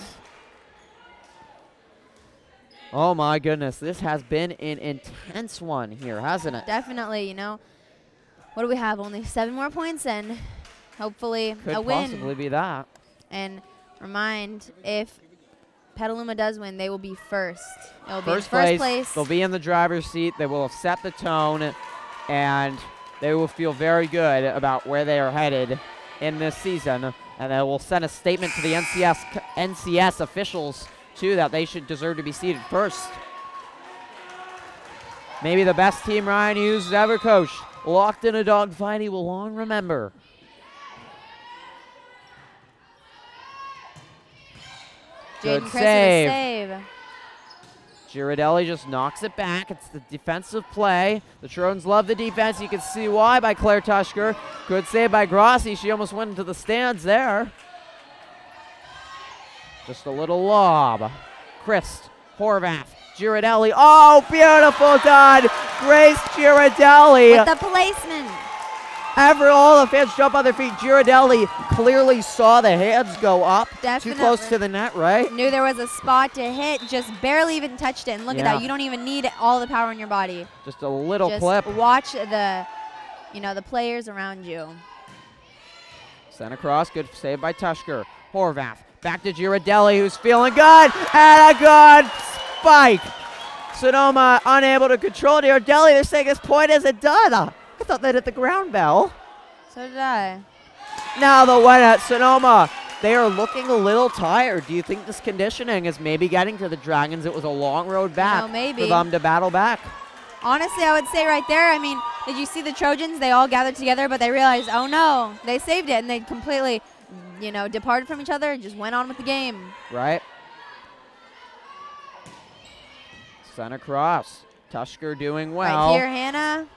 Oh my goodness, this has been an intense one here, hasn't it? Definitely, you know. What do we have? Only 7 more points and hopefully Could a win. possibly be that. And remind, if Petaluma does win, they will be first. They'll be in First first place, place. they'll be in the driver's seat. They will have set the tone, and they will feel very good about where they are headed in this season. And they will send a statement to the NCS officials, too, that they should deserve to be seated first. Maybe the best team Ryan Hughes has ever coached. Locked in a dogfight he will long remember. Good Jaden Chris with a save. Girardelli just knocks it back. It's the defensive play. The Trojans love the defense. You can see why by Claire Tushker. Good save by Grossi. She almost went into the stands there. Just a little lob. Christ, Horvath, Girardelli. Oh, beautiful done. Grace Girardelli. With the placement. All the fans jump on their feet. Girardelli clearly saw the hands go up. Definitely. Too close to the net, right? Knew there was a spot to hit, just barely even touched it. And look at Yeah. that. You don't even need all the power in your body. Just a little Just clip. watch the players around you. Sent across, good save by Tushker. Horvath, back to Girardelli, who's feeling good, and a good spike. Sonoma unable to control Girardelli. They're saying this point isn't done. I thought they'd hit the ground bell. So did I. Now the win at Sonoma. They are looking a little tired. Do you think this conditioning is maybe getting to the Dragons? It was a long road back maybe. for them to battle back. honestly, I would say right there, I mean, did you see the Trojans? They all gathered together, but they realized, oh no, they saved it, and they completely, you know, departed from each other and just went on with the game. Right. Sent across. Tushker doing well. Right here, Hannah.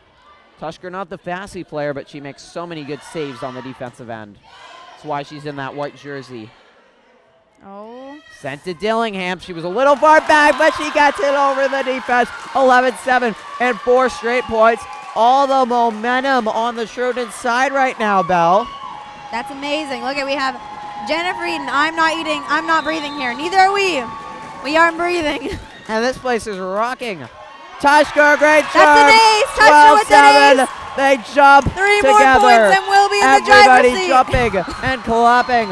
Tushker not the fastest player, but she makes so many good saves on the defensive end. That's why she's in that white jersey. Oh. Sent to Dillingham. She was a little far back, but she gets it over the defense. 11-7 and 4 straight points. All the momentum on the Trojan side right now, Belle. That's amazing. Look at, we have Jennifer Eden. I'm not eating, I'm not breathing here. Neither are we. We aren't breathing. And this place is rocking. Tushker, great job. That's an ace. Tushker with an ace. They jump 3 together. more points and we'll be in the driver's seat. Everybody jumping and clapping.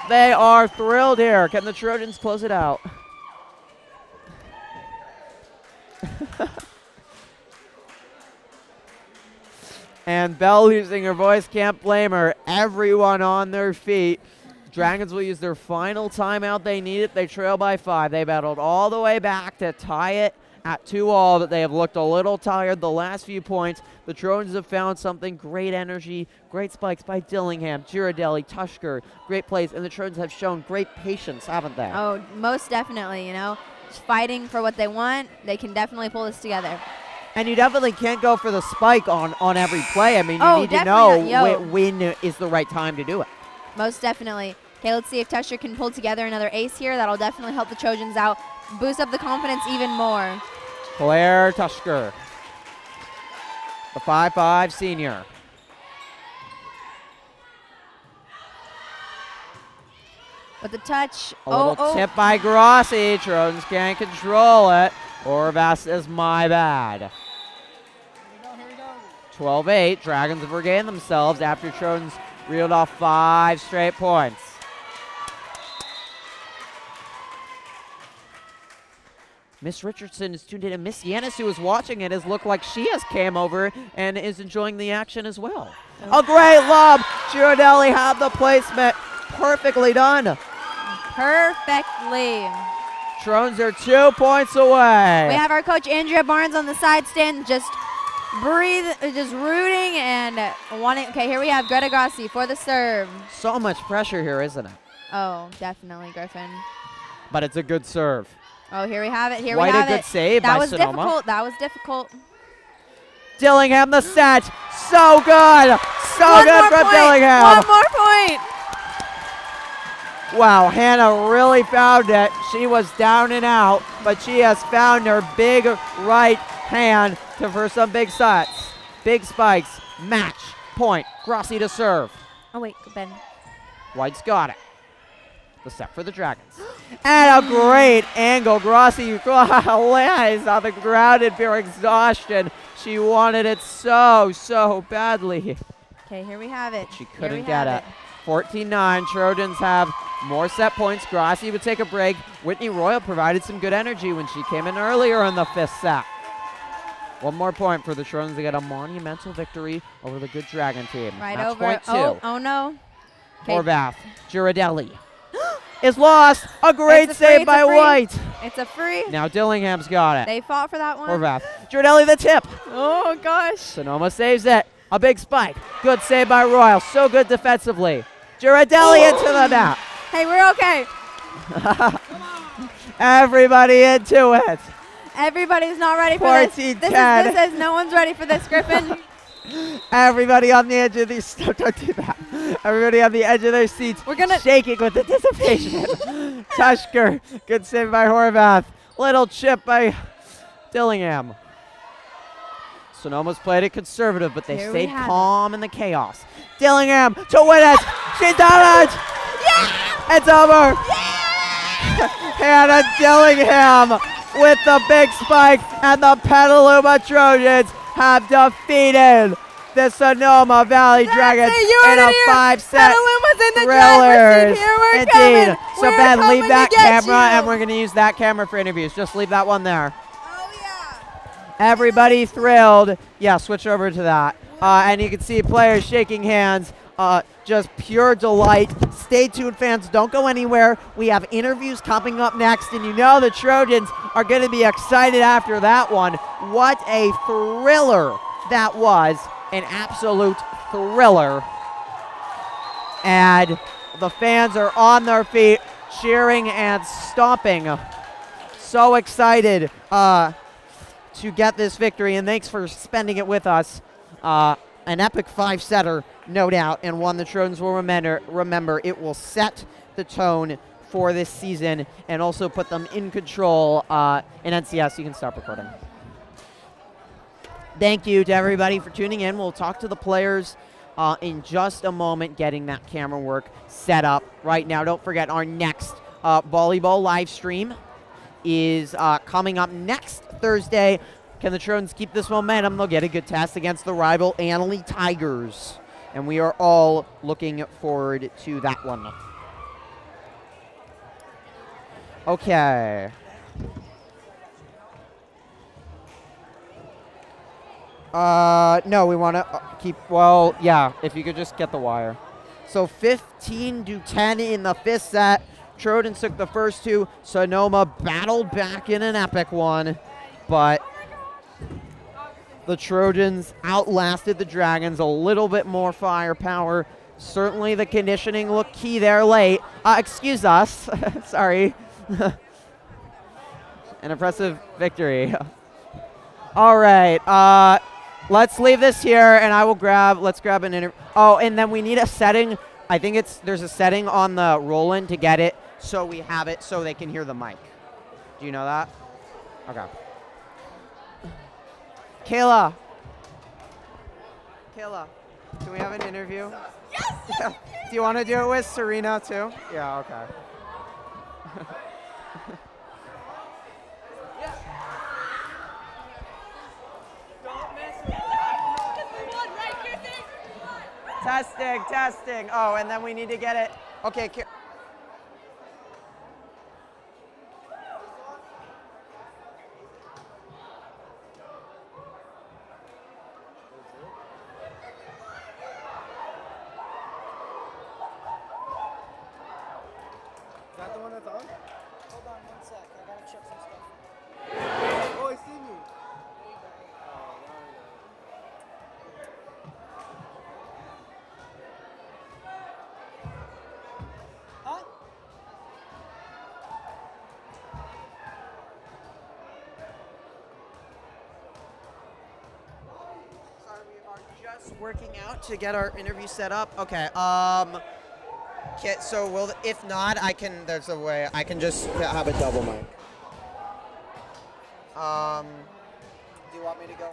They are thrilled here. Can the Trojans close it out? And Belle losing her voice, can't blame her. Everyone on their feet. Dragons will use their final timeout. They need it. They trail by 5. They battled all the way back to tie it at 2-all, but they have looked a little tired the last few points. The Trojans have found something. Great energy, great spikes by Dillingham, Girardelli, Tushker, great plays, and the Trojans have shown great patience, haven't they? Oh, most definitely, you know. Just fighting for what they want. They can definitely pull this together. And you definitely can't go for the spike on every play. I mean, you need to know when is the right time to do it. Most definitely. Okay, let's see if Tushker can pull together another ace here. That'll definitely help the Trojans out, boost up the confidence even more. Claire Tushker, the 5'5" senior. With the touch. A little tip by Grossi. Trojans can't control it. Horvath says, my bad. 12-8. Dragons have regained themselves after Trojans reeled off 5 straight points. Miss Richardson is tuned in, and Miss Yanis, who is watching it, has looked like she has came over and is enjoying the action as well. A great lob. Girardelli had the placement. Perfectly done. Perfectly. Trojans are 2 points away. We have our coach Andrea Barnes on the side stand, just rooting and wanting. Okay, here we have Greta Grossi for the serve. So much pressure here, isn't it? Oh, definitely, Griffin. But it's a good serve. Oh, here we have it. Here Quite we have it. a good save that by was Sonoma. difficult. That was difficult. Dillingham the set. So good. So One good more from point. Dillingham. One more point. Wow, Hannah really found it. She was down and out, but she has found her big right hand for some big sets. Big spikes. Match. Point. Grossi to serve. Oh, wait, Ben. White's got it. The set for the Dragons. And a great angle. Grossi lands on the ground in pure exhaustion. She wanted it so badly. Okay, here we have it. She couldn't get it. 14-9. Trojans have more set points. Grossi would take a break. Whitney Royal provided some good energy when she came in earlier in the 5th set. One more point for the Trojans to get a monumental victory over the good Dragon team. Right Match over. point 2. Oh no. Horvath. Girardelli. Is lost. A great save by White. It's a free. Now Dillingham's got it. They fought for that one. Horvath. Girardelli the tip. Oh, gosh. Sonoma saves it. A big spike. Good save by Royal. So good defensively. Girardelli into the net. Hey, we're okay. Everybody into it. Everybody's not ready for this. This is no one's ready for this, Griffin. Everybody on the edge of these. Don't do that. Everybody on the edge of their seats. We're gonna shaking with anticipation. Tushker. Good save by Horvath. Little chip by Dillingham. Sonoma's played it conservative, but they stayed calm in the chaos. Dillingham to win it. She's done it. Yeah! It's over. Yeah! Hannah Dillingham with the big spike, and the Petaluma Trojans have defeated the Sonoma Valley Dragons in a 5-set thrillers. Indeed. So Ben, leave that camera, and we're going to use that camera for interviews. Just leave that one there. Everybody thrilled. Yeah, switch over to that. And you can see players shaking hands. Just pure delight. Stay tuned, fans. Don't go anywhere. We have interviews coming up next, and you know the Trojans are going to be excited after that one. What a thriller that was. An absolute thriller. And the fans are on their feet, cheering and stomping. So excited to get this victory, and thanks for spending it with us. An epic 5-setter, no doubt, and one the Trojans will remember. It will set the tone for this season and also put them in control in NCS. You can stop recording. Thank you to everybody for tuning in. We'll talk to the players in just a moment, getting that camera work set up right now. Don't forget, our next volleyball live stream is coming up next Thursday. Can the Trojans keep this momentum? They'll get a good test against the rival Annalee Tigers. And we are all looking forward to that one. Okay. No, we want to keep, well, yeah, if you could just get the wire. So 15-10 in the 5th set. Trojans took the first two. Sonoma battled back in an epic one, but the Trojans outlasted the Dragons. A little bit more firepower. Certainly the conditioning looked key there late. Excuse us. Sorry. An impressive victory. All right. Let's leave this here, and let's grab an interview. Oh, and then we need a setting. I think there's a setting on the roll-in to get it, so we have it so they can hear the mic. Do you know that? Okay. Kayla, can we have an interview? Yes! Yeah. Do you want to do it with Serena, too? Yeah, okay. Testing. Oh, and then we need to get it. Okay. Is that the one that's on? Hold on 1 sec. I gotta check some stuff. Oh, I see me. Huh? Sorry, we are just working out to get our interview set up. Okay. So if not, there's a way I can just have a double mic. Do you want me to go?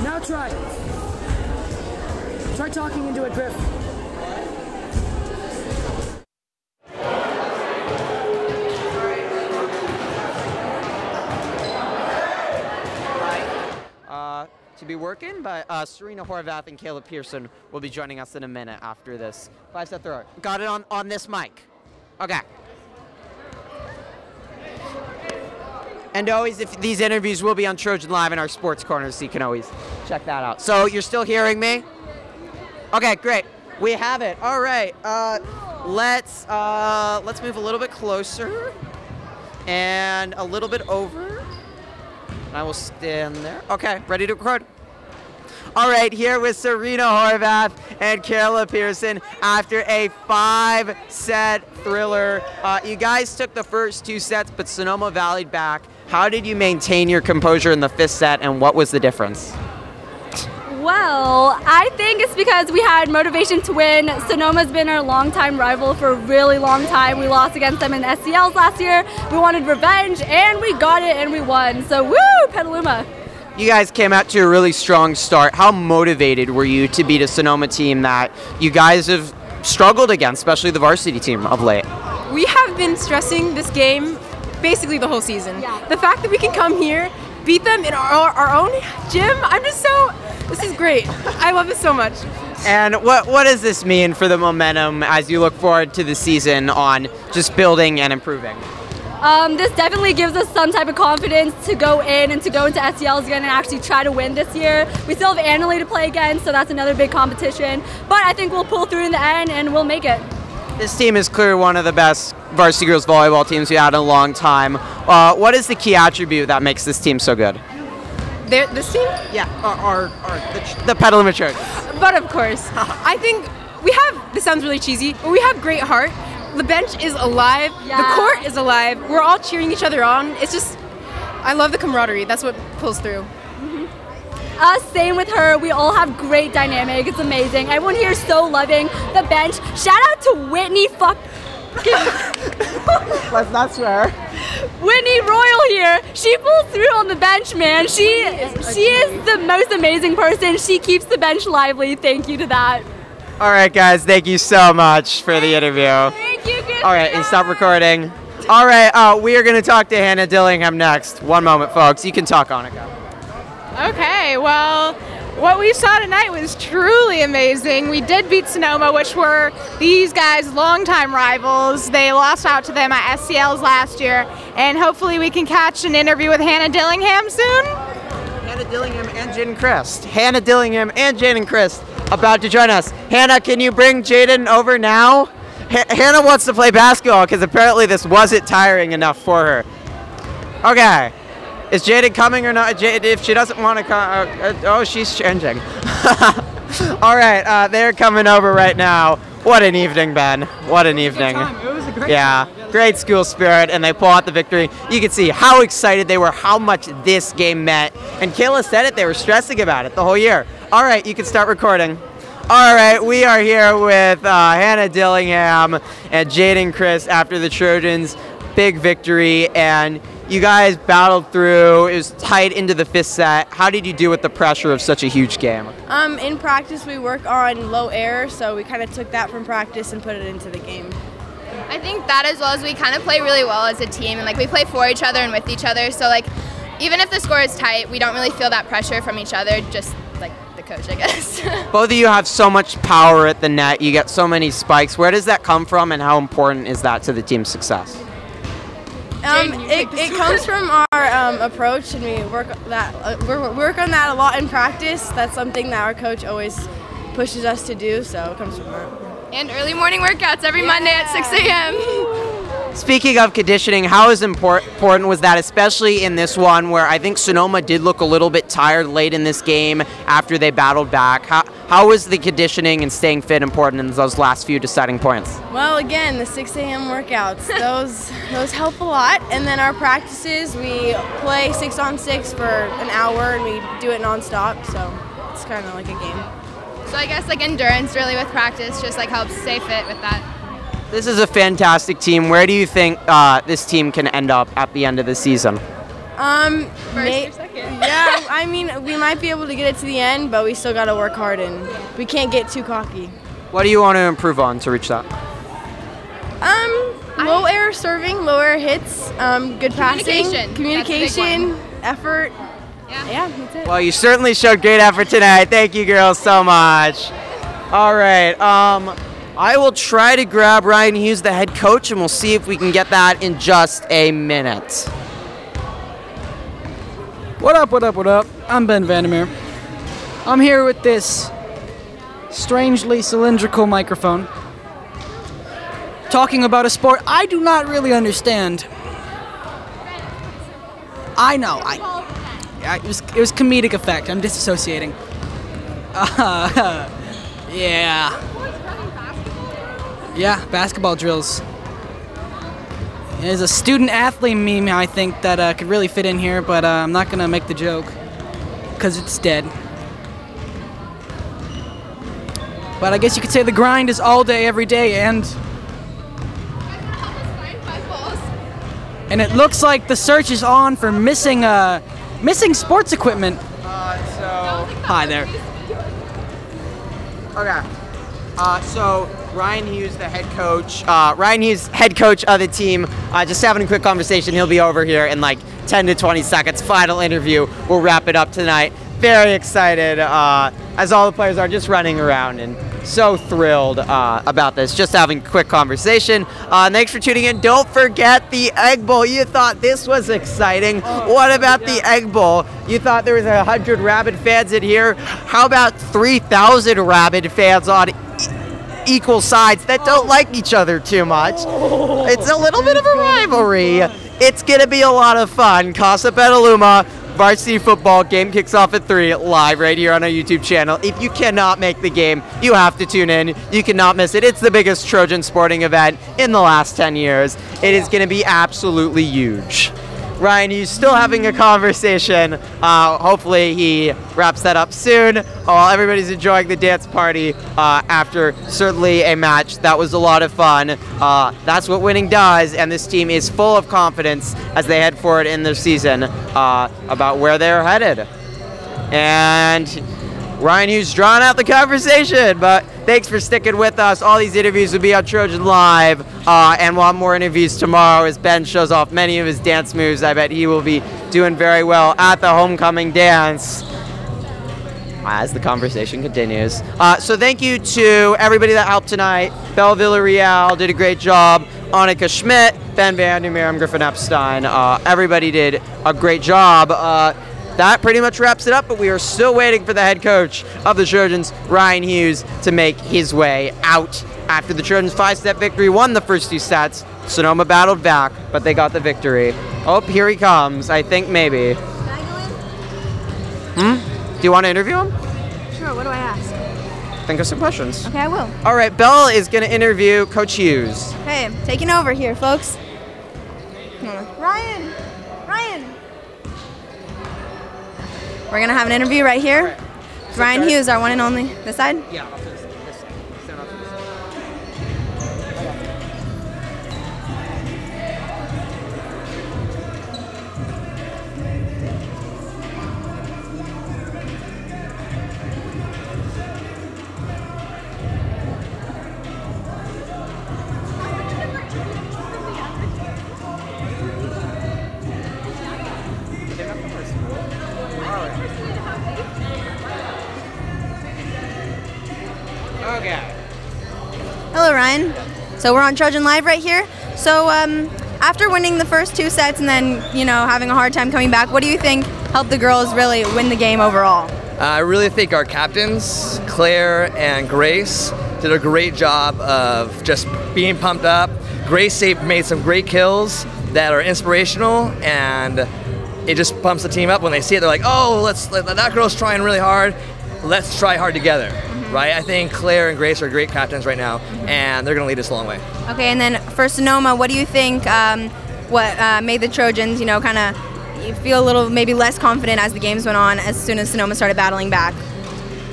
Now try. Try talking into it, Griff. To be working, but Serena Horvath and Caleb Pearson will be joining us in a minute after this 5-set throw. Got it on this mic. Okay. And always, if these interviews will be on Trojan Live in our sports corner, so you can always check that out. So you're still hearing me? Okay, great. We have it. All right. Let's move a little bit closer and a little bit over. I will stand there. Okay, ready to record. All right, here with Serena Horvath and Kayla Pearson after a 5-set thriller. You guys took the first 2 sets, but Sonoma rallied back. How did you maintain your composure in the 5th set, and what was the difference? Well, I think it's because we had motivation to win. Sonoma's been our longtime rival for a really long time. We lost against them in SCLs last year. We wanted revenge, and we got it, and we won. So, woo, Petaluma. You guys came out to a really strong start. How motivated were you to beat a Sonoma team that you guys have struggled against, especially the varsity team of late? We have been stressing this game basically the whole season. Yeah. The fact that we can come here, beat them in our own gym, this is great. I love it so much. And what does this mean for the momentum as you look forward to the season on just building and improving? This definitely gives us some type of confidence to go in and to go into SCLs again and actually try to win this year. We still have Annalee to play against, so that's another big competition. But I think we'll pull through in the end and we'll make it. This team is clearly one of the best varsity girls volleyball teams we've had in a long time. What is the key attribute that makes this team so good? This team? Yeah, the Petaluma Church. But of course, I think we have, this sounds really cheesy, but we have great heart. The bench is alive, the court is alive, we're all cheering each other on. It's just, I love the camaraderie, that's what pulls through. Us, same with her, we all have great dynamic, it's amazing. Everyone here is so loving, the bench. Shout out to Whitney Let's not swear. Whitney Royal here, she pulls through on the bench, man. She is the most amazing person, she keeps the bench lively, thank you to that. All right, guys, thank you so much for the interview. Thank you, good. All right, and stop recording. All right, we are going to talk to Hannah Dillingham next. One moment, folks. You can talk, Annika. Okay, well, what we saw tonight was truly amazing. We did beat Sonoma, which were these guys' longtime rivals. They lost out to them at SCLs last year, and hopefully we can catch an interview with Hannah Dillingham soon. Hannah Dillingham and Jaden Christ. Hannah Dillingham and Jaden Christ about to join us. Hannah, can you bring Jaden over now? Hannah wants to play basketball because apparently this wasn't tiring enough for her. Okay. Is Jaden coming or not? If she doesn't want to come, oh, she's changing. All right, they're coming over right now. What an evening, Ben. What an evening. It was a great time. Great school spirit, and they pull out the victory. You can see how excited they were, how much this game meant. And Kayla said it, they were stressing about it the whole year. All right, you can start recording. All right, we are here with Hannah Dillingham and Jaden Chris after the Trojans' big victory, and you guys battled through. It was tight into the 5th set. How did you do with the pressure of such a huge game? In practice, we work on low air, so we kind of took that from practice and put it into the game. I think that as well as we kind of play really well as a team, and like we play for each other and with each other. So like even if the score is tight, we don't really feel that pressure from each other, just like the coach, I guess. Both of you have so much power at the net. You get so many spikes. Where does that come from, and how important is that to the team's success? It comes from our approach, and we work on that a lot in practice. That's something that our coach always pushes us to do, so it comes from that. And early morning workouts every Monday at 6 a.m. Speaking of conditioning, how important was that, especially in this one where I think Sonoma did look a little bit tired late in this game after they battled back? How was the conditioning and staying fit important in those last few deciding points? Well, again, the 6 a.m. workouts, those help a lot. And then our practices, we play 6-on-6 for an hour, and we do it nonstop, so it's kind of like a game. So I guess like endurance really with practice just like helps stay fit with that. This is a fantastic team. Where do you think this team can end up at the end of the season? First or second? Yeah, I mean, we might be able to get it to the end, but we still got to work hard, and we can't get too cocky. What do you want to improve on to reach that? Low air serving, low air hits, good passing, communication, effort. Yeah, that's it. Well, you certainly showed great effort tonight. Thank you, girls, so much. All right. I will try to grab Ryan Hughes, the head coach, and we'll see if we can get that in just a minute. What up, what up, what up? I'm Ben Vandermeer. I'm here with this strangely cylindrical microphone, talking about a sport I do not really understand. I know, it was comedic effect. I'm disassociating. Yeah, basketball drills. There's a student-athlete meme, I think, that could really fit in here, but I'm not going to make the joke, because it's dead. But I guess you could say the grind is all day, every day, and it looks like the search is on for missing sports equipment. Hi there. Okay. So Ryan Hughes, the head coach. Ryan Hughes, head coach of the team. Just having a quick conversation. He'll be over here in like 10 to 20 seconds. Final interview. We'll wrap it up tonight. Very excited, as all the players are, just running around and so thrilled about this. Just having a quick conversation. Thanks for tuning in. Don't forget the Egg Bowl. You thought this was exciting. What about the Egg Bowl? You thought there was 100 rabid fans in here. How about 3,000 rabid fans on equal sides that don't like each other too much? It's a little bit of a rivalry. It's going to be a lot of fun. Casa Petaluma Varsity football game kicks off at 3 live right here on our YouTube channel. If you cannot make the game, you have to tune in. You cannot miss it. It's the biggest Trojan sporting event in the last 10 years. It is going to be absolutely huge. Ryan, you still having a conversation. Hopefully he wraps that up soon. Everybody's enjoying the dance party after certainly a match. That was a lot of fun. That's what winning does, and this team is full of confidence as they head forward in their season about where they're headed. And Ryan Hughes drawing out the conversation, but thanks for sticking with us. All these interviews will be on Trojan Live, and we'll have more interviews tomorrow as Ben shows off many of his dance moves. I bet he will be doing very well at the homecoming dance as the conversation continues. So thank you to everybody that helped tonight. Belle Villarreal did a great job. Annika Schmidt, Ben Vandermeer, I'm Griffin Epstein. Everybody did a great job. That pretty much wraps it up, but we are still waiting for the head coach of the Trojans, Ryan Hughes, to make his way out after the Trojans' 5-set victory, won the first 2 sets. Sonoma battled back, but they got the victory. Oh, here he comes, I think maybe. Can I go in? Do you want to interview him? Sure, what do I ask? Think of some questions. Okay, I will. All right, Belle is going to interview Coach Hughes. Okay, I'm taking over here, folks. Ryan! We're going to have an interview right here. Right. Ryan Hughes, our one and only. This side? Yeah, I'll this side. Stand off to this side. Okay. Hello, Ryan. So we're on Trojan Live right here. So after winning the first 2 sets and then, having a hard time coming back, what do you think helped the girls really win the game overall? I really think our captains, Claire and Grace, did a great job of just being pumped up. Grace made some great kills that are inspirational, and it just pumps the team up when they see it. They're like, oh, that girl's trying really hard. Let's try hard together. Right? I think Claire and Grace are great captains right now, and they're going to lead us a long way. Okay, and then for Sonoma, what do you think what made the Trojans, kind of feel a little maybe less confident as the games went on as soon as Sonoma started battling back?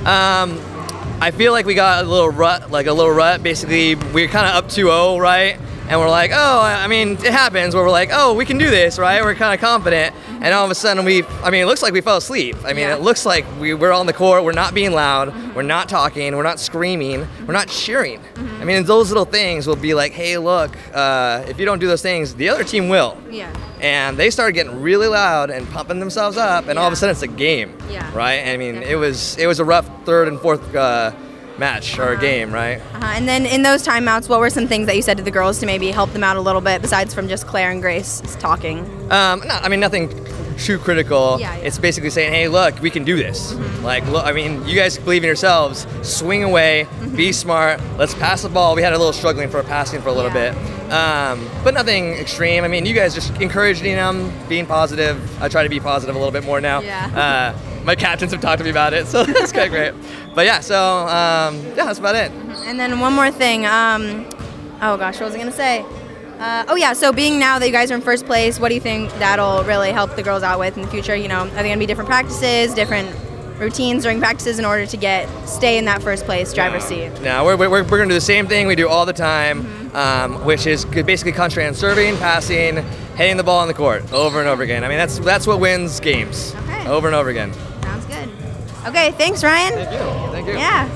I feel like we got a little rut. Basically, we're kind of up 2-0, right? And we're like, oh, I mean, it happens where we're like, oh, we can do this, right? We're kind of confident. And all of a sudden, it looks like we fell asleep. It looks like we're on the court, we're not being loud, we're not talking, we're not screaming, we're not cheering. Those little things will be like, hey, look, if you don't do those things, the other team will. Yeah. And they started getting really loud and pumping themselves up, and all of a sudden, it's a game, right? It was a rough 3rd and 4th match or game, right? And then in those timeouts, what were some things that you said to the girls to maybe help them out a little bit, besides from just Claire and Grace talking? Nothing true critical. Yeah, yeah. It's basically saying, hey, look, we can do this. Like, look, I mean, you guys believe in yourselves. Swing away, be smart. Let's pass the ball. We had a little struggling for passing for a little bit, but nothing extreme. I mean, you guys just encouraging them, being positive. I try to be positive a little bit more now. Yeah. My captains have talked to me about it, so that's kind of great. But yeah, so yeah, that's about it. And then one more thing. Oh gosh, what was I gonna say? Oh yeah, so being now that you guys are in first place, what do you think that'll really help the girls out with in the future? You know, are there gonna be different practices, different routines during practices in order to stay in that first place driver's seat? No, we're gonna do the same thing we do all the time, which is basically concentrate on serving, passing, hitting the ball on the court over and over again. I mean, that's what wins games. Okay. Over and over again. Sounds good. Okay, thanks, Ryan. Thank you. Thank you. Yeah.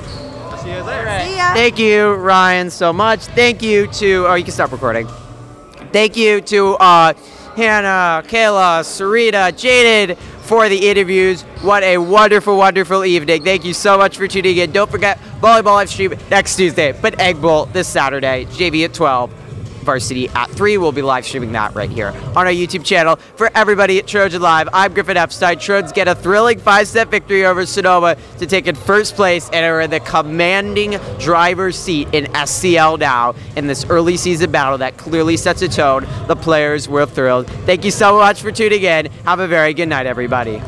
I'll see you guys later. See ya. Thank you, Ryan, so much. Thank you to, you can stop recording. Thank you to Hannah, Kayla, Sarita, Jaded for the interviews. What a wonderful, wonderful evening. Thank you so much for tuning in. Don't forget, volleyball live stream next Tuesday, but Egg Bowl this Saturday, JV at 12. Varsity at 3. We'll be live streaming that right here on our YouTube channel. For everybody at Trojan Live, I'm Griffin Epstein. Trojans get a thrilling 5-set victory over Sonoma to take in first place and are in the commanding driver's seat in SCL now in this early season battle that clearly sets a tone. The players were thrilled. Thank you so much for tuning in. Have a very good night, everybody.